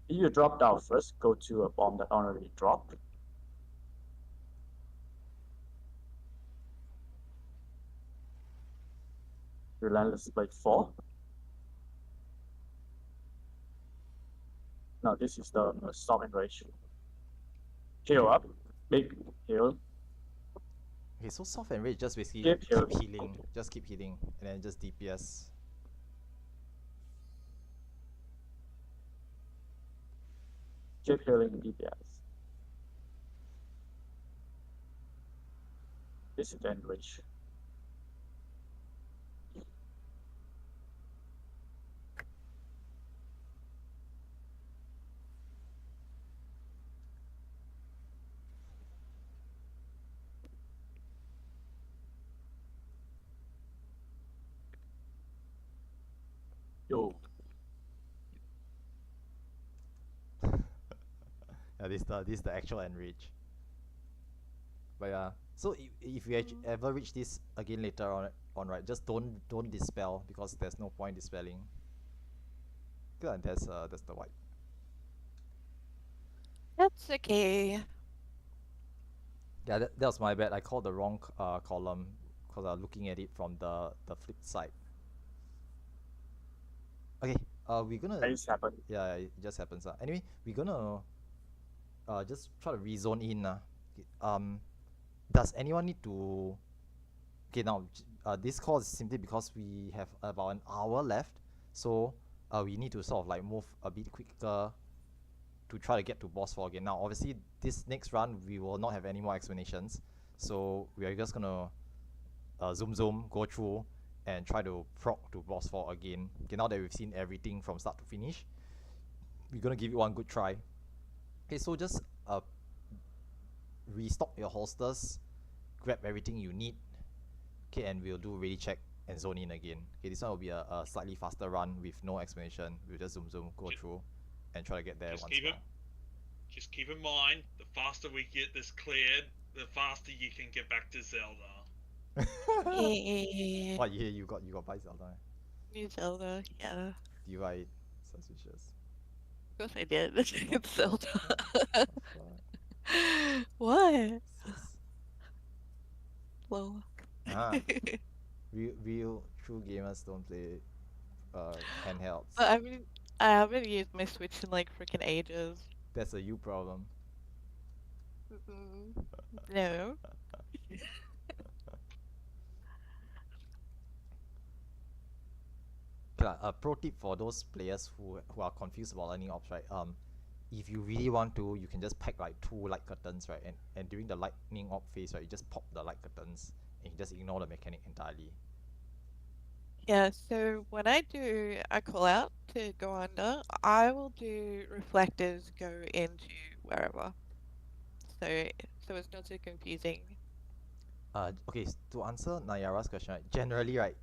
If you drop down first, go to a bomb that already dropped. Relentless Blade 4. Now this is the stop and rage. Heal up. Big heal. Okay, so soft and rage just basically Keep keep healing. healing. Just keep healing. And then just DPS. Keep healing DPS. This is the enrage. Yo. Yeah, this is the actual enrage. But yeah, so if you ever reach this again later on right, just don't dispel because there's no point dispelling. Good, and that's the wipe. That's okay. Yeah, that was my bad. I called the wrong column because I was looking at it from the flip side. Okay, we're gonna. Things happen. Yeah, it just happens. Anyway, we're gonna just try to rezone in. Does anyone need to? Okay, now this call is simply because we have about an hour left, so we need to sort of like move a bit quicker to try to get to boss 4 again. Now, obviously, this next run we will not have any more explanations, so we are just gonna zoom go through and try to proc to boss 4 again. Okay, now that we've seen everything from start to finish, we're gonna give it one good try. Okay, so just restock your holsters, grab everything you need. Okay, and we'll do ready check and zone in again. Okay, this one will be a slightly faster run with no explanation. We'll just zoom go through and try to get there once more. Just keep in mind, the faster we get this cleared, the faster you can get back to Zelda. Yeah. What year you got buy Zelda? New Zelda, yeah. Do you buy it? Suspicious. Of course I did. It's Zelda. What? Low. Real true gamers don't play handhelds. But I haven't used my Switch in like freaking ages. That's a you problem. No. A pro tip for those players who are confused about learning ops, right? If you really want to, you can just pack like 2 light curtains, right? And during the lightning op phase, right, you just pop the light curtains and you just ignore the mechanic entirely. Yeah, so when I do a call out to go under, I will do reflectors go into wherever. So it's not so confusing. Okay, to answer Nayara's question, right, generally, right,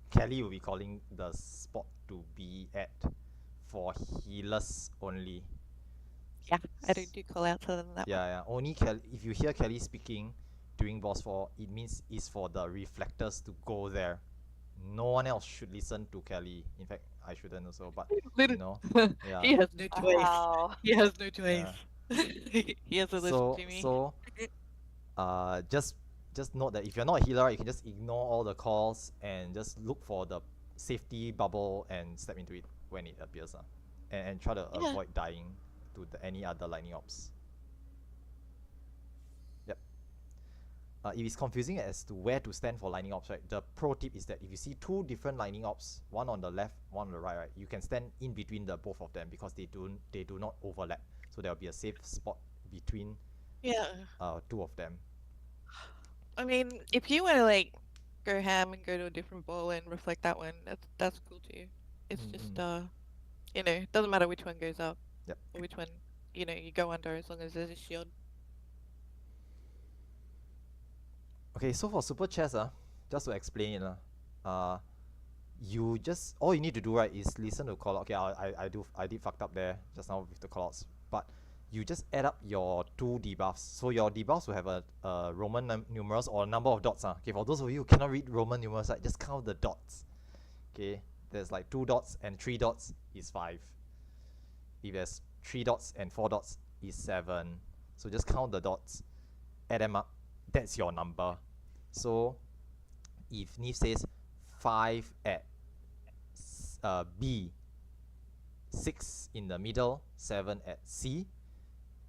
Kelly will be calling the spot to be at for healers only. Yeah, I don't do call outs other than that. Yeah. Only Kelly. If you hear Kelly speaking during boss 4, it means it's for the reflectors to go there. No one else should listen to Kelly. In fact, I shouldn't also. But you know, yeah. He has no choice. Wow. He has no choice. Yeah. He has to listen to me. So, just note that if you're not a healer, you can just ignore all the calls and just look for the safety bubble and step into it when it appears, and try to avoid dying to any other lightning ops. Yep. if it's confusing as to where to stand for lining ops, right, the pro tip is that if you see two different lining ops, one on the left, one on the right, you can stand in between the both of them because they do not overlap. So there'll be a safe spot between Yeah. two of them. I mean, if you want to like go ham and go to a different ball and reflect that one, that's cool too. It's just you know, it doesn't matter which one goes up. Yep. Or which one, you know, you go under as long as there's a shield. Okay, so for super chess, just to explain it, you just all you need to do, right, is listen to call out. Okay, I did fucked up there just now with the callouts, but you just add up your two debuffs. So your debuffs will have a Roman numerals or a number of dots. Okay, for those of you who cannot read Roman numerals, right, just count the dots. Okay, there's like 2 dots and 3 dots is 5. If there's 3 dots and 4 dots is 7. So just count the dots, add them up. That's your number. So if Neve says 5 at B, 6 in the middle, 7 at C,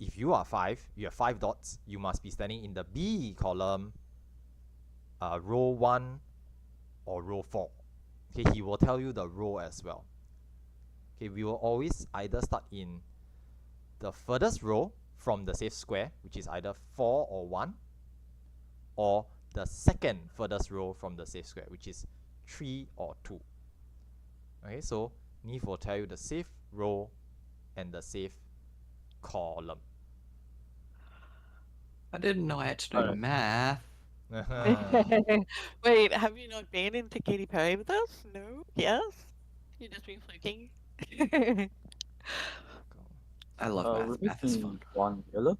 if you are 5, you have 5 dots, you must be standing in the B column, row 1 or row 4. Okay, he will tell you the row as well. Okay, we will always either start in the furthest row from the safe square, which is either 4 or 1, or the second furthest row from the safe square, which is 3 or 2. Okay, so Neve will tell you the safe row and the safe column. I didn't know I had to do math. Wait, have you not been into Katy Perry with us? No? Yes? You've just been fluking? I love math. Math is fun. One yellow.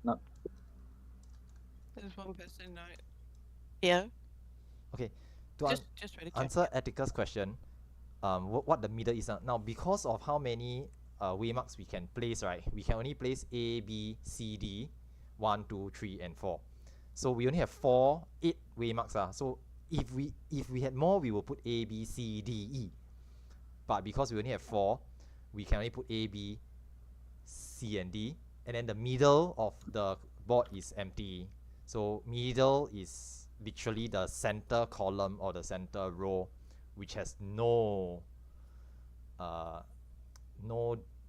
No. There's one person not. Yeah. Okay, to just try to check. answer Attica's question, what the middle is now, because of how many waymarks we can place, right? We can only place A, B, C, D, 1, 2, 3, and 4. So we only have 8 waymarks. So if we had more, we will put A, B, C, D, E. But because we only have 4, we can only put A, B, C, and D. And then the middle of the board is empty. So middle is literally the center column or the center row, which has no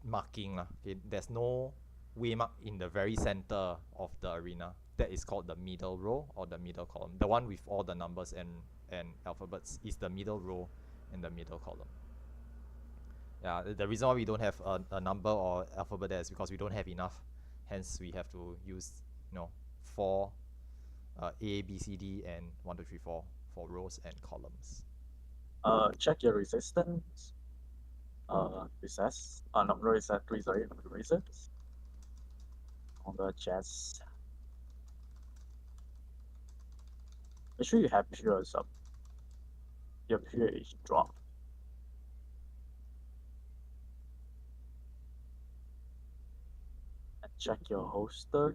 marking. Okay, there's no waymark in the very center of the arena. That is called the middle row or the middle column. The one with all the numbers and alphabets is the middle row and the middle column. Yeah, the reason why we don't have a number or alphabet there is because we don't have enough. Hence, we have to use 4 A, B, C, D, and 1, 2, 3, 4 for rows and columns. Check your resistance. Resist. Not resist, sorry, resist. On the chest. Make sure you have pures up. Your pure is drop. And check your holster.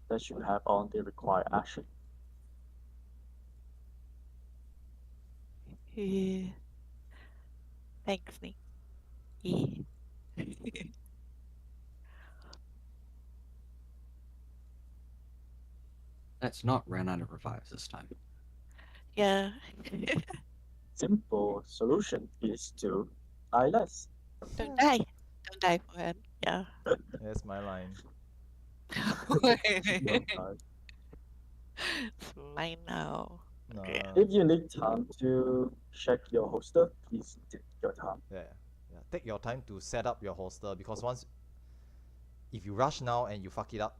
That should have all the required action. Yeah. Thanks, Nick. Yeah. Let's not run out of revives this time. Yeah. Simple solution is to die less. Don't die. Don't die for it. Yeah. That's my line. It's mine now. Okay. If you need time to check your holster, please take your time. Yeah. Take your time to set up your holster, because if you rush now and you fuck it up,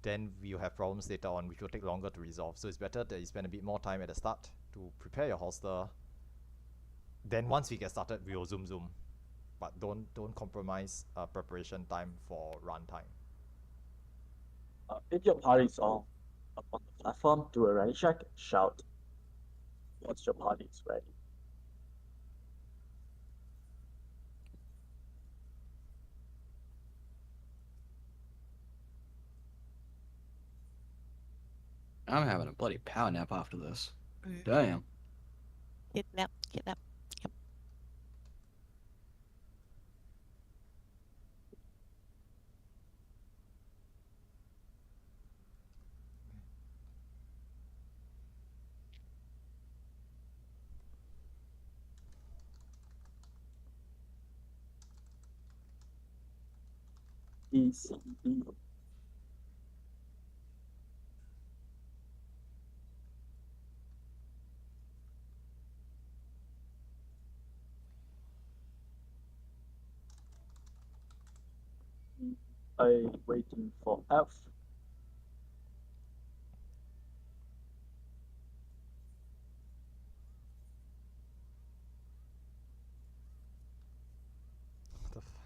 then we'll have problems later on, which will take longer to resolve. So it's better that you spend a bit more time at the start to prepare your holster. Then once we get started, we'll zoom. But don't compromise preparation time for run time. If your party is up on the platform, do a ready check, shout once your party is ready. I'm having a bloody power nap after this. Damn. Kidnap. Yep. E, C, E. I waiting for F. What the f-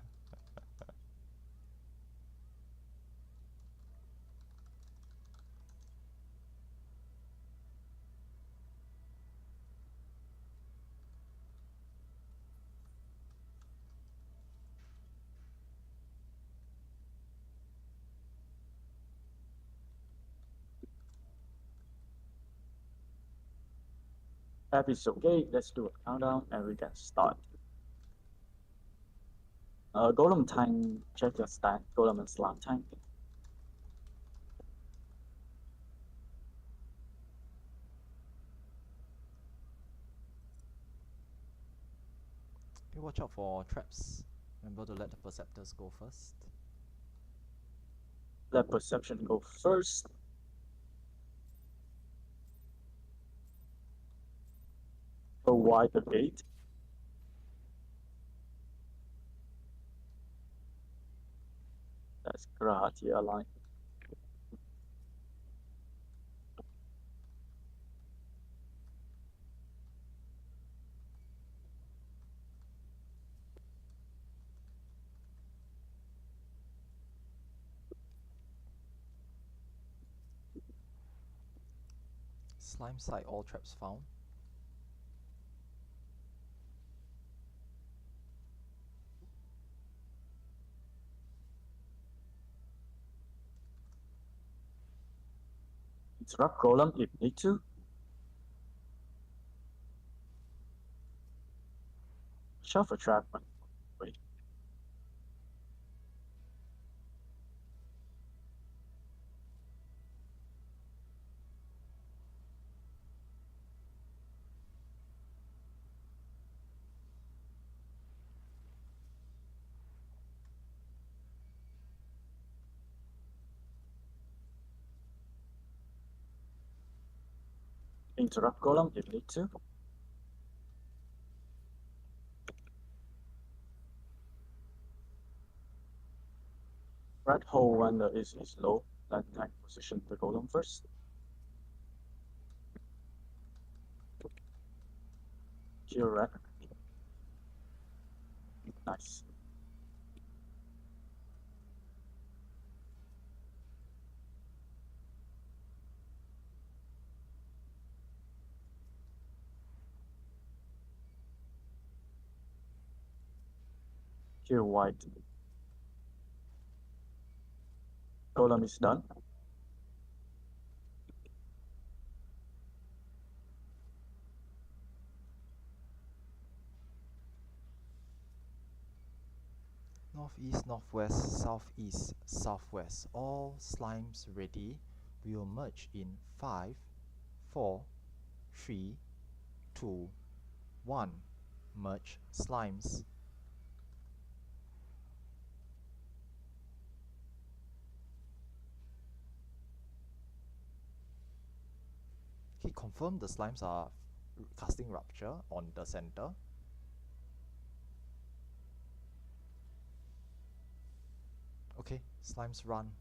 F is okay. Let's do a countdown and we can start. Golem tank, check your stat. Golem and slime tank. Okay, watch out for traps. Remember to let the perceptors go first. Let perception go first. Go wide the gate. That's Gratia line. Slime side, all traps found. Interrupt golem if need to. Shuffle trap. Wait. Interrupt golem if need to. Red hole when the is low. Let tank position the golem first. Kill red. Nice. Kill white. Golem is done. Northeast, northwest, southeast, southwest. All slimes ready. We will merge in 5, 4, 3, 2, 1. Merge slimes. Okay, confirm the slimes are casting rupture on the center. Okay, slimes run.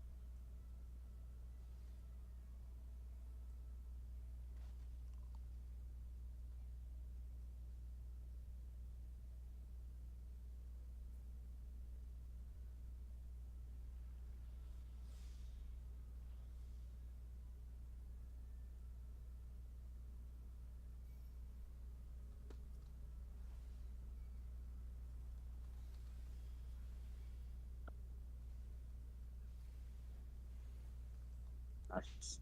Nice.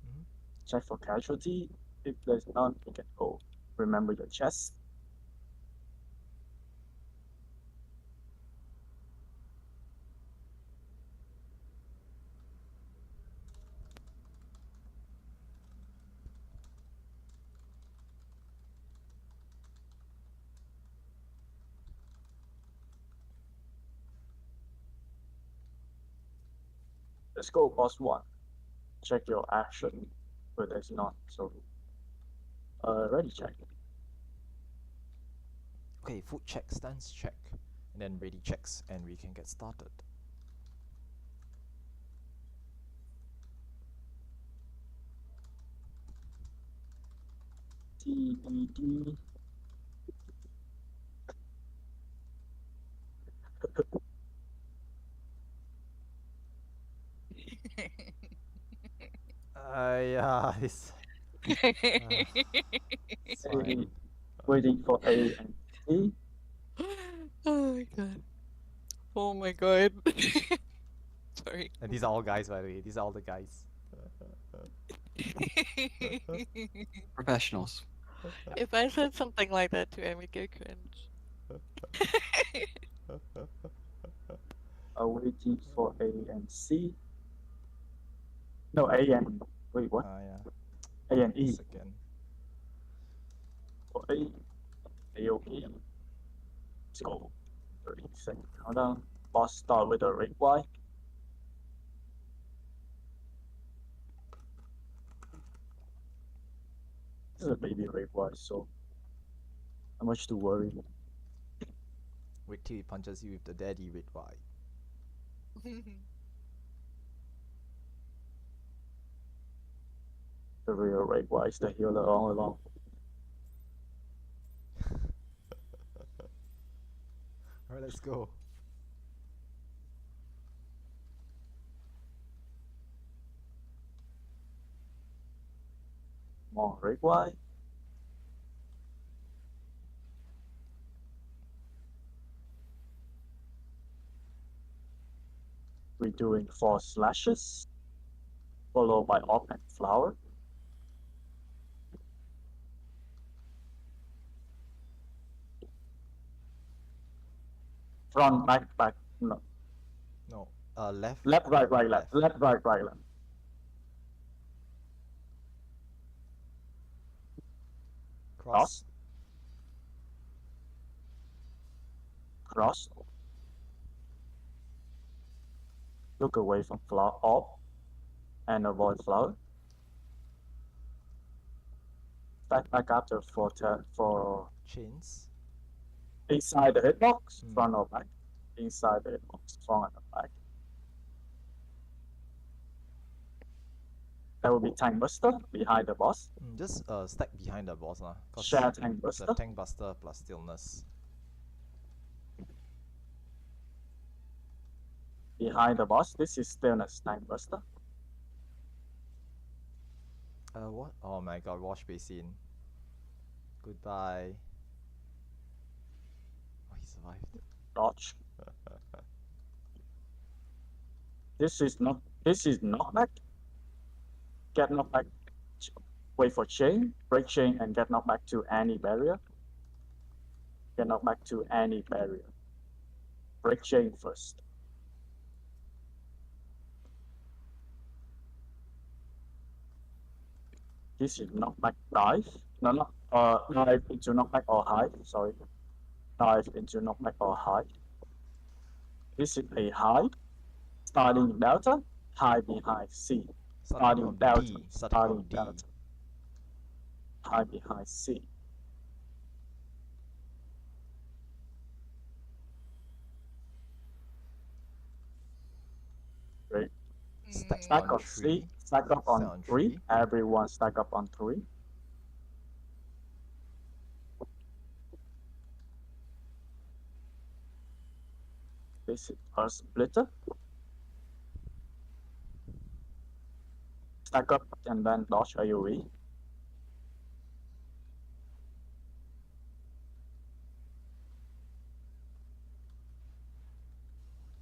Check for casualty. If there's none, you can go. Remember your chest. Let's go, boss 1. Check your action. But there's none, so ready check. Okay, food check, stance check, and then ready checks, and we can get started. TBD. Yeah, it's it's fine. Waiting for A and C. Oh my god. Oh my god. Sorry. And these are all guys, by the way. These are all the guys. Professionals. If I said something like that to him, he'd go cringe. Waiting for A and C. No, A and wait, what? Yeah. A and E. Second. For A, okay. Let's go. 30-second countdown. Boss start with a red Y. This is a baby red Y, so not much to worry. Wait till he punches you with the daddy red Y. The real red Y is the healer all along. Alright, let's go. More red Y. We're doing 4 slashes, followed by op and flower. Front, back, back, no. No. Left. Left, right, right, left. Left, right, right, left. Cross. Cross. Look away from flower op and avoid flower. Back after for chains. Inside the hitbox, front or back. Inside the hitbox, front or back. That will be Tank Buster behind the boss. Just stack behind the boss lah. Share Tank Buster. The Tank Buster plus Stillness. Behind the boss, this is Stillness Tank Buster. What? Oh my god, wash basin. Goodbye. Oh, he survived. Dodge. This is knockback. Get knockback. Wait for chain, break chain, and get knockback to any barrier. Get knockback to any barrier. Break chain first. This is knockback dive. No, dive into knockback or hide. Sorry. Dive into knockback or hide. This is a hide. Starting delta, hide behind C. Starting delta, starting delta. Hide behind C. Great. Stack on 3. Stack up on 3. Everyone stack up on 3. This is our splitter. Stack up and then dodge AoE.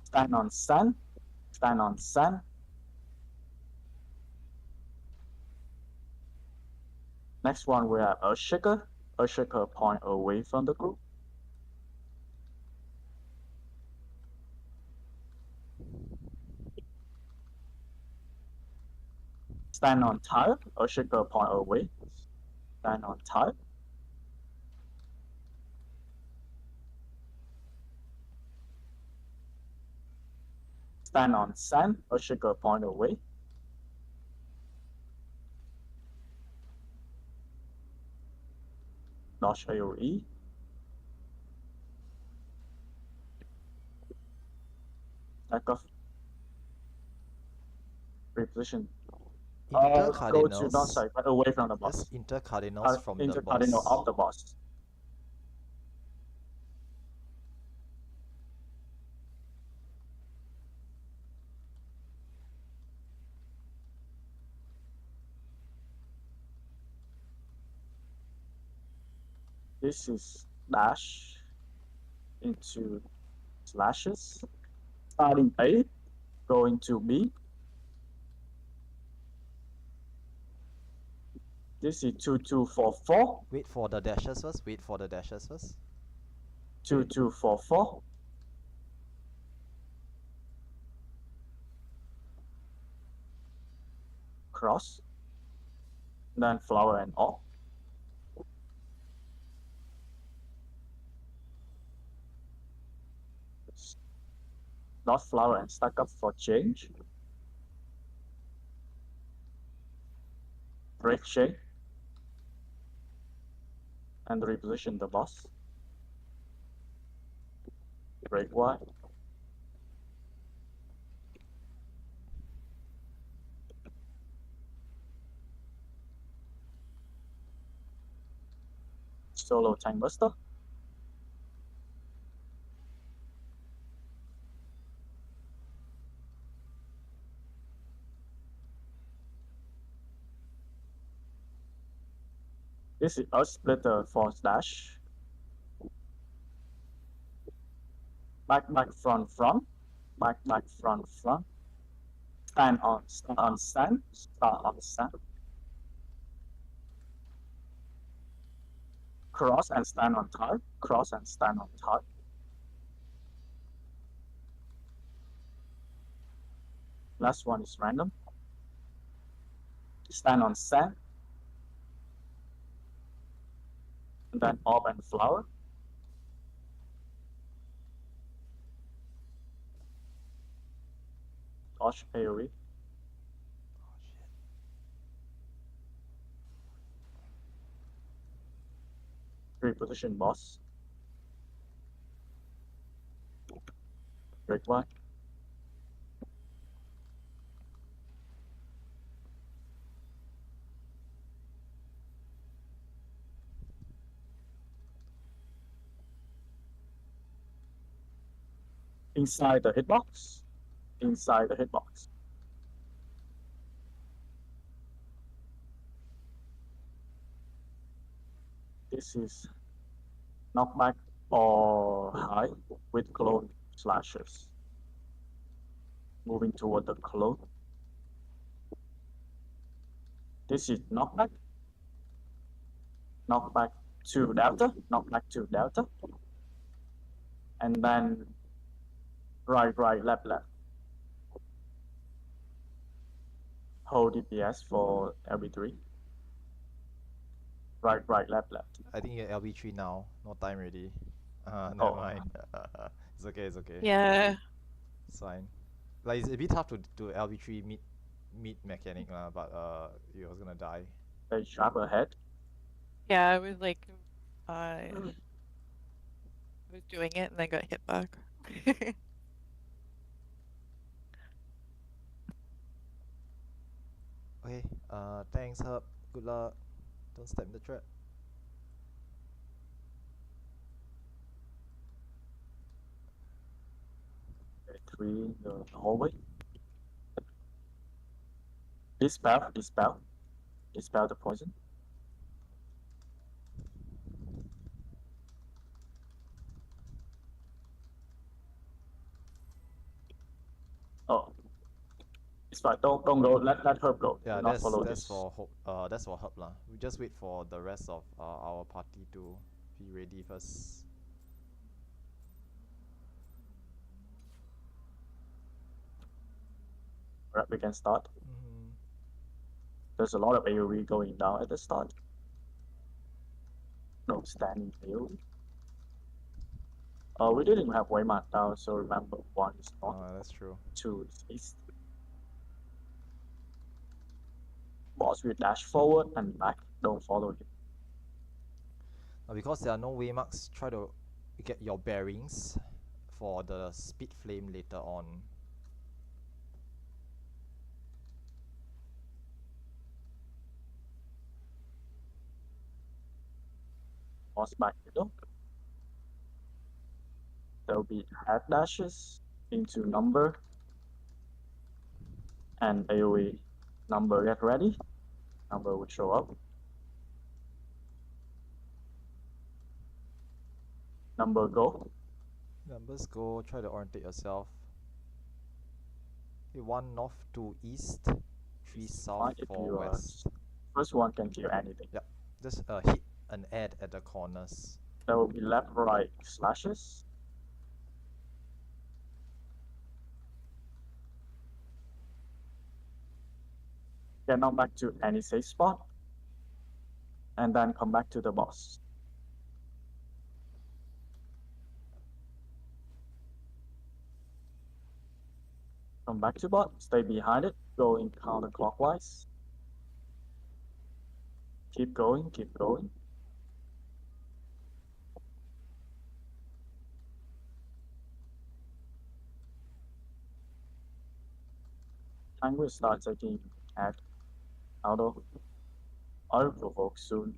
Stand on sand. Stand on sand. Next one we have Earthshaker. Earthshaker point away from the group. Stand on tire. Earthshaker point away. Stand on tire. stand on sand or sugar point away. Dodge AoE. Stack off. Reposition. Inter Go to cardinals. not side, but away from the Yes, boss. inter cardinals from the Inter boss. cardinal of the boss. This is dash into slashes. Starting A, going to B. This is 2244. Wait for the dashes first. Wait for the dashes first. 2244. Cross. Then flower and all. Not flower and stack up for change. Break shape. And reposition the boss. Break Y. Solo Tank Buster. This is Earth Splitter Force Dash. Back, front. Back, front. Stand on stand. Start on stand. Cross and stand on target. Cross and stand on target. Last one is random. Stand on sand. And then orb and flower. Dodge AoE. Reposition boss. Break Y. Inside the hitbox. Inside the hitbox. This is knockback or high with clone slashes. Moving toward the clone. This is knockback. Knockback to delta. Knockback to delta. And then right, left. Hold DPS for LB3. Right, left. I think you're LB3 now. No time already. Never mind. It's okay. Yeah. It's fine. Like it's a bit tough to do LB3 mid mechanic but you was gonna die. They sharp ahead. Yeah, I was like, I was doing it and then got hit back. Okay. Thanks, Herb. Good luck. Don't step in the trap. Three the hallway. Dispel the poison. Oh, it's fine. Don't go. Let Herb go. Yeah, Do not that's follow that's this. for Hope. That's for Herb lah. We just wait for the rest of our party to be ready first. Right, we can start. There's a lot of AoE going down at the start. No standing AoE. We didn't have way marked down, so remember 1 is north, That's true. 2 is east. Boss will dash forward and back, don't follow him. Because there are no waymarks, try to get your bearings for the speed flame later on. Boss back middle. There will be head dashes into number and AoE. Number get ready. Number will show up. Number go. Numbers go, try to orientate yourself. Okay, 1 north to east, 3 south Fine if for you west. first one can kill anything. Yep, just hit an add at the corners. There will be left right slashes. Get now back to any safe spot. And then come back to the boss. Come back to bot, stay behind it, going counterclockwise. Keep going, keep going. Tank will start taking at auto provoke soon.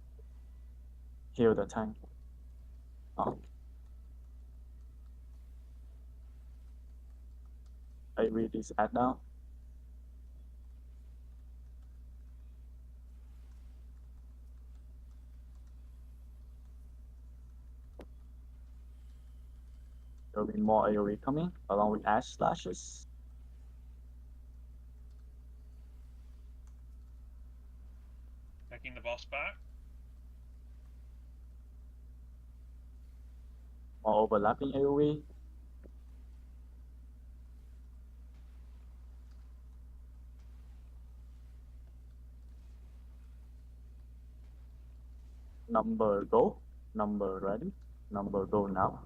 Heal the tank. Oh. I read this ad now. There will be more AoE coming along with ash slashes. Taking the boss back. More overlapping AoE. Number go. Number ready. Number go now.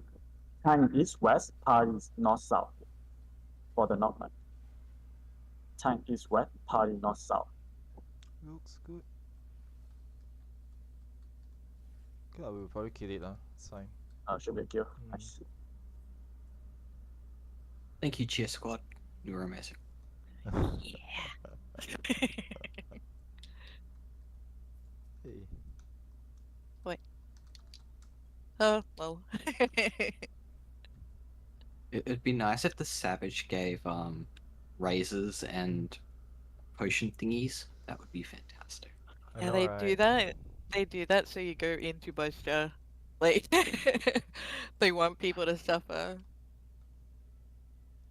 Tank east west, party north south. For the north line. Tank east west, party north south. Looks good. Okay, we'll probably kill it, it's fine. Should be a kill. Nice. Thank you, Cheer Squad. You were amazing. Hey. What? Oh, well. It'd be nice if the Savage gave razors and potion thingies. That would be fantastic. Yeah, they do that. They do that so you go into Buster. Like, they want people to suffer.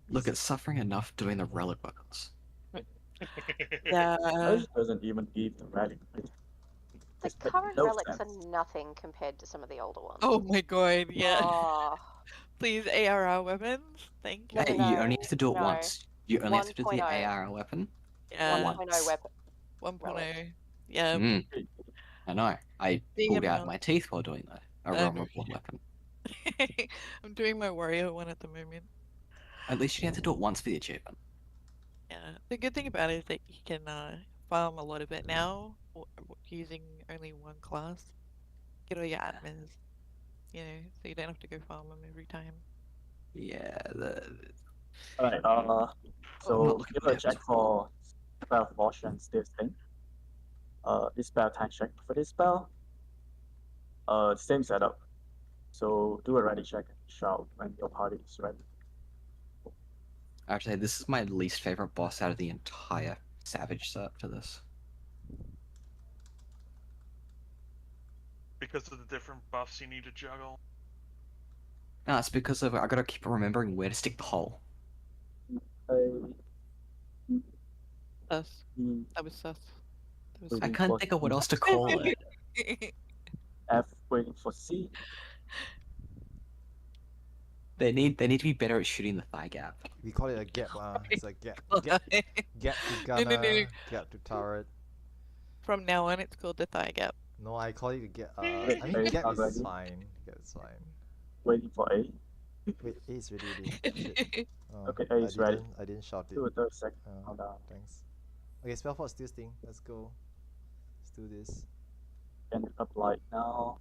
Look, it's suffering enough doing the relic weapons. Yeah. It doesn't even give the relic. The current relics are nothing compared to some of the older ones. Oh my god, yeah. Oh. Please, ARR weapons. Thank you. No, Hey, no, you only have to do it no. once. You only have to do the 1.0. AR weapon. Yeah. Once. 1.0 weapon. 1.0. Yeah. Mm. I know. I Being pulled out able- my teeth while doing that. A realm report weapon. I'm doing my Wario one at the moment. At least you have to do it once for the achievement. Yeah. The good thing about it is that you can farm a lot of it now using only one class. Get all your admins, you know, so you don't have to go farm them every time. Yeah. Alright, so give a check for spell portions this thing. This spell tank check for this spell. Same setup. So do a ready check and shout when your party is ready. I have to say, this is my least favorite boss out of the entire Savage set for this. Because of the different buffs you need to juggle. No, it's because of I gotta keep remembering where to stick the hole. Sus. That was sus. That was I can't think of what else to call it. F waiting for C. They need to be better at shooting the thigh gap. We call it a gap, it's a gap to gunner, No. gap to turret. From now on, it's called the thigh gap. No, I call it a gap. I mean, gap is fine. Gap is fine. Waiting for A. Wait, A is ready already. Shit. Oh, Okay, A is ready. I didn't shout it. Do a 30-second countdown. Thanks. Okay, Spellforce still sting. Let's go. Let's do this. Can apply now.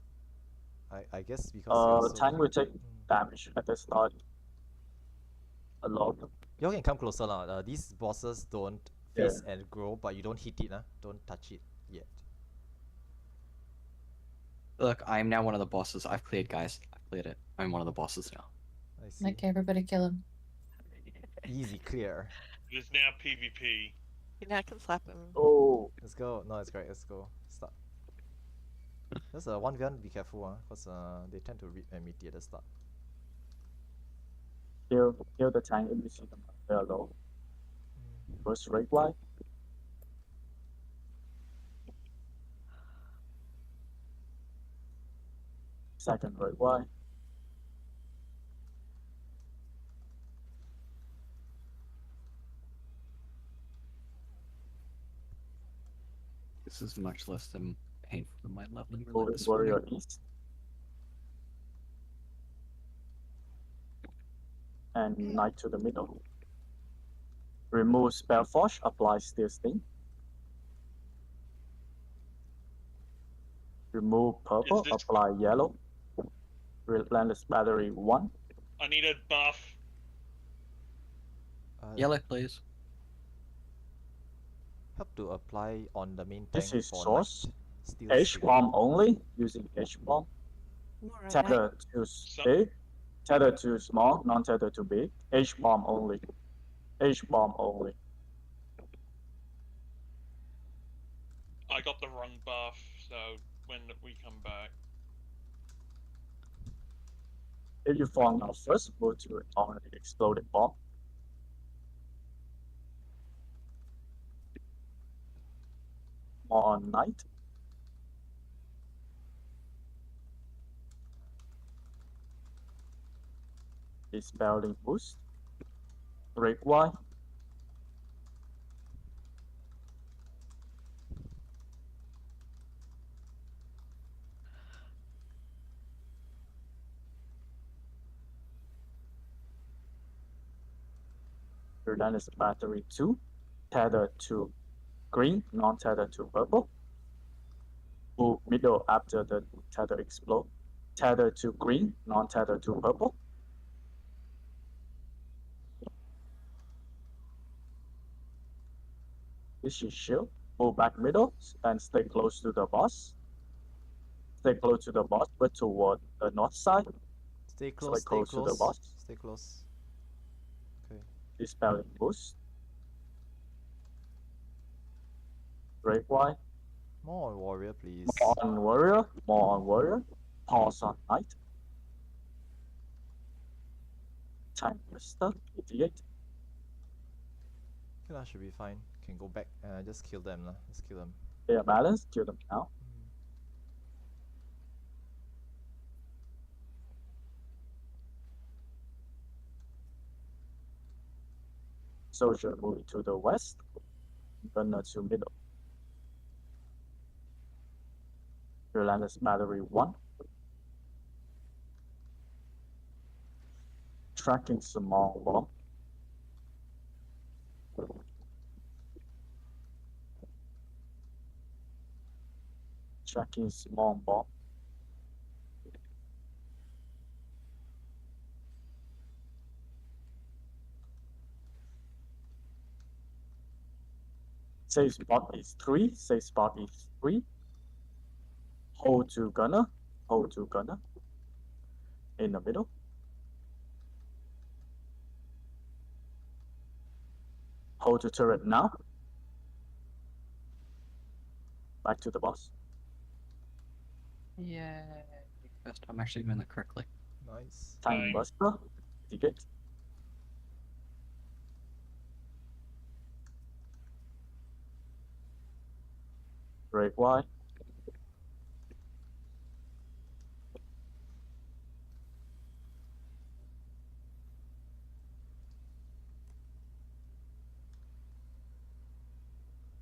I guess because you also... Tank will take damage at the start. A lot. You all can come closer lah. These bosses don't face and grow, but you don't hit it Don't touch it yet. Look, I'm now one of the bosses. I've cleared, guys. I've cleared it. I'm one of the bosses now. I see. Okay, everybody kill him. Easy clear. It is now PvP. You now can slap him. Oh. Let's go. No, it's great. Let's go. Start. Just 1v1, be careful, because they tend to read enmity at the start. Kill the tank if you see them very low. First rate wide. Second rate wide. This is much less than painful than my leveling Go roulette with this warrior morning. east. And knight to the middle. Remove spell force, apply steel sting. Remove purple, apply yellow. Relentless battery 1. I need a buff. Yellow, please. Help to apply on the main tank This is for source. knight. Steel H sting. bomb only, using H bomb. Tether to big, tether to small, non-tether to big. H bomb only. H bomb only. I got the wrong buff, so when we come back. If you fall now first, go to an already exploded bomb. More on knight. Dispelling boost. Break Y. Relentless battery 2. Tether to green, non-tether to purple. Move middle after the tether explode. Tether to green, non-tether to purple. This is shield. Move back middle and stay close to the boss. Stay close to the boss, but toward the north side. Stay close, to the boss. Stay close. Okay. Dispelling boost. Break Y. More on warrior, please. More on warrior. More on warrior. Pause on knight. Time Buster. 88. Okay, that should be fine. Can go back and just kill them lah. Just kill them. They are balanced. Kill them now. Soldier moving to the west. Gunner to middle. Relentless battery 1. Tracking small bomb. Tracking small bomb. Safe spot is 3. Safe spot is 3. Hold to gunner. Hold to gunner. In the middle. Hold to turret now. Back to the boss. Yeah. First time actually doing that correctly. Nice. Time Buster. Ticket. Break Y.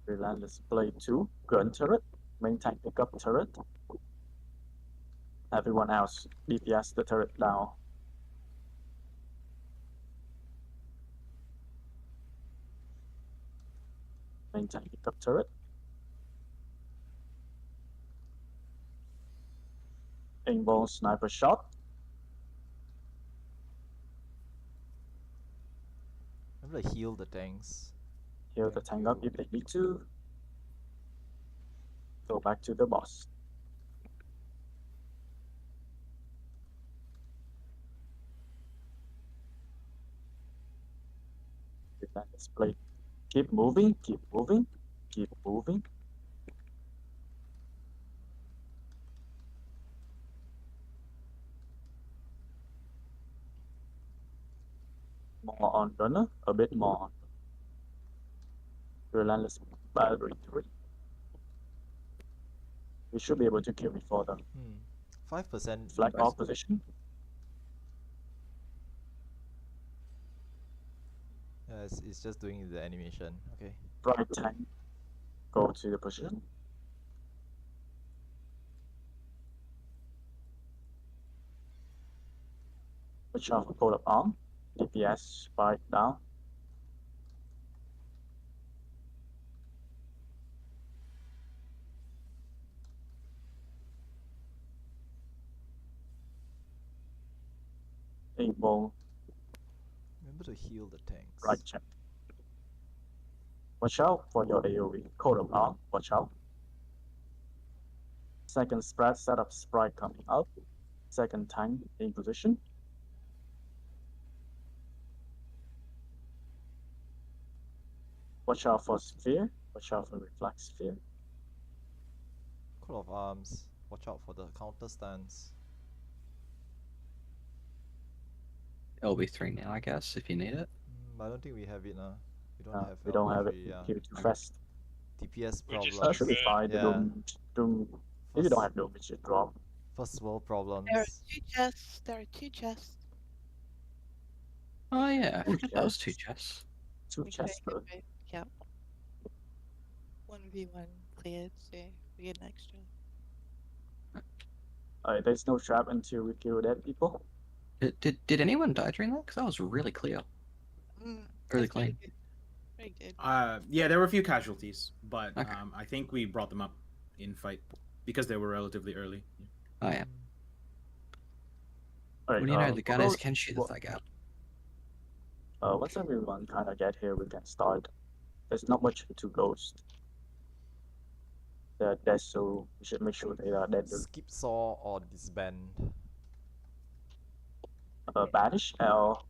Relentless Blade 2. Gun turret. Main tank pickup turret. Everyone else, DPS the turret down. Maintain pickup turret. Aimball sniper shot. I'm gonna heal the tanks. Heal the tank up if they need to. Go back to the boss. Let's play. Keep moving, keep moving, keep moving. More on gunner, a bit more on relentless battery 3. We should be able to kill before the 5% flag off position. Yeah, it's just doing the animation. Okay. Right tank, go to the position. Watch out for coat of arm. DPS spike down. Aimball Remember to heal the tanks. right check. Watch out for your AoE. Coat of arm, watch out. Second spread setup sprite coming out. Second tank in position. Watch out for sphere. Watch out for reflex sphere. Coat of arms. Watch out for the counter stance. LB3 now, I guess, if you need it. I don't think we have it now. We don't have. We don't have it. LB3, yeah. Keep it too fast. DPS We're just problems. Should be fine. Yeah. Doom. If you don't have Doom, it should drop. First world problems. There are 2 chests. There are 2 chests. Oh yeah, I Two forgot that was 2 chests. chests. Two Okay, chests, bro. okay, yeah. 1v1 cleared, so we get an extra. There's no trap until we kill dead people. Did anyone die during that? Because that was really clear. Really That's clean. Very good. Yeah, there were a few casualties, but Okay. I think we brought them up in fight because they were relatively early. Oh yeah. Alright, What do you know? The gunners those- can shoot the flag out. Once everyone kind of get here, we can start. There's not much to ghost. They're dead, so we should make sure they are dead. Skip saw or disband. Banish or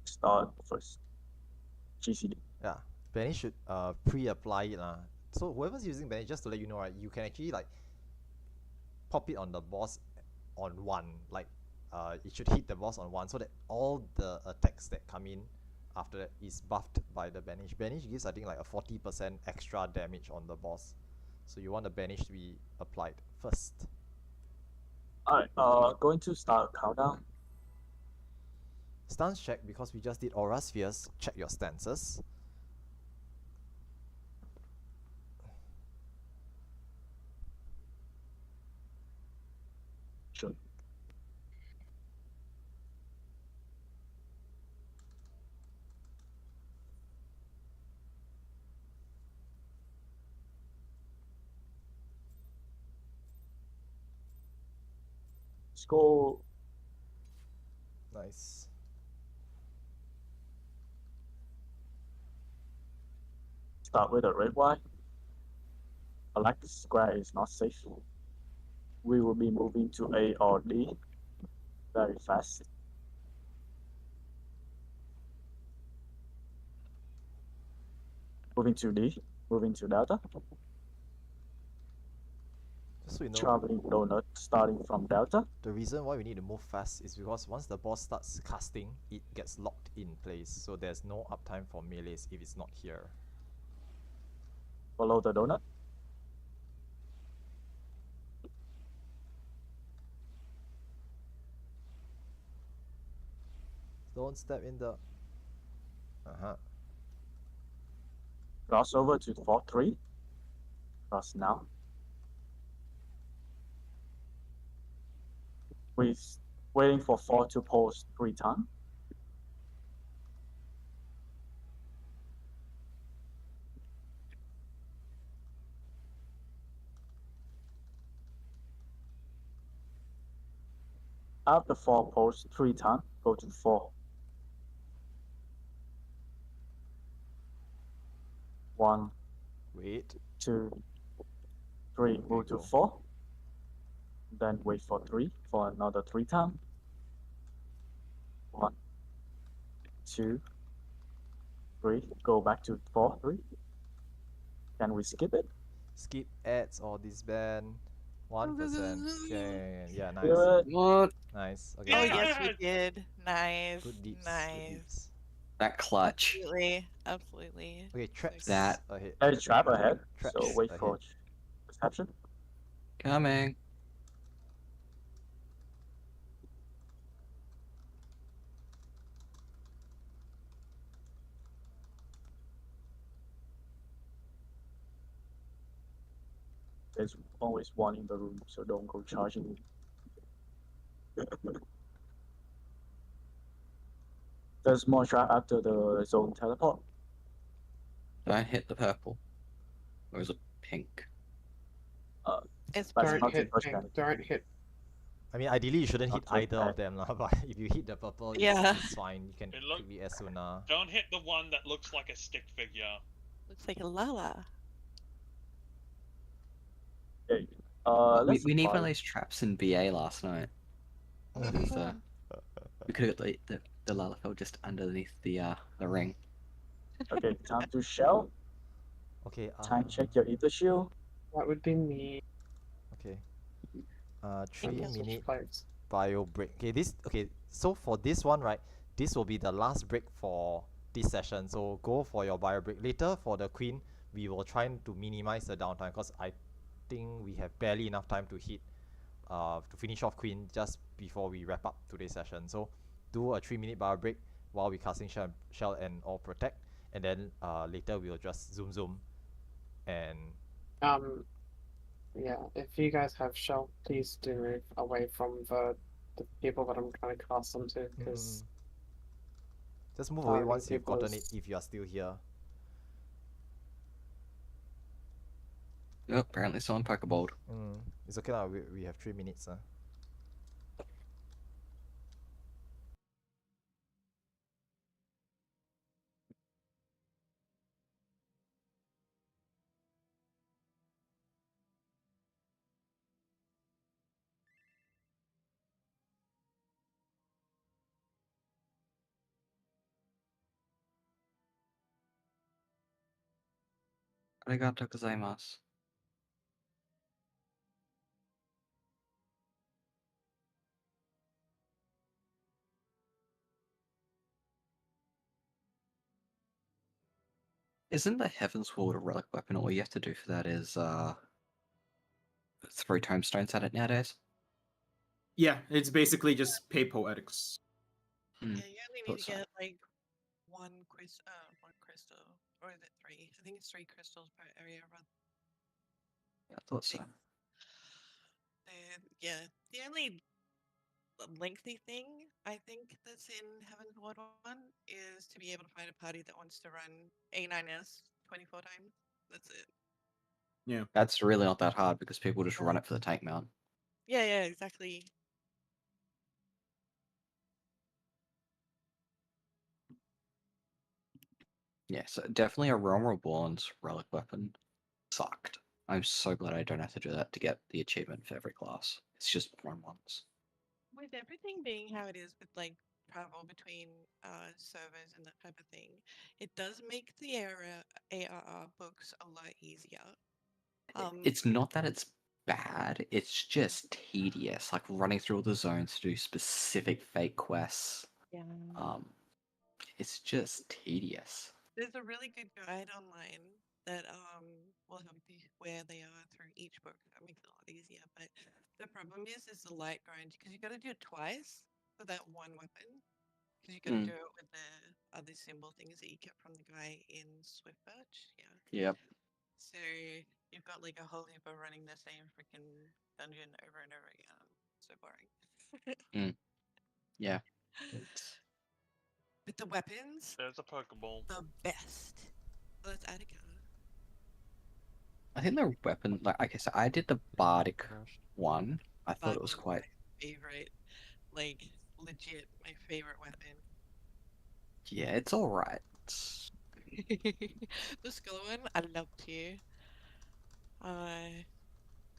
start first. GCD. Yeah, Banish should pre-apply it So whoever's using Banish, just to let you know, right, you can actually like pop it on the boss on 1. Like it should hit the boss on 1, so that all the attacks that come in after that is buffed by the Banish. Banish gives I think like a 40% extra damage on the boss. So you want the Banish to be applied first. Alright, going to start countdown. Stance check, because we just did Aura Spheres. Check your stances. Sure. Let's go. Nice. Start with a red Y. I like the square is not safe. We will be moving to A or D very fast. Moving to D, moving to Delta. Just so you know, Traveling donut starting from Delta. the reason why we need to move fast is because once the boss starts casting, it gets locked in place. So there's no uptime for melees if it's not here. Follow the donut. Don't step in the... Cross over to 4-3. Cross now. We're waiting for 4 to post 3 times. After 4 posts 3 times, go to 4. 1, Wait. 2, 3. Move to go. 4. Then wait for 3 for another 3 times. 1, 2, 3. Go back to 4, 3. Can we skip it? Skip ads or disband. 1%. Okay. Yeah, nice. Good. What? Nice. Okay. Oh cut. yes, we did. Nice. Good deeps. Nice. Good deeps. That clutch. Absolutely. Absolutely. Okay, traps That- ahead. There is trap ahead, so Traps wait for ahead. perception. Coming. There's always one in the room, so don't go charging. There's more trap after the zone teleport. Don't hit the purple. Or is it pink? It's That's Don't not hit push pink. panic. Don't hit. I mean, ideally you shouldn't hit Not either of them, lah. But if you hit the purple, Yeah. it's fine. You can It look- be Asuna. Don't hit the one that looks like a stick figure. Looks like a Lala. Okay. We need one of those traps in BA last night. We could have got the Lalafell just underneath the ring. Okay, time to shell. Okay. Time check your ether shield. That would be me. Okay. I'll 3 switch minute plates. bio break. Okay. So for this one, right? This will be the last break for this session. So go for your bio break. Later for the queen, we will try to minimize the downtime because I think we have barely enough time to hit, to finish off queen just before we wrap up today's session. So do a 3-minute bio break while we casting shell and or protect, and then later we'll just zoom and Yeah, if you guys have shell, please do move away from the people that I'm trying to cast them to, because just move away targeting once you've people gotten it is- if you are still here. Oh, apparently someone Pokeballed. It's okay lah. We have 3 minutes. Arigato gozaimasu. Isn't the Heaven's Ward a relic weapon? All you have to do for that is throw tomestones at it nowadays. Yeah, it's basically just pay poetics. Yeah, you only need Thought to so. get like one crystal, or is it 3? I think it's 3 crystals per area. Yeah, I thought so. And yeah, the only lengthy thing I think that's in Heaven's Ward 1 is to be able to find a party that wants to run A9S 24 times. That's it. Yeah. That's really not that hard because people just run it for the tank mount. Yeah, exactly. Yeah, so definitely a Realm Reborn's relic weapon sucked. I'm so glad I don't have to do that to get the achievement for every class. It's just run once. With everything being how it is with like travel between servers and that type of thing, it does make the ARR books a lot easier. It's not that it's bad, it's just tedious. Like running through all the zones to do specific fake quests. Yeah. It's just tedious. There's a really good guide online that will help you where they are through each book. That makes it a lot easier. But the problem is the light grind because you got to do it twice for that one weapon. Because you got to do it with the other symbol things that you get from the guy in Swift Birch. Yeah. Yep. So you've got like a whole heap of running the same freaking dungeon over and over again. So boring. Yeah. But the weapons, There's a Pokeball. the best. Oh, that's Attica. I think the weapon, like, okay, so I did the Bardic one. I thought it was quite. Favorite. like legit my favorite weapon. Yeah, it's alright. The skull one, I love too.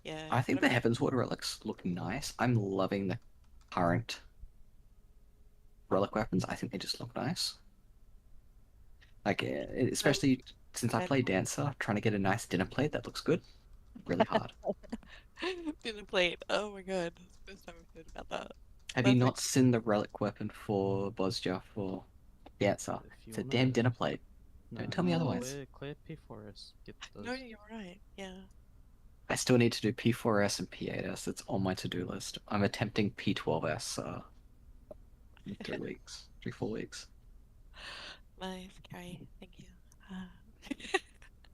Yeah. I think what the Heaven's Ward relics look nice. I'm loving the current relic weapons. I think they just look nice. Like, especially since I play Dancer, trying to get a nice dinner plate that looks good, really hard. Dinner plate. Oh my god, that's the first time I've heard about that. Have you not seen the relic weapon for Bosja for Dancer? If It's you a wanna damn dinner plate. Nah, Don't tell me otherwise. clear P4S. Get those. No, you're right. Yeah. I still need to do P4S and P8S. It's on my to-do list. I'm attempting P12S in 3 weeks, 4 weeks. Nice, Carrie. Thank you.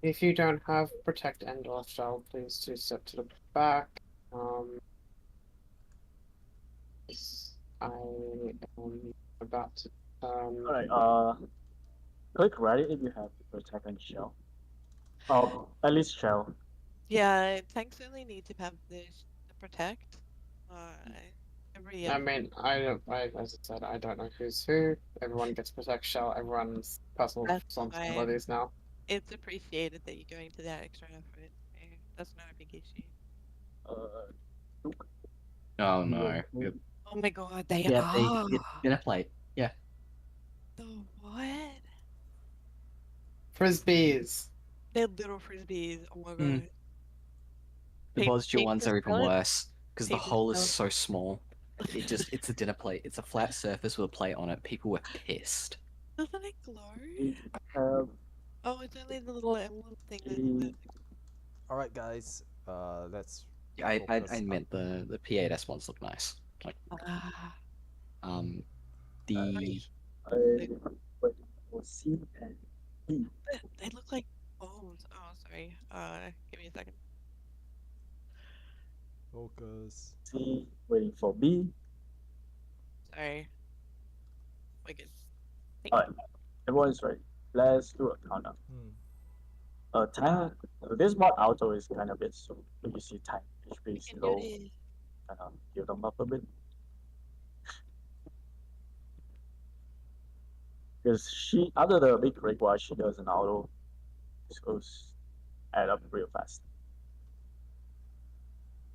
If you don't have Protect Endor Shell, please do step to the back. I am about to. Alright, click ready if you have Protect and Shell. At least Shell. Yeah, tanks only need to have the protect. Every I mean, as I said, I don't know who's who. Everyone gets Protect Shell. Everyone's personal That's responsibilities now. It's appreciated that you're going to that extra effort. That's not a big issue. Oh no. Yep. Oh my god, they Yeah, are. dinner plate. Yeah. The what? Frisbees. They're little frisbees. Oh my god. Mm. The Bosja ones are even worse because the hole is so small. It's a dinner plate. It's a flat surface with a plate on it. People were pissed. Doesn't it glow? Oh, it's only the little emblem thing. Alright, guys. Let's. Yeah, I focus up. meant the P8S ones look nice. Like, the They look like bones. Oh, sorry. Give me a second. Focus. C, waiting for B. Sorry. Wicked. Alright, everyone's ready. Let's do a countdown. Tank. This mod auto is kind of bit so you see tank HP is low. Kind of give them up a bit. Because she, after the big rig wise, she does an auto. This goes add up real fast.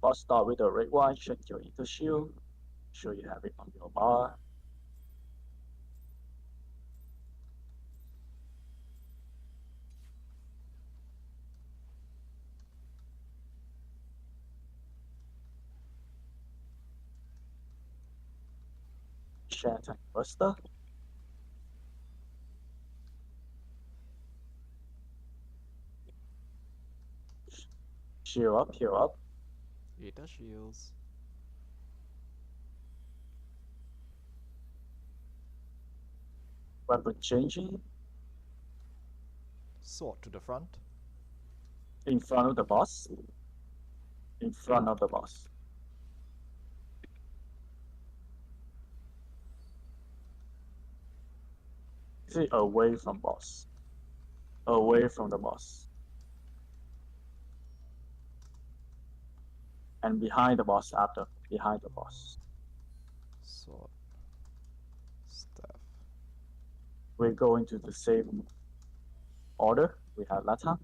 First start with the rig wise, check your inter shield. Sure you have it on your bar. Share tank buster. Shield up, heal up. Eat the shields. Weapon changing. Sword to the front. In front of the boss. In front of the boss. See, away from boss. Away from the boss. And behind the boss after. Behind the boss. Sword. Staff. We're going to the same order. We have Lata.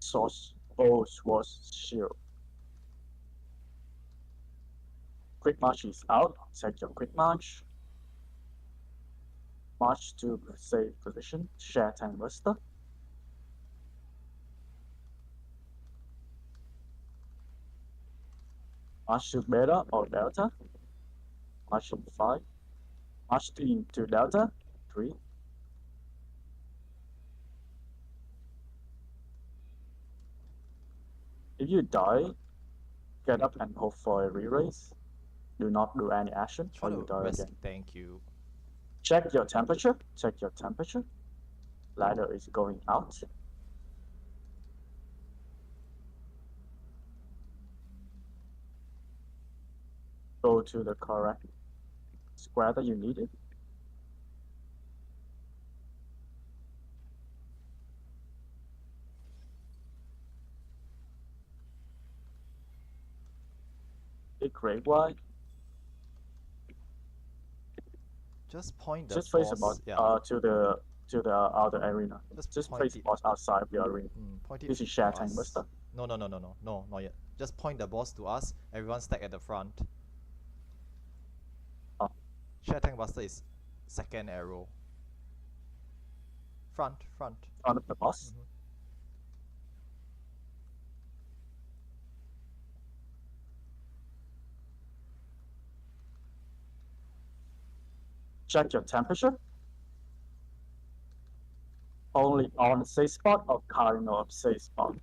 Source. Bow, sword, shield. Quick march is out. Set your quick march. March to safe position. Share tank buster. March to beta or delta. March to 5. March into delta. 3. If you die, get up and hope for a re-raise. Do not do any action or you die again. Thank you. Check your temperature. Check your temperature. Ladder is going out. Go to the correct square that you needed. Hit grade wide. Just point the Just face the boss. boss Yeah. to the outer arena. Just point face the it. boss outside the arena. Point it This is to share us. tank buster. No, not yet. Just point the boss to us. Everyone stack at the front. Oh. Share tank buster is second arrow. Front. Front of the boss. Check your temperature. Only on safe spot or cardinal of safe spot.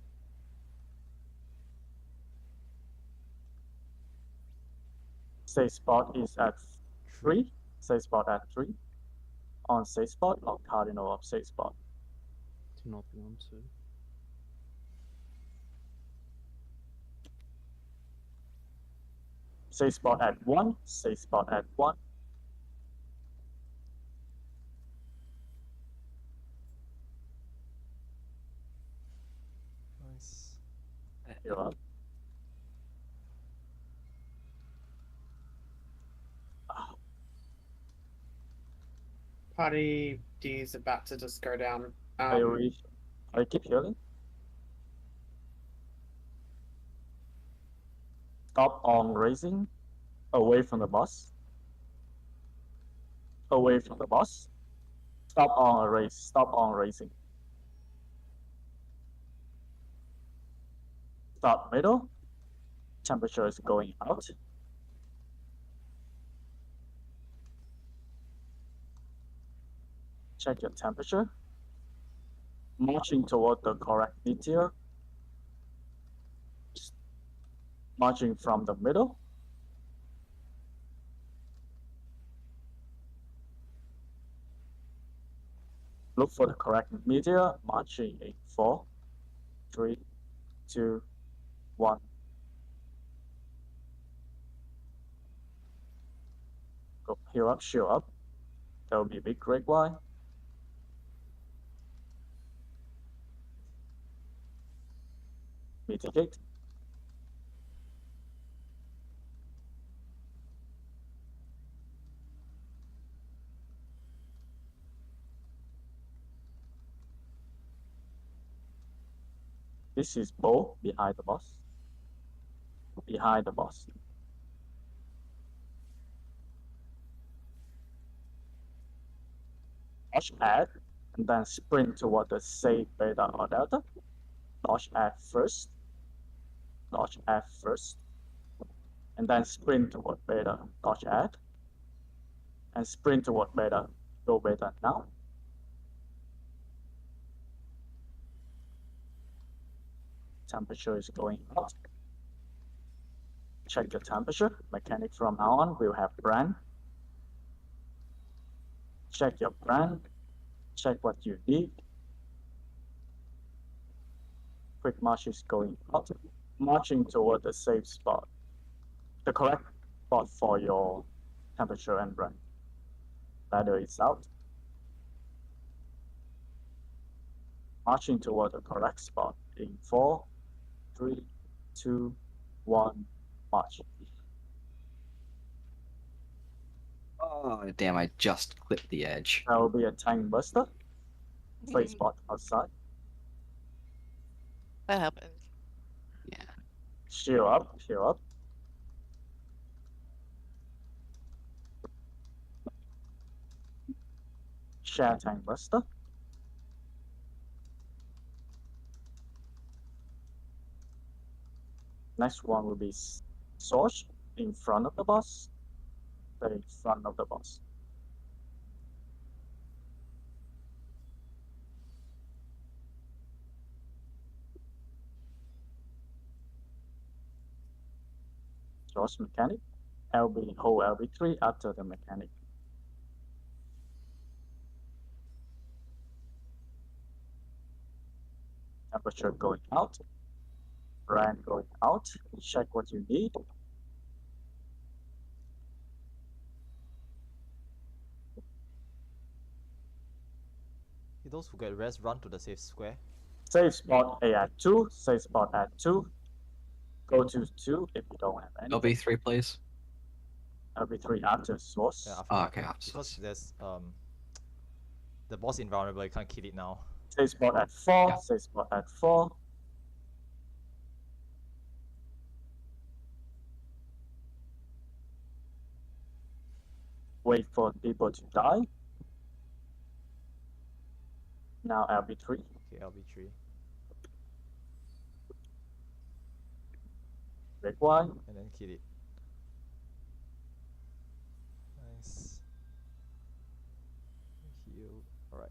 Safe spot is at 3. Safe spot at 3. On safe spot or cardinal of safe spot. To not be on 2. Safe spot at 1. Safe spot at 1. Nice. You're up. Party D is about to just go down. I keep healing. Stop on raising. Away from the boss. Away from the boss. Stop on raise. Stop on raising. Stop middle. Temperature is going out. Check your temperature. Marching toward the correct meteor. Marching from the middle. Look for the correct meteor. Marching in 4, 3, 2, 1. Go heal up, shield up. There will be a big great Y. Mitigate. This is Bo behind the boss. Behind the boss. Dodge add, and then sprint toward the safe beta or delta. Dodge add first. Dodge add first. And then sprint toward beta. Dodge add. And sprint toward beta. Go beta now. Temperature is going up. Check the temperature. Mechanic from now on will have brand. Check your brand. Check what you need. Quick march is going up. Marching toward the safe spot. The correct spot for your temperature and brand. Ladder is out. Marching toward the correct spot in 4, 3, 2, 1, march. Oh, damn, I just clipped the edge. There will be a tank buster. Safe spot outside. That happens. Yeah. Shield up, shield up. Share tank buster. Next one will be Source in front of the boss. Stay in front of the boss. Source mechanic. LB, hold LB3 after the mechanic. Temperature going out. Brand going out. Check what you need. Those who get rest run to the safe square. Safe spot A at 2. Safe spot at 2. Go to 2 if you don't have any. LB3, please. LB3 after source. Yeah, Oh, okay, after because source. there's the boss invulnerable. You can't kill it now. Say spot at 4. Say spot at 4. Wait for people to die. Now LB3. Okay, LB3. Red Y. And then kill it. Nice. Heal. Alright.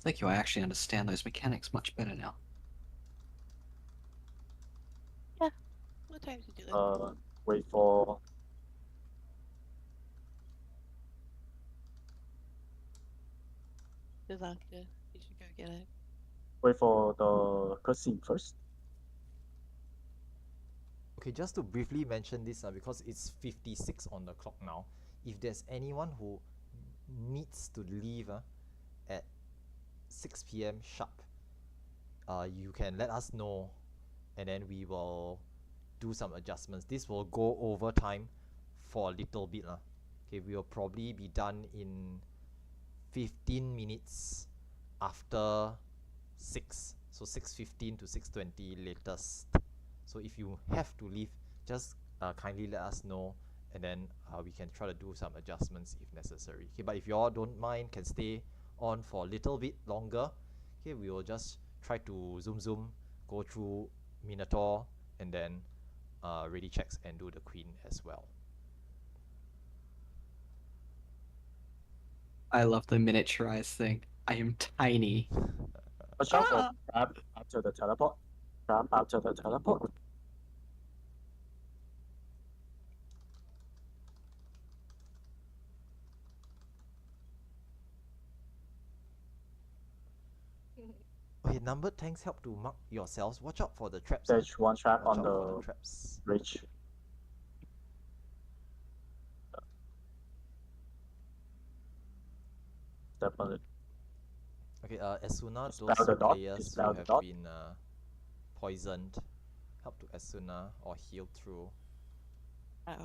Thank you. I actually understand those mechanics much better now. Yeah. What time to do that? Wait for Disaster. You should go get it. the cutscene first. Okay, just to briefly mention this, because it's 56 on the clock now. If there's anyone who needs to leave at 6 p.m. sharp, you can let us know, and then we will do some adjustments. This will go over time for a little bit. Okay, we will probably be done in 15 minutes after 6. So 6:15 to 6:20 latest. So if you have to leave, just kindly let us know, and then we can try to do some adjustments if necessary. Okay, but if you all don't mind, can stay on for a little bit longer. Okay, we will just try to zoom, go through Minotaur, and then ready checks and do the Queen as well. I love the miniaturized thing. I am tiny. Watch out for grab after the teleport. Grab after the teleport. Okay, numbered tanks help to mark yourselves. Watch out for the traps. There's one trap Watch on out for the the traps. bridge. Step on it. Okay, Asuna, Dispel those the dot, players who dispel the have dot. been poisoned, help to Asuna or heal through. Ouch.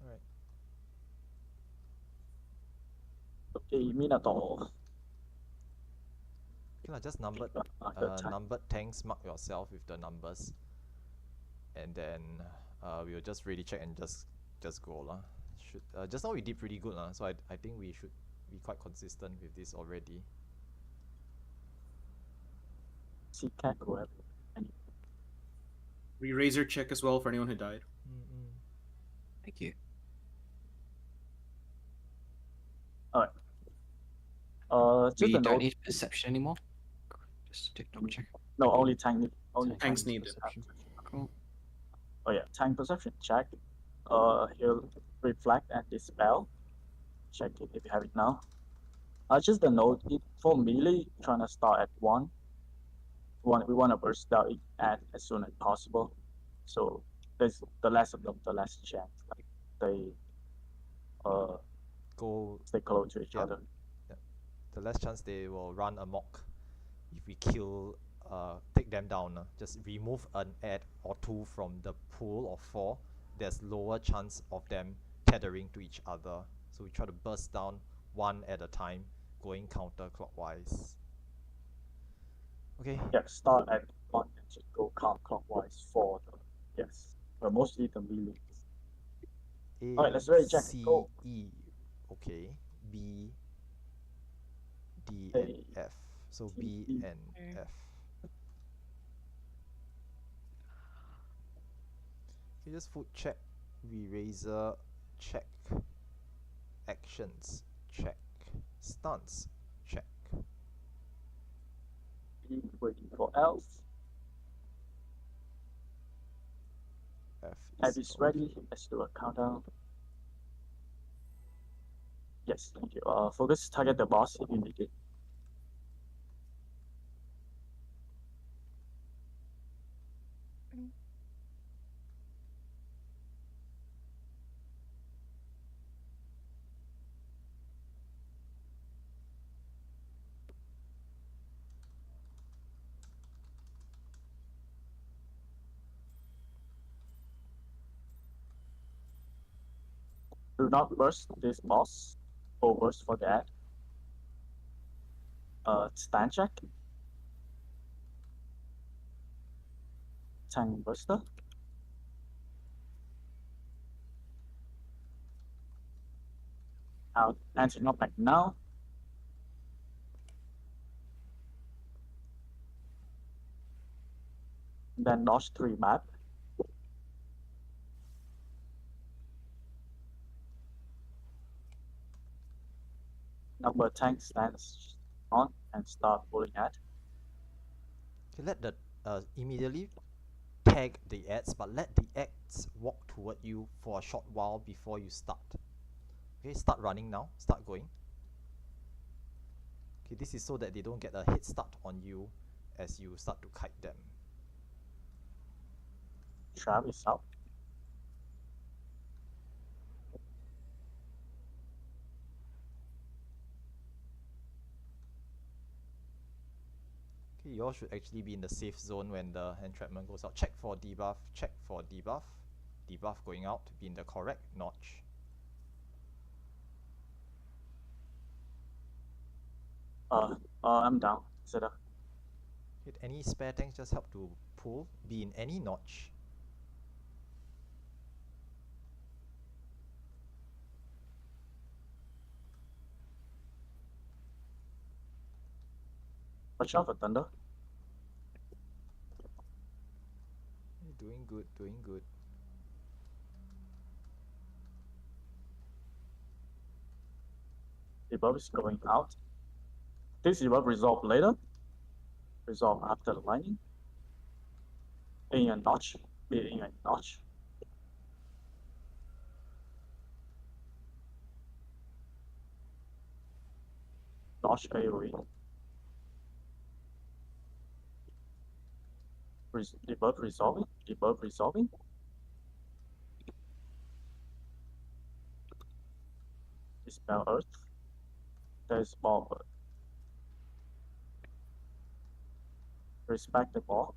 Alright. Okay, Minotaur. Okay, just numbered numbered tanks, mark yourself with the numbers. And then we'll just really check and just go lah. Just now we did pretty good so I think we should be quite consistent with this already. See, can't go everywhere. Re-razor check as well for anyone who died. Thank you. Alright. Just We a don't note. need perception anymore. Just to double check. No, only tank need. Only Tanks tank need it. perception. Cool. Oh yeah, tank perception check. He'll reflect and dispel. Check it if you have it now. Just a note. For melee, trying to start at 1. We want to burst out it as soon as possible. So there's the less of them, the less chance. Like they go stay close to each other. Yep. The less chance they will run amok if we kill take them down. Just remove an ad or two from the pool of 4. There's lower chance of them tethering to each other. So we try to burst down one at a time, going counterclockwise. Okay. Yeah, start at 1 and just go counterclockwise for the but mostly the melee. Alright, let's ready check. C, Go. E, okay. B, D, A, and F. So B E, and F. Okay, just foot check, re-razor, check, actions, check, stance, check. E, waiting for elf. F is ready. Let's do a countdown. Yes, thank you. Focus, target the boss if you need it. Do not burst this boss. Or burst for that. Stand check. Tank Buster. Out. Anti-knockback now. Then dodge 3 back. Number tank stands on and start pulling at. Okay, let the immediately tag the ads, but let the ads walk toward you for a short while before you start. Okay, start running now. Start going. Okay, this is so that they don't get a head start on you as you start to kite them. Trap is out. Okay, you all should actually be in the safe zone when the entrapment goes out. Check for debuff, check for debuff. Debuff going out, be in the correct notch. I'm down. Set up. Hit any spare tanks, just help to pull, be in any notch. Watch out for thunder. Doing good, doing good. Debuff is going out. This debuff resolve later. Resolve after the lightning. In a notch. Be in a notch. Notch AoE. Debuff resolving. Debuff resolving. Dispel Earth. There's ball. Respect the ball.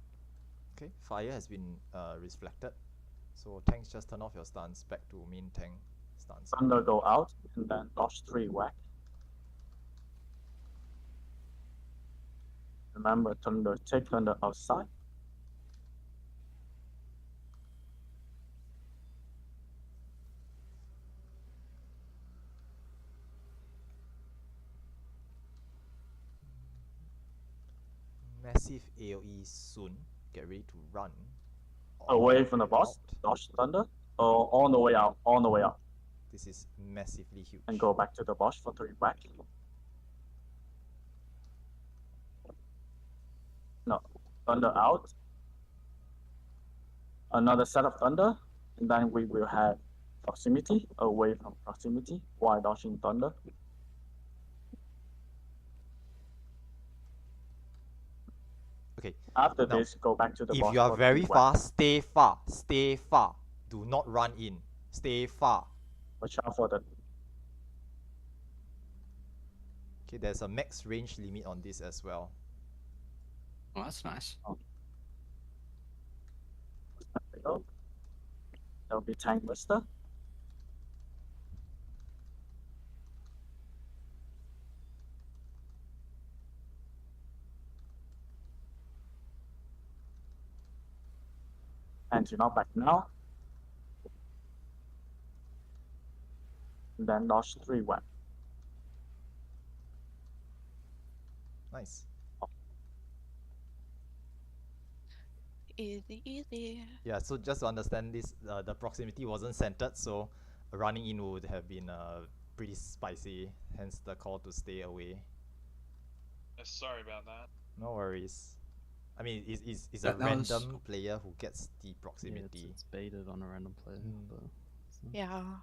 Okay, fire has been reflected. So tanks, just turn off your stance back to main tank stance. Thunder go out and then dodge 3 whack. Remember thunder, take thunder outside. Massive AoE soon. Get ready to run. Away from the boss, dodge thunder. On the way out, on the way out. This is massively huge. And go back to the boss for 3 whack. No, thunder out. Another set of thunder, and then we will have proximity, away from proximity, while dodging thunder. Okay. After now, this, go back to the if boss you are for very 3 whack. fast, stay far. Stay far. Do not run in. Stay far. Watch out for the. Okay, there's a max range limit on this as well. Oh, that's nice. There we go. There'll be Tank Buster. And you're not back now. And then dodge 3 whack. Nice. Easy, easy. Yeah, so just to understand this, the proximity wasn't centered, so running in would have been pretty spicy, hence the call to stay away. Sorry about that. No worries. I mean, it's a That was- random player who gets the Yeah, proximity. it's baited on a random player. But Yeah.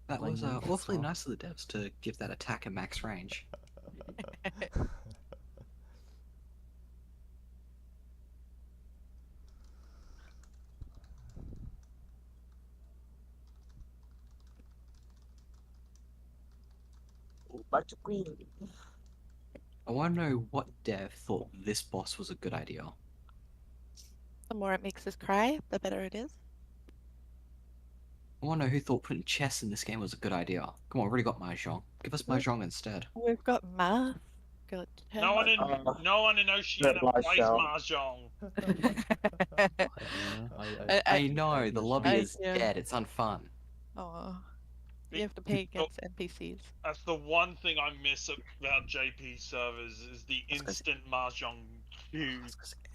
That Blame was them, awfully so. nice of the devs to give that attack a max range. Back to Queen. I want to know what dev thought this boss was a good idea. The more it makes us cry, the better it is. I want to know who thought putting chess in this game was a good idea. Come on, we've already got Mahjong. Give us Mahjong instead. We've got math. Got No one in Oceania Black plays Shell. mahjong. I know the lobby is yeah. dead. It's unfun. Oh, you have to pay against NPCs. That's the one thing I miss about JP servers is the instant mahjong queue.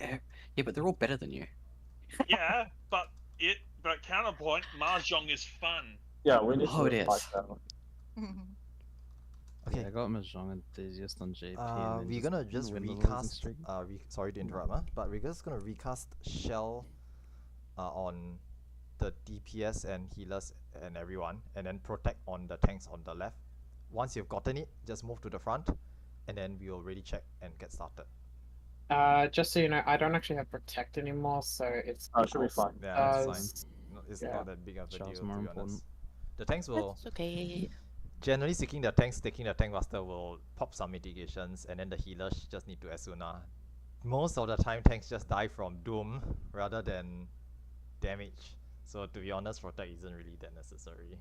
Yeah, but they're all better than you. Yeah, but counterpoint, mahjong is fun. Yeah, we need Oh, to it Black is. Shell. Okay. Yeah, I got Mahjong enthusiast on JP. and then We're gonna just win the losing recast. streak. Sorry to interrupt, but we're just gonna recast Shell on the DPS and healers and everyone, and then protect on the tanks on the left. Once you've gotten it, just move to the front, and then we will really check and get started. Just so you know, I don't actually have protect anymore, so it's. Oh, should be fine. Yeah, it's fine. No, it's yeah. not that big of a Shell's deal, more to be important. honest. The tanks will. That's okay. Generally speaking, the tanks taking the tank buster will pop some mitigations, and then the healers just need to Asuna. Most of the time, tanks just die from doom rather than damage. So to be honest, protect isn't really that necessary.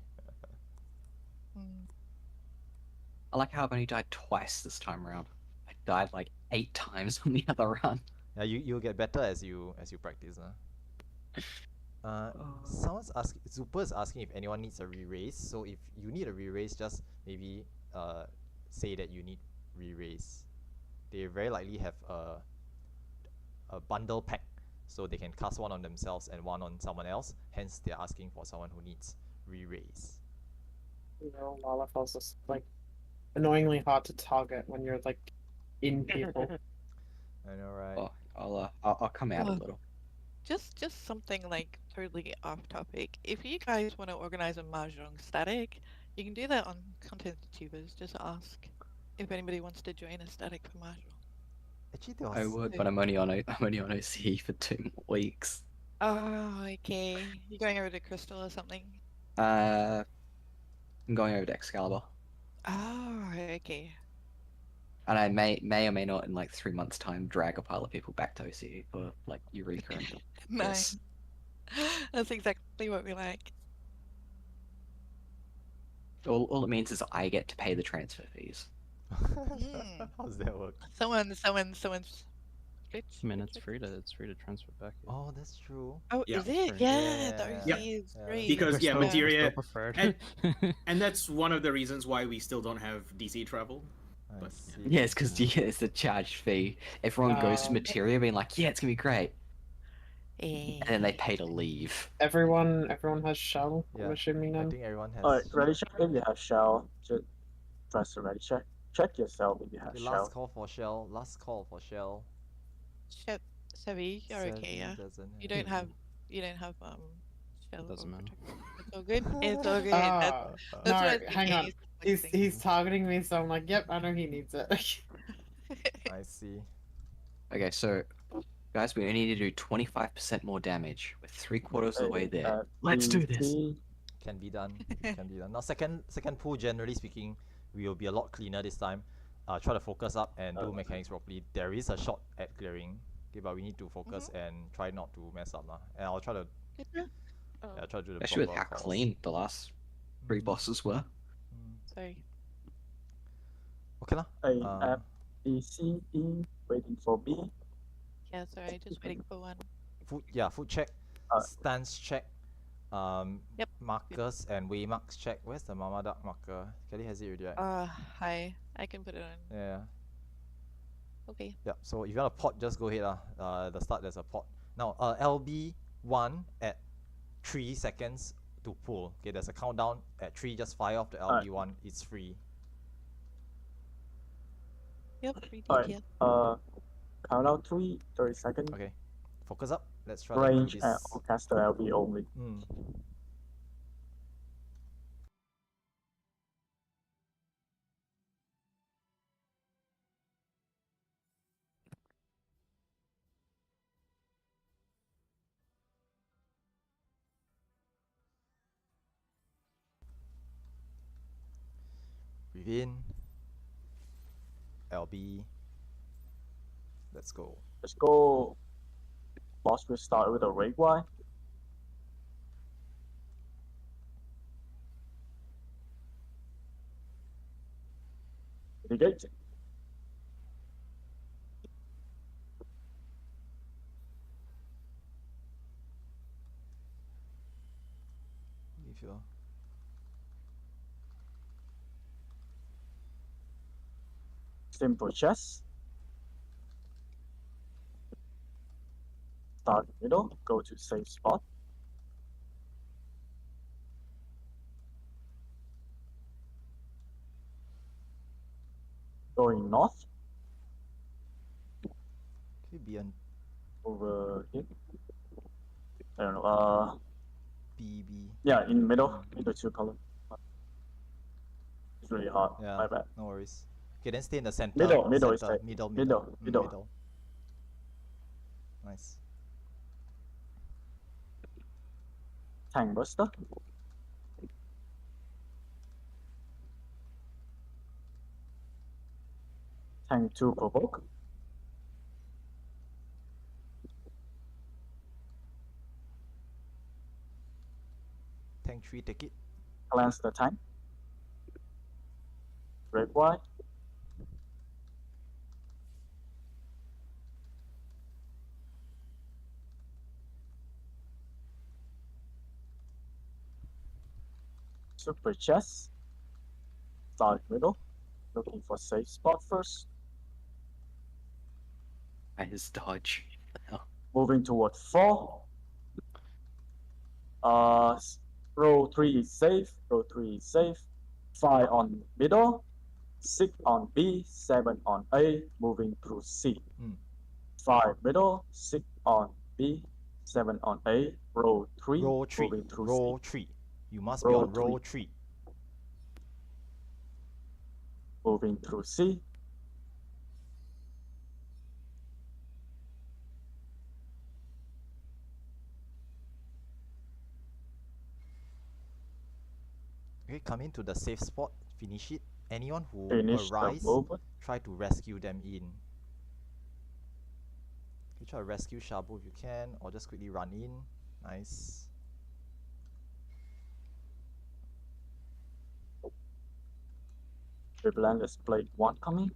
I like how I've only died twice this time around. I died like 8 times on the other run. Yeah, you'll get better as you practice. Someone's asking. Super is asking if anyone needs a re-raise. So if you need a re-raise, just maybe say that you need re-raise. They very likely have a bundle pack, so they can cast one on themselves and one on someone else. Hence, they're asking for someone who needs re-raise. You know, Lalafell's just like annoyingly hard to target when you're like in people. I know, right? Oh, I'll come out a little. Just something like totally off topic. If you guys want to organize a mahjong static, you can do that on content YouTubers. Just ask if anybody wants to join a static for mahjong. Actually, there was. I would, but I'm only on OCE for 2 more weeks. Oh, okay. You going over to Crystal or something? I'm going over to Excalibur, Oh, okay. and I may or may not in like 3 months' time drag a pile of people back to OCE for like Eureka. And Nice. That's exactly what we like. All it means is I get to pay the transfer fees. How does that work? Someone's I mean, it's free to transfer back. Yeah. Oh, that's true. Oh, Yeah. is it? Yeah, the OC Yeah. is great. Because yeah, Still materia, preferred. and that's one of the reasons why we still don't have DC travel. But, Yeah, it's because it's a charged fee. Everyone goes to materia being like, yeah, it's gonna be great. And then they pay to leave. Everyone has shell. Yeah, I'm assuming I now. think everyone has. Alright, ready check if you have shell. Just press the ready check. Check yourself if you have Okay, shell. last call for Shell. Last call for Shell. Sevi, you're okay, yeah? Doesn't You don't have shell. Doesn't matter. It's all good. It's all good. Ah, That's what I no, was hang thinking. on. He's targeting me, so I'm like, yep, I know he needs it. I see. Okay, so guys, we only need to do 25% more damage. We're 3/4 of the way there. Let's do this. Can be done. Can be done. Now, second pool, generally speaking, we will be a lot cleaner this time. Try to focus up and do mechanics properly. There is a shot at clearing, okay, but we need to focus and try not to mess up, lah. And I'll try to. Yeah, try to do the Especially with proper how calls. clean the last 3 bosses were. Sorry. Okay, lah. A, F, B, C, E, waiting for B. Yeah, sorry, just waiting for one. Food check, stance check, markers and waymarks check. Where's the Mama Duck marker? Kelly has it already, right? Hi. I can put it on. Yeah. Okay. Yeah, so if you want a pot, just go ahead. At the start, there's a pot. Now, LB1 at 3 seconds to pull. Okay, there's a countdown. At 3, just fire off the LB1. It's free. Yep, free Alright, countdown 3, 30 seconds. Okay, focus up. Let's try to Range do and this. caster LB only. Breathe in. LB. Let's go. Let's go. Boss will start with a rate Y. Mitigate. If you're Simple chess. Start middle, go to safe spot. Going north. could be an Over here. I don't know. BB. Yeah, in middle, in the two column. It's really hard. Yeah, My bad. no worries. Okay, then stay in the center. Middle is center, safe. middle, Middle. middle. Nice. Tank Buster. Tank 2 provoke. Tank 3, take it. Cleanse the tank. Break wide. Super chess. Start middle. Looking for safe spot first. His dodge. Moving toward 4. Row 3 is safe. Row 3 is safe. 5 on middle. 6 on B. 7 on A. Moving through C. 5 middle. 6 on B. 7 on A. Row 3. Row 3. Moving through Row C. 3. You must be on row 3. Moving through C. Okay, come into the safe spot, finish it. Anyone who Finish the arrives, movement. try to rescue them in. You try to rescue Shabu if you can, or just quickly run in. Nice. Relentless Blade 1 coming.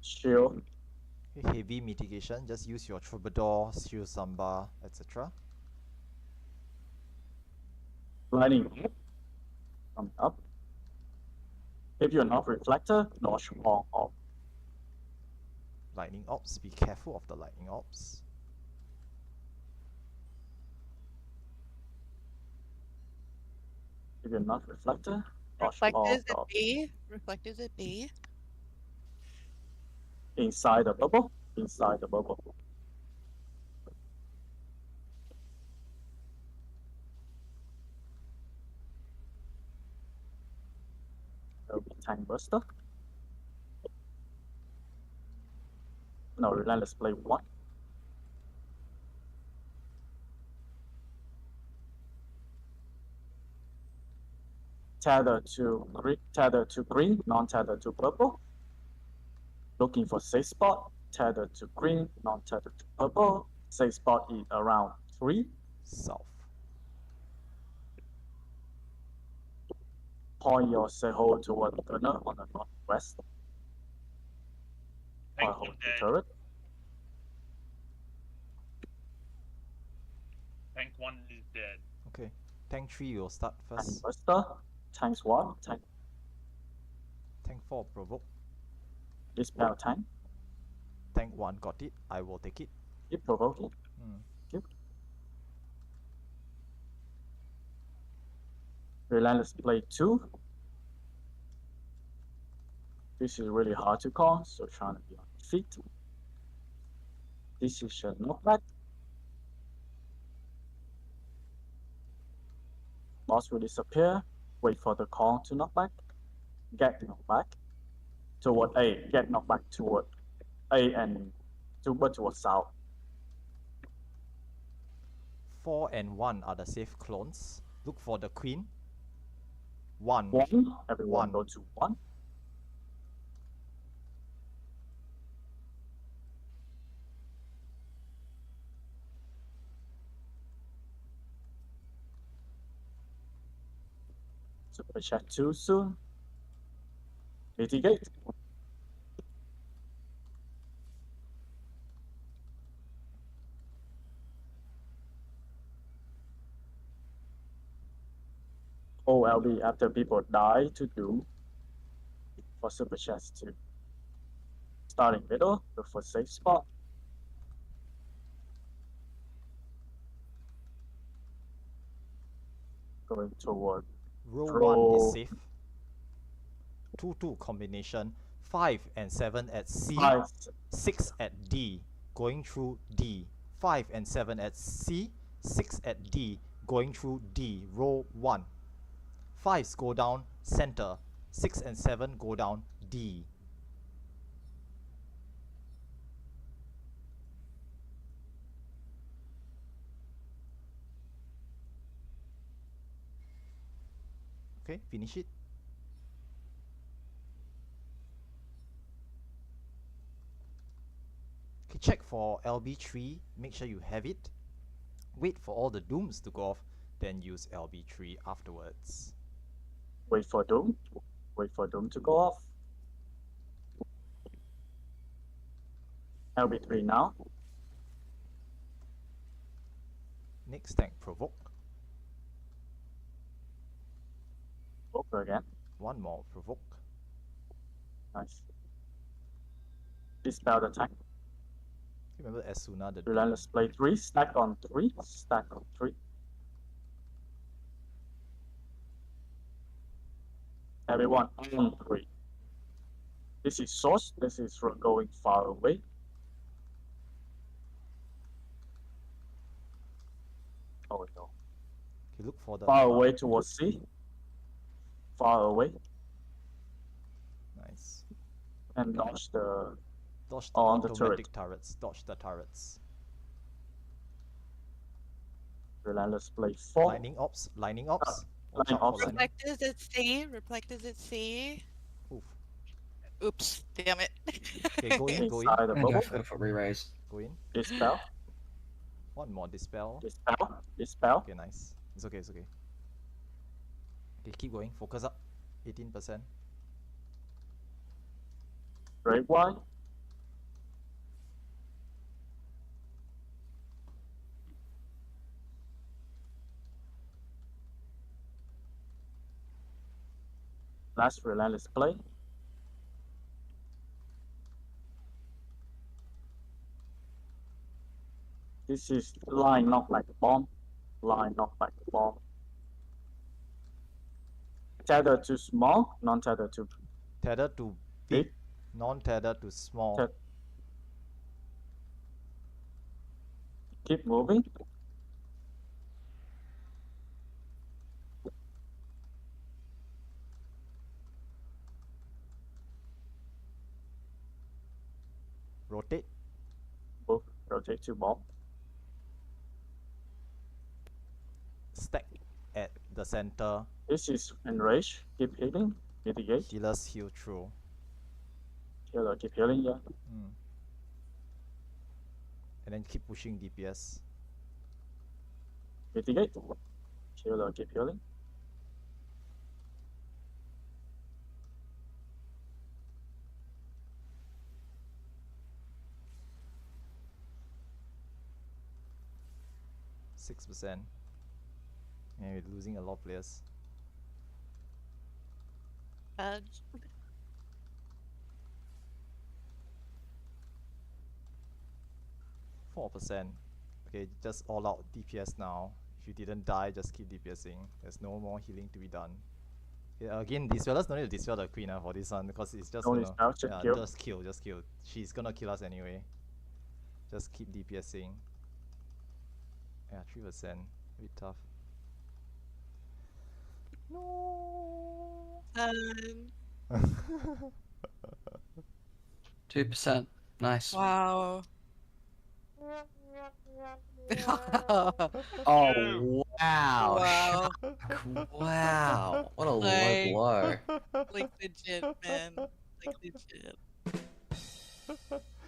Shield. Okay, heavy mitigation, just use your Troubadour, Shield Samba, etc. Lightning coming up. If you're not reflector, dodge on off. Lightning Ops, be careful of the Lightning Ops. If you're not reflector, dodge Reflectors off. at B. Reflectors at B. Inside the bubble. Inside the bubble. There'll be Tank Buster. No, Relentless Blade 1. Tether to green, non-tether to purple. Looking for safe spot. Tether to green, non-tether to purple. Safe spot is around 3. South. Point your Seho toward the gunner on the northwest. Tank Hold one the dead. turret. Tank 1 is dead. Okay, Tank 3 will start Tank first. Buster. Tanks 1. Tank Tank 4 provoke. Dispel tank. Tank 1 got it, I will take it. Keep provoking. Keep. Relentless Blade 2. This is really hard to call, so trying to be on your feet. This is a knockback. Boss will disappear. Wait for the call to knockback. Get knockback. Toward A. Get knockback toward A and toward south. 4 and 1 are the safe clones. Look for the queen. 1. 1. Everyone 1. go to 1. Super chat too soon. Mitigate. OLB after people die to do for super chats too. Starting middle, look for safe spot. Going toward Row row 1 is safe. 2-2 combination. 5 and 7 at C. 5. 6 at D. Going through D. 5 and 7 at C. 6 at D. Going through D. Row 1. 5s go down center. 6 and 7 go down D. Okay, finish it. Okay, check for LB3, make sure you have it. Wait for all the dooms to go off, then use LB3 afterwards. Wait for Doom. Wait for Doom to go off. LB3 now. Next tank, provoke. Provoke again. One more, provoke. Nice. Dispel the tank. Remember Asuna, the Relentless play 3. Stack on 3. Stack on 3. Everyone on 3. This is source. This is going far away. Oh no. Okay, look for the Far away towards C. Far away. Nice. And dodge the Dodge the on the automatic turret. turrets. Dodge the turrets. Relentless play 4. Lightning ops. Lightning ops. Watch lightning out for ops. lightning. Reflectors at C. Reflectors at C. Oof. Oops, damn it. Okay, go in, go in. Inside the bubble. Go for re-raise. Go in. Dispel. One more dispel. Dispel. Dispel. Okay, nice. It's okay, it's okay. Okay, keep going. Focus up. 18%. Great wide. Last relentless play. This is line not like a bomb. Line not like a bomb. Tether too small, non-tether too Tether to big, non-tether to small. Keep moving. Rotate. Move. Rotate to bomb. Stack at the center. This is enrage. Keep healing. Mitigate. Healers heal through. Healer keep healing, yeah. And then keep pushing DPS. Mitigate. Healer keep healing. %. And we're losing a lot of players. Fudge. 4%. Okay, just all out DPS now. If you didn't die, just keep DPSing. There's no more healing to be done. Yeah, again, dispellers don't need to dispel the queen for this one because it's just Don't gonna dispel, just kill. just kill. She's gonna kill us anyway. Just keep DPSing. Yeah, 3%. A bit tough. No. 2%. Nice. Wow. Oh, wow. Wow. Wow. What a Like- low blow. Like legit, man. Like legit.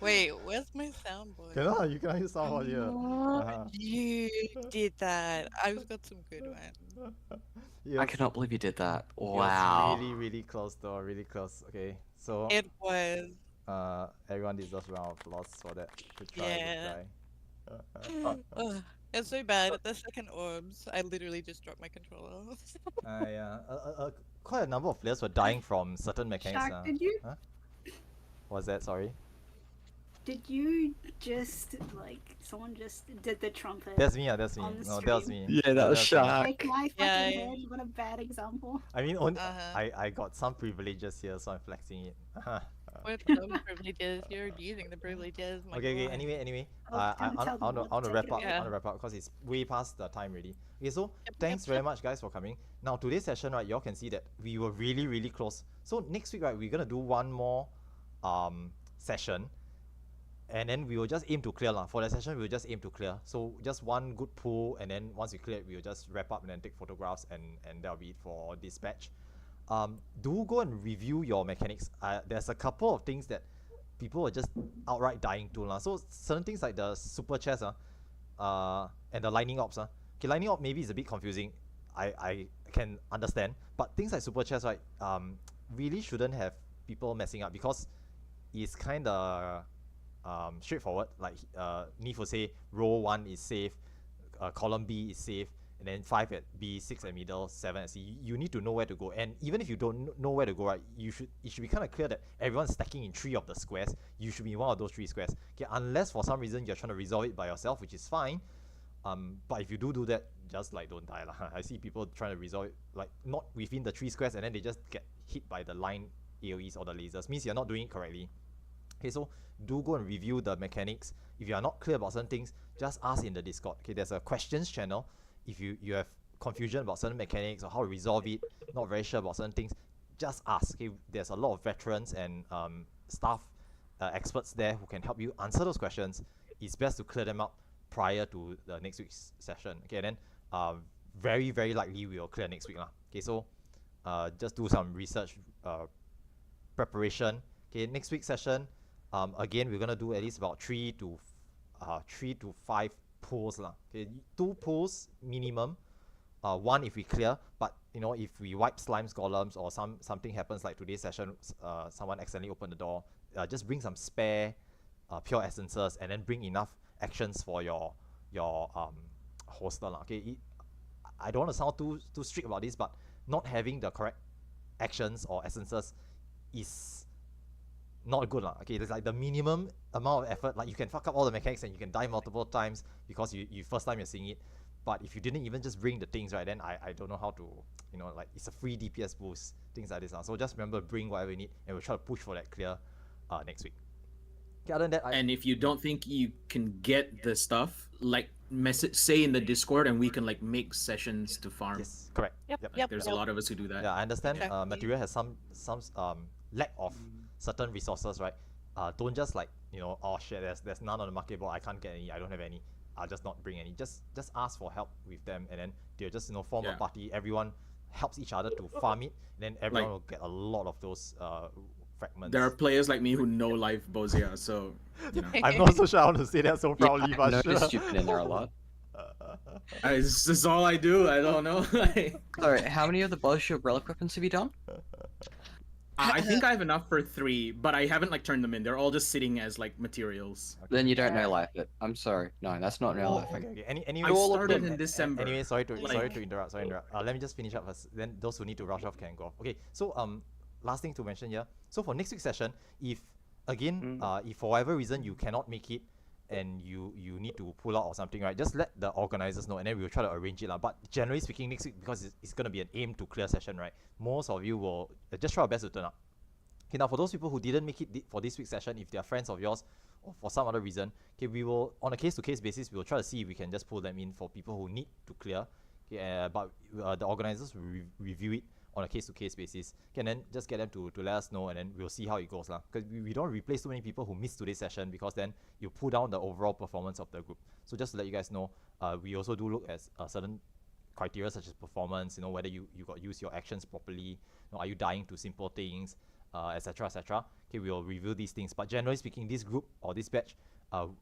Wait, where's my soundboard? Cannot, you cannot use soundboard here. Oh, you did that. I've got some good ones. I cannot believe you did that. It was Wow. really, really close though, really close. Okay, so It was. everyone deserves a round of applause for that. Good try, Yeah. good try. Ugh, it's so bad. The second orbs, I literally just dropped my controller. Yeah, quite a number of players were dying from certain mechanics. Shark, did you? Huh? What's that? Sorry. Did you just like someone just did the trumpet? That's me. That's me. on the No, that was stream? me. Yeah, that was me. Shark. Like my fucking Yeah, head. What a bad example. I mean, I got some privileges here, so I'm flexing it. With those privileges, you're using the privileges. My Okay. God. Anyway. Oh, I don't tell want them, to take wrap it up. away. I want to wrap up because it's way past the time already. Okay, so thanks very much, guys, for coming. Now today's session, right? Y'all can see that we were really, really close. So next week, right, we're gonna do one more session, and then we will just aim to clear lah. For that session, we will just aim to clear. So just one good pull, and then once we clear it, we will just wrap up and then take photographs, and that'll be it for this batch. Do go and review your mechanics. There's a couple of things that people are just outright dying to lah. So certain things like the super chest and the lining ops okay, lining op maybe is a bit confusing. I can understand, but things like super chest, right, really shouldn't have people messing up because it's kind of straightforward. Like Nif will say row 1 is safe, column B is safe, and then 5 at B, 6 at middle, 7 at C. You need to know where to go, and even if you don't know where to go, right, it should be kind of clear that everyone's stacking in 3 of the squares. You should be in one of those 3 squares. Okay, unless for some reason you're trying to resolve it by yourself, which is fine. But if you do that, just like don't die lah. I see people trying to resolve it like not within the 3 squares, and then they just get hit by the line AoEs or the lasers. Means you're not doing it correctly. Okay, so do go and review the mechanics. If you are not clear about certain things, just ask in the Discord. Okay, there's a questions channel. If you have confusion about certain mechanics or how to resolve it, not very sure about certain things, just ask. Okay, there's a lot of veterans and staff experts there who can help you answer those questions. It's best to clear them up prior to the next week's session. Okay, then very, very likely we will clear next week lah. Okay, so just do some research preparation. Okay, next week's session, again, we're gonna do at least about 3 to 5 pulls lah. Okay, 2 pulls minimum. 1 if we clear, but you know, if we wipe slimes, golems, or something happens like today's session, someone accidentally opened the door, just bring some spare pure essences, and then bring enough actions for your hoster lah. Okay, I don't want to sound too strict about this, but not having the correct actions or essences is not good lah. Okay, it's like the minimum amount of effort. Like you can fuck up all the mechanics and you can die multiple times because you first time you're seeing it. But if you didn't even just bring the things, right, then I don't know how to, you know, like it's a free DPS boost, things like this lah. So just remember, bring whatever you need, and we'll try to push for that clear next week. Okay, other than that, and if you don't think you can get the stuff, like say in the Discord, and we can like make sessions to farm. Yes, correct. Yep. There's a lot of us who do that. Yeah, I understand. Exactly. Material has some lack of certain resources, right? Don't just like, you know, oh shit, there's none on the market board. I can't get any. I don't have any. I'll just not bring any. Just ask for help with them, and then they'll just, you know, form a party. Everyone helps each other to farm it, and then everyone will get a lot of those fragments. There are players like me who know live Bozia, so you know. I'm not so sure how to say that so proudly, I but noticed sure. you've been in there a lot. This is all I do. I don't know. Sorry, how many of the Bozia relic weapons have you done? I think I have enough for 3, but I haven't like turned them in. They're all just sitting as like materials. Then you don't know life it. I'm sorry. No, that's not no life. Okay. Anyway, I started in December. Anyway, sorry to interrupt. Let me just finish up first. Then those who need to rush off can go off. Okay, so last thing to mention here. So for next week's session, if again, if for whatever reason you cannot make it and you need to pull out or something, right, just let the organizers know, and then we'll try to arrange it lah. But generally speaking, next week, because it's going to be an aim to clear session, right, most of you will just try our best to turn up. Okay, now for those people who didn't make it for this week's session, if they are friends of yours or for some other reason, okay, we will, on a case-to-case basis, we will try to see if we can just pull them in for people who need to clear. Okay, but the organizers will review it on a case-to-case basis. Okay, and then just get them to let us know, and then we'll see how it goes lah. Because we don't replace too many people who missed today's session, because then you pull down the overall performance of the group. So just to let you guys know, we also do look at certain criteria such as performance, you know, whether you got use your actions properly, you know, are you dying to simple things, etc., etc. Okay, we will review these things. But generally speaking, this group or this batch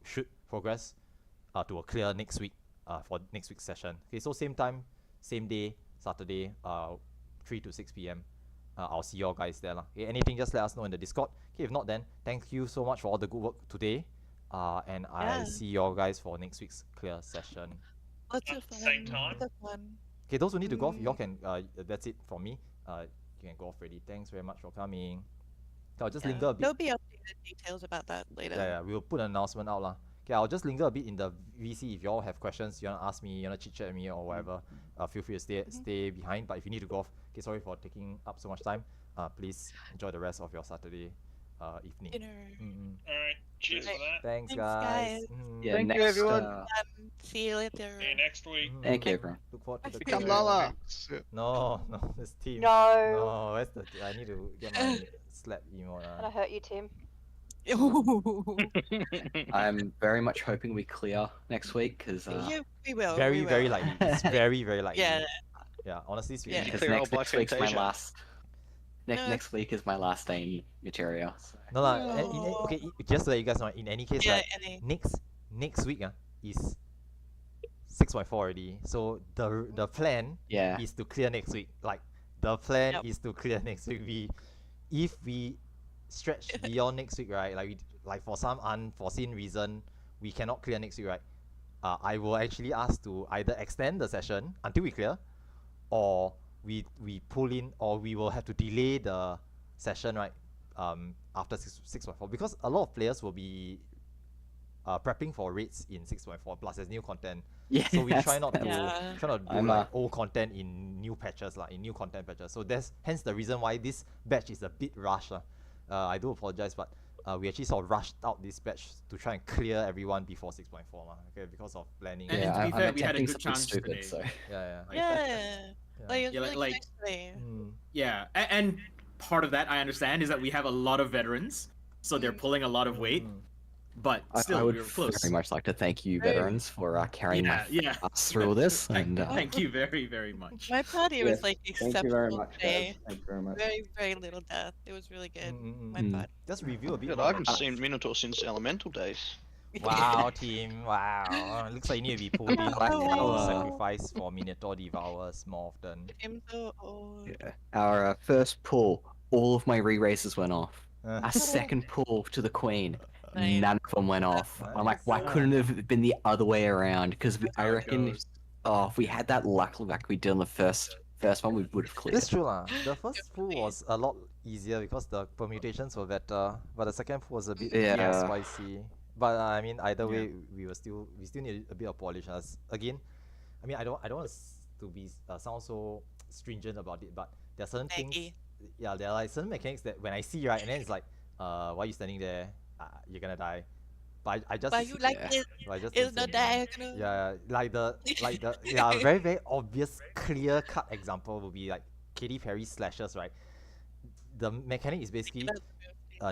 should progress to a clear next week for next week's session. Okay, so same time, same day, Saturday, 3 to 6 p.m. I'll see you guys there. Okay, anything, just let us know in the Discord. Okay, if not, then thank you so much for all the good work today. And I see you guys for next week's clear session. Lots of fun. Same time. Lots of fun. Okay, those who need to go off, y'all can. That's it from me. You can go off already. Thanks very much for coming. I'll just linger a bit. There'll be updated details about that later. Yeah, we'll put an announcement out lah. Okay, I'll just linger a bit in the VC. If you all have questions, you wanna ask me, you wanna chit chat with me or whatever, feel free to stay behind. But if you need to go off, okay, sorry for taking up so much time. Please enjoy the rest of your Saturday evening. Dinner. Alright, cheers for that. Thanks, Thanks, guys. guys. Yeah, Thank next, you, everyone. See you later. See you next week. Thank you, everyone. Look forward to the Come, clear. Lala. No, this team. No. No, where's the? I need to get my slap emote. Did I hurt you, Tim? I'm very much hoping we clear next week because Yeah, we will. Very, we very will. likely. It's very, very likely. Yeah. Yeah, honestly speaking. because Clear all next Black week's my Temptation. last. No. Next week is my last day in material. So. No, lah. No. Okay, just to let you guys know, in any case, Yeah, right, next week is 6.4 already. So the plan Yeah. is to clear next week. Like the plan is to clear next week. If we stretch beyond next week, right? Like for some unforeseen reason, we cannot clear next week, right? I will actually ask to either extend the session until we clear, or we pull in, or we will have to delay the session, right? After 6.4, because a lot of players will be prepping for raids in 6.4, plus there's new content. Yeah. So we try not to Yeah. do like old content in new patches, in new content patches. So that's hence the reason why this batch is a bit rushed. I do apologize, but we actually sort of rushed out this batch to try and clear everyone before 6.4, okay, because of planning. And Yeah, to be fair, I'm we had a attempting good something chance stupid, today. so. Yeah. Yeah. Like, it was Yeah, really like- nice today. Yeah, and part of that I understand is that we have a lot of veterans, so they're pulling a lot of weight. But still, I would we were close. very much like to thank you, veterans, for carrying my ass through all this. And Thank you very, very much. My party was like Thank you exceptional very much, today. guys. Thank you very much. Very, very little death. It was really good. My Mm. party. Just review a bit. God, I haven't seen Minotaur since Elemental days. Wow, team! Wow, looks like you need to be pulled in to sacrifice for Minotaur Devourers more often. I'm so old. yeah. Our first pull, all of my re-races went off. Uh. Our second pull to the Queen, Nice. none of them went off. I'm like, why couldn't it have been the other way around? Because I reckon, if we had that luck like we did on the first one, we would have cleared. That's true lah. The first pool was a lot easier because the permutations were better, but the second pool was a bit Yeah. more spicy. But I mean, either way, we still need a bit of polish. Again, I mean, I don't want to be sound so stringent about it, but there are certain things. Yeah, there are like certain mechanics that when I see, right, and then it's like, why are you standing there? You're gonna die. But I just. But you like it? I just It's don't not say diagonal. yeah, like the yeah, very very obvious clear cut example would be like Katy Perry slashes, right? The mechanic is basically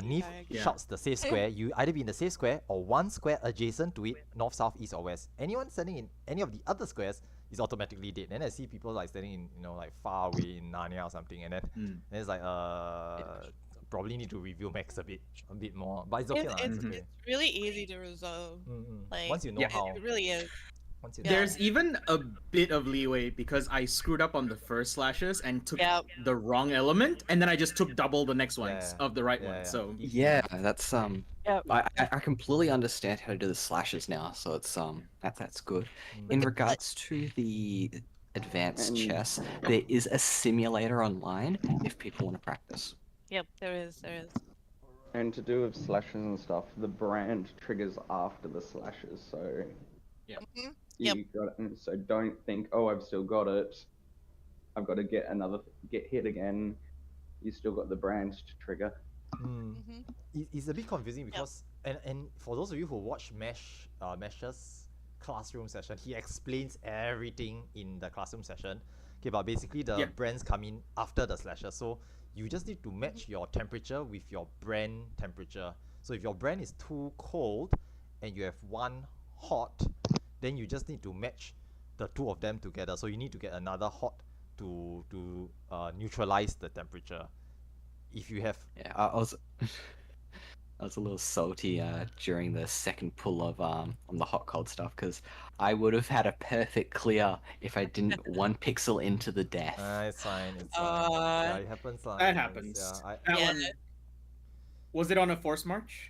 Neve shouts the safe square. You either be in the safe square or one square adjacent to it, north, south, east, or west. Anyone standing in any of the other squares is automatically dead. And I see people like standing in like far away in Narnia or something, and then it's like probably need to review Max a bit more. But it's okay lah. It's okay. It's really easy to resolve. Like, Once you know how. It really is. Once you know There's even a bit of leeway because I screwed up on the first slashes and took the wrong element, and then I just took double the next ones of the right one. So Yeah, that's I completely understand how to do the slashes now, so it's that's good. In regards to the advanced chess, there is a simulator online if people want to practice. Yep, there is. And to do with slashes and stuff, the brand triggers after the slashes, so you got it. So don't think, oh, I've still got it. I've got to get hit again. You still got the brand to trigger. It's a bit confusing because and for those of you who watch Mesh's classroom session, he explains everything in the classroom session. Okay, but basically the brands come in after the slasher, so you just need to match your temperature with your brand temperature. So if your brand is too cold and you have one hot, then you just need to match the two of them together. So you need to get another hot to neutralize the temperature. if you have. Yeah, I was I was a little salty during the second pull of on the hot cold stuff because I would have had a perfect clear if I didn't 1 pixel into the death. It's fine. It's fine. Yeah, it happens. That happens. Yeah, That one. Was it on a force march?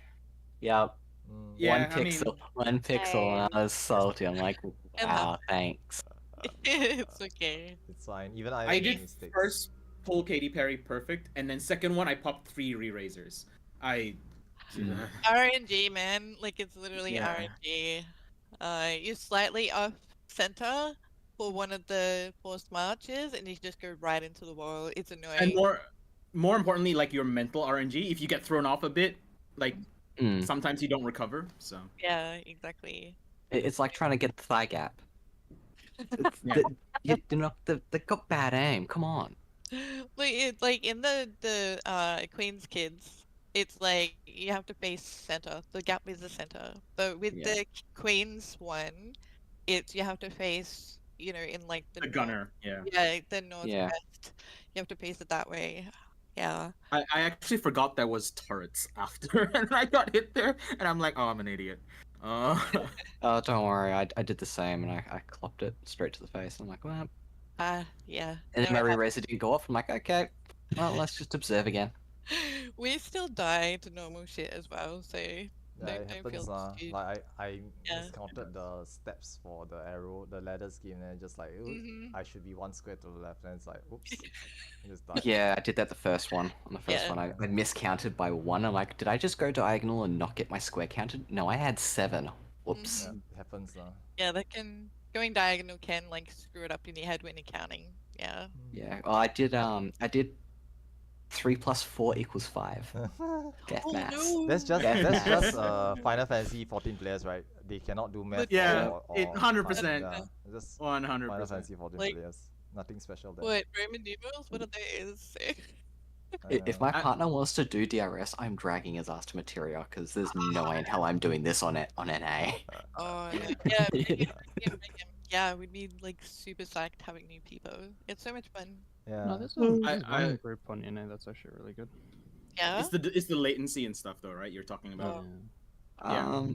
Yeah. Yeah, 1 pixel, 1 pixel, and I was salty. I'm like, wow, thanks. It's okay. It's fine. Even I I make did mistakes. first pull Katy Perry perfect, and then second one I popped 3 re-raisers. RNG, man. Like, it's literally Yeah. RNG. You're slightly off center for one of the forced marches, and you just go right into the wall. It's annoying. And more importantly, like your mental RNG. If you get thrown off a bit, like sometimes you don't recover. So Yeah, exactly. It's like trying to get the thigh gap. They got bad aim. Come on. Like in the Queen's Kids, it's like you have to face center. The gap is the center. But with the Queen's one, it's you have to face, you know, in like the gunner. Yeah. Yeah, the northwest. You have to face it that way. Yeah. I actually forgot there was turrets after, and I got hit there, and I'm like, oh, I'm an idiot. Oh, don't worry. I did the same, and I clopped it straight to the face. I'm like, well. Yeah. And then my re-raiser didn't go off. I'm like, okay, well, let's just observe again. We still die to normal shit as well, so Yeah, it happens. Like I miscounted the steps for the arrow, the ladder scheme, and just like, I should be 1 square to the left, and it's like, oops, I just died. Yeah, I did that the first one. On the first one, I miscounted by 1. I'm like, did I just go diagonal and not get my square counted? No, I had 7. Whoops. Yeah, it happens. Yeah, going diagonal can like screw it up in your head when you're counting. Yeah. Yeah. Well, I did 3 + 4 = 5. Death maths. No. That's just Final Fantasy 14 players, right? They cannot do math. Yeah, or 100%. Yeah, just 100%. Final Fantasy 14 players. Nothing special there. What, Roman numerals? What are those? If my partner wants to do DRS, I'm dragging his ass to materia because there's no way in hell I'm doing this on NA. Oh, yeah. Yeah, we'd be like super psyched having new people. It's so much fun. Yeah. No, there's one group on NA that's actually really good. Yeah. It's the latency and stuff though, right? You're talking about. No,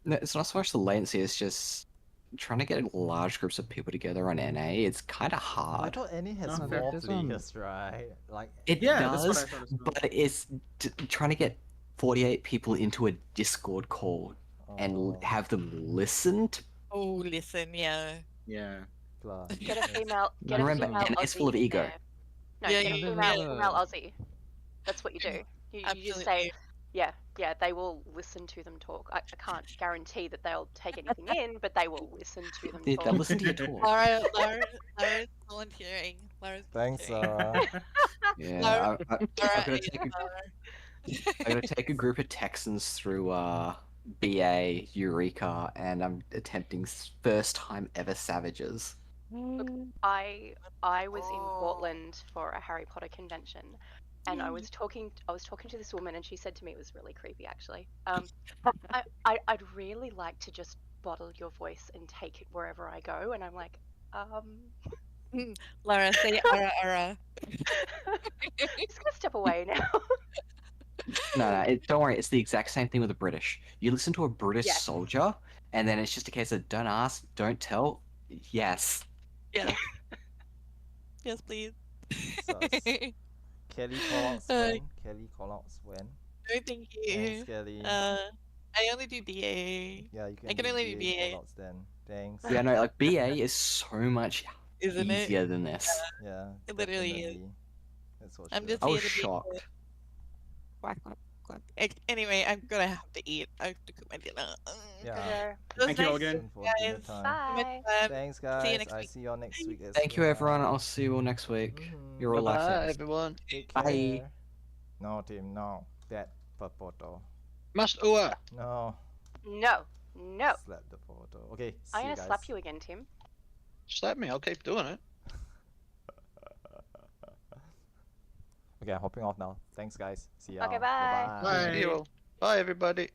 it's not so much the latency. It's just trying to get large groups of people together on NA. It's kind of hard. I thought NA has more players, right? Like it does, but it's trying to get 48 people into a Discord call and have them listen to. Oh, listen, yeah. Yeah. Get a female. Get Remember, a female NA is full of Aussie in ego. there. No, Yeah, get a you- female Aussie. That's what you do. You just say, Absolutely. they will listen to them talk. I can't guarantee that they'll take anything in, but they will listen to them talk. They'll listen to you talk. Laura's volunteering. Thanks, Yeah, I'm gonna take a group of Texans through BA Eureka, and I'm attempting first time ever Savages. Look, I was in Portland for a Harry Potter convention, and I was talking to this woman, and she said to me, it was really creepy actually. I'd really like to just bottle your voice and take it wherever I go, and I'm like, Laura, say ara. Just gonna step away now. No, don't worry. It's the exact same thing with the British. You listen to a British Yes. soldier, and then it's just a case of don't ask, don't tell. Yes. Yeah. Yes, please. Kelly callouts when? Kelly callouts when? No, thank you. Thanks, Kelly. I only do BA. Yeah, you can. I can only do BA. Callouts then. Thanks. Yeah, no, like BA is so much Isn't it? easier than this. Yeah. It literally is. definitely. That's for I'm sure. just I here was to be shocked. quack, quack, quack. Anyway, I'm gonna have to eat. I have to cook my dinner. Yeah. It was Thank you all nice again. For dinner guys. time. Bye. Thanks, See you guys. next I week. see you all next week. as Thank you, well. everyone. I'll see you all next week. You're all Bye, licensed. everyone. Take Bye. care. No, Tim, no. That photo. Must Ua. No. No. Slap the photo. Okay, see I'm you gonna guys. slap you again, Tim. Slap me. I'll keep doing it. Okay, I'm hopping off now. Thanks, guys. See ya. Okay, bye. Bye-bye. See you all. Bye, everybody.